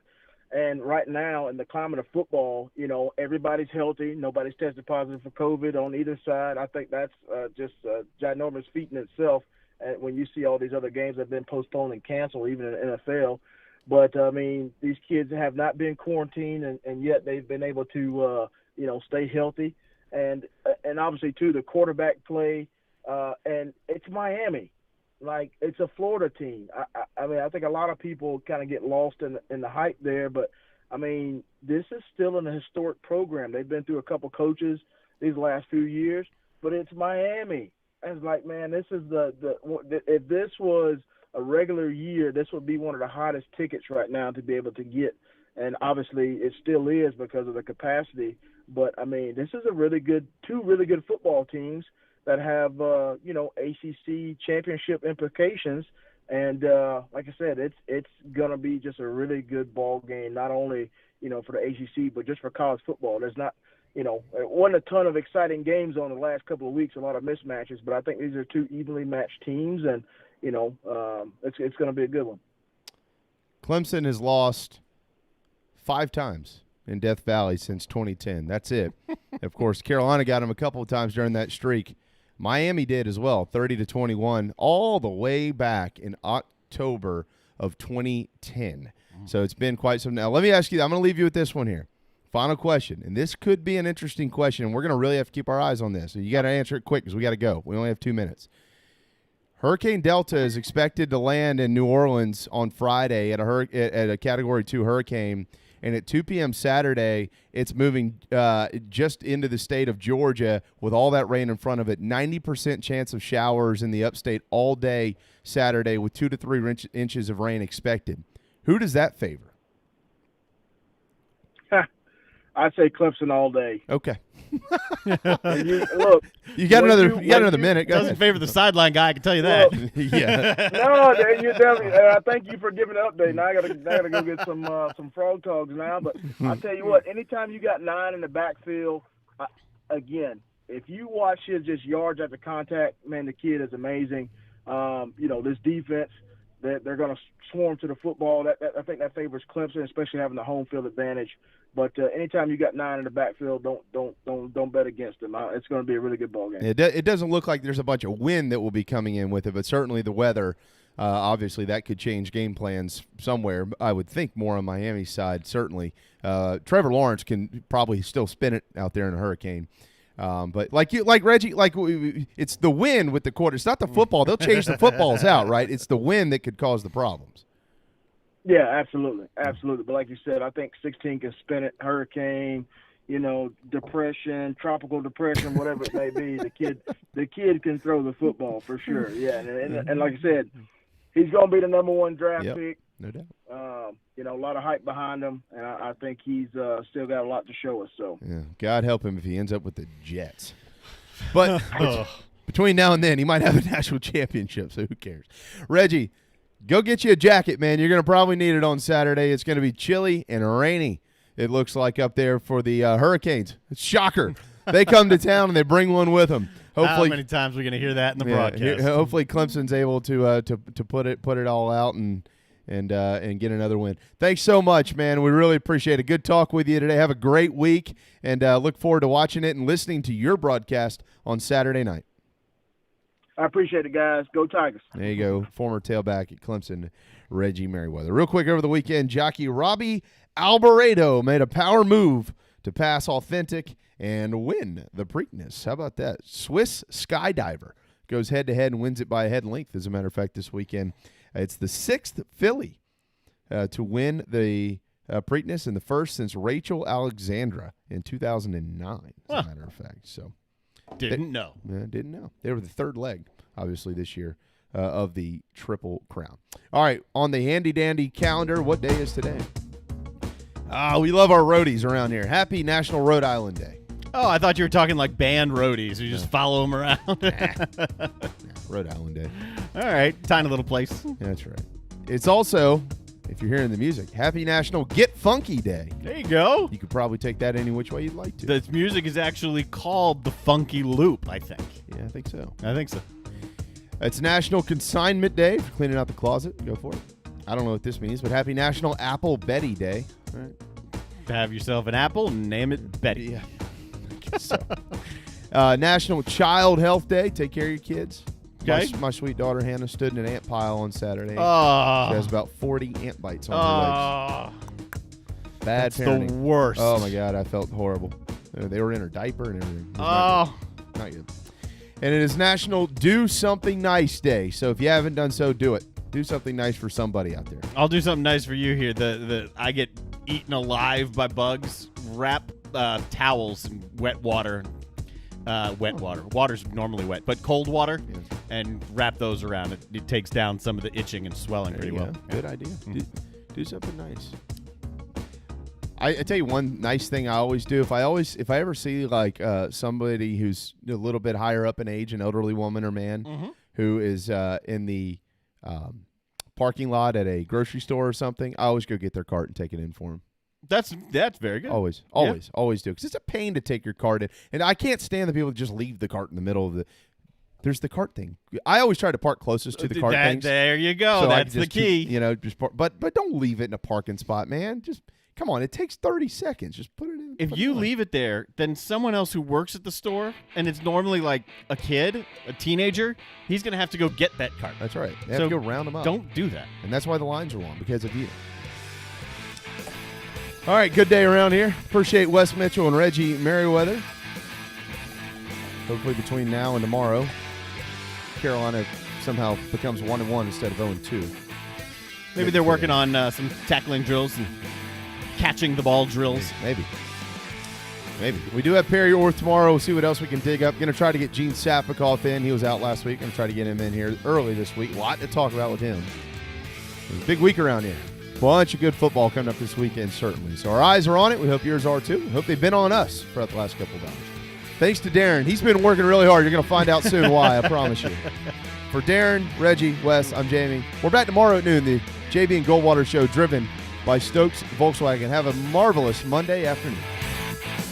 And right now, in the climate of football, everybody's healthy. Nobody's tested positive for COVID on either side. I think that's just a ginormous feat in itself. And when you see all these other games that have been postponed and canceled, even in the NFL. But, these kids have not been quarantined, and yet they've been able to, stay healthy. And obviously, too, the quarterback play, and it's Miami. Like, it's a Florida team. I think a lot of people kind of get lost in the hype there, but, this is still an historic program. They've been through a couple coaches these last few years, but it's Miami. And it's like, man, this is if this was a regular year, this would be one of the hottest tickets right now to be able to get. And obviously it still is because of the capacity. But, this is two really good football teams that have, ACC championship implications. And like I said, it's going to be just a really good ball game, not only, for the ACC, but just for college football. There's not, it wasn't a ton of exciting games on the last couple of weeks, a lot of mismatches, but I think these are two evenly matched teams, and, it's going to be a good one. Clemson has lost 5 times in Death Valley since 2010. That's it. Of course, Carolina got them a couple of times during that streak. Miami did as well, 30-21, all the way back in October of 2010. So it's been quite some. Now, let me ask you, I'm going to leave you with this one here. Final question, and this could be an interesting question, and we're going to really have to keep our eyes on this. So you got to answer it quick because we got to go. We only have 2 minutes. Hurricane Delta is expected to land in New Orleans on Friday at a Category 2 hurricane, and at 2 p.m. Saturday, it's moving just into the state of Georgia with all that rain in front of it. 90% chance of showers in the upstate all day Saturday with 2 to 3 inches of rain expected. Who does that favor? I'd say Clemson all day. Okay. Look, you got another minute. Doesn't favor the sideline guy. I can tell you that. Yeah. No, you definitely. I thank you for giving an update. Now I gotta go get some frog togs now. But I'll tell you what. Anytime you got 9 in the backfield, again, if you watch his just yards after contact, man, the kid is amazing. This defense, they're going to swarm to the football. I think that favors Clemson, especially having the home field advantage. But anytime you got 9 in the backfield, don't bet against them. It's going to be a really good ball game. It doesn't look like there's a bunch of wind that will be coming in with it, but certainly the weather, obviously that could change game plans somewhere. I would think more on Miami's side, certainly. Trevor Lawrence can probably still spin it out there in a hurricane. But like Reggie, it's the wind with the quarter. It's not the football. They'll change the footballs out, right? It's the wind that could cause the problems. Yeah, absolutely. But like you said, I think 16 can spin it. Hurricane, depression, tropical depression, whatever it may be. The kid can throw the football for sure. Yeah, and like I said, he's going to be the number 1 draft pick. No doubt. A lot of hype behind him, and I think he's still got a lot to show us. So, yeah, God help him if he ends up with the Jets. But between now and then, he might have a national championship. So who cares? Reggie, go get you a jacket, man. You're going to probably need it on Saturday. It's going to be chilly and rainy. It looks like up there for the Hurricanes. It's shocker. They come to town and they bring one with them. Hopefully, how many times are we going to hear that in the broadcast? Hopefully, Clemson's able to put it all out and get another win. Thanks so much, man. We really appreciate it. Good talk with you today. Have a great week, and look forward to watching it and listening to your broadcast on Saturday night. I appreciate it, guys. Go Tigers. There you go. Former tailback at Clemson, Reggie Merriweather. Real quick, over the weekend, jockey Robbie Alboredo made a power move to pass Authentic and win the Preakness. How about that? Swiss Skydiver goes head-to-head and wins it by a head length, as a matter of fact, this weekend. It's the 6th filly to win the Preakness, and the first since Rachel Alexandra in 2009, as a matter of fact. So didn't know. They were the third leg, obviously, this year of the Triple Crown. All right, on the handy-dandy calendar, what day is today? We love our roadies around here. Happy National Rhode Island Day. Oh, I thought you were talking like band roadies. You just follow them around. Rhode Island Day. All right. Tiny little place. That's right. It's also, if you're hearing the music, Happy National Get Funky Day. There you go. You could probably take that any which way you'd like to. The music is actually called the Funky Loop, I think. Yeah, I think so. It's National Consignment Day for cleaning out the closet. Go for it. I don't know what this means, but Happy National Apple Betty Day. All right. Have yourself an apple and name it Betty. Yeah. So, National Child Health Day. Take care of your kids. Okay. My sweet daughter Hannah stood in an ant pile on Saturday. Oh. She has about 40 ant bites on her legs. Bad That's parenting. the worst. Oh my God, I felt horrible. They were in her diaper and everything. Oh. Not good. And it is National Do Something Nice Day. So if you haven't done so, do it. Do something nice for somebody out there. I'll do something nice for you here. I get eaten alive by bugs. Wrap towels in wet water. Water's normally wet, but cold water, and wrap those around. It takes down some of the itching and swelling pretty well. Good idea. Do something nice. I tell you one nice thing I always do. If I ever see like somebody who's a little bit higher up in age, an elderly woman or man, who is in the parking lot at a grocery store or something, I always go get their cart and take it in for them. That's very good. Always do, because it's a pain to take your cart in, and I can't stand the people that just leave the cart in the middle of the. There's the cart thing. I always try to park closest to the cart things. There you go. So that's the key. Just park, but don't leave it in a parking spot, man. Just come on. It takes 30 seconds. Just put it in. If you leave it there, then someone else who works at the store, and it's normally like a kid, a teenager, he's going to have to go get that cart. That's right. They have to go round them up. Don't do that. And that's why the lines are long, because of you. All right, good day around here. Appreciate Wes Mitchell and Reggie Merriweather. Hopefully between now and tomorrow, Carolina somehow becomes 1-1 instead of 0-2. Maybe they're working on some tackling drills and catching the ball drills. Maybe. We do have Perry Orth tomorrow. We'll see what else we can dig up. Going to try to get Gene Sapikoff in. He was out last week. Going to try to get him in here early this week. A lot to talk about with him. It's a big week around here. Bunch of good football coming up this weekend, certainly. So our eyes are on it. We hope yours are, too. We hope they've been on us throughout the last couple of hours. Thanks to Darren. He's been working really hard. You're going to find out soon why, I promise you. For Darren, Reggie, Wes, I'm Jamie. We're back tomorrow at noon, the JB and Goldwater Show, driven by Stokes Volkswagen. Have a marvelous Monday afternoon.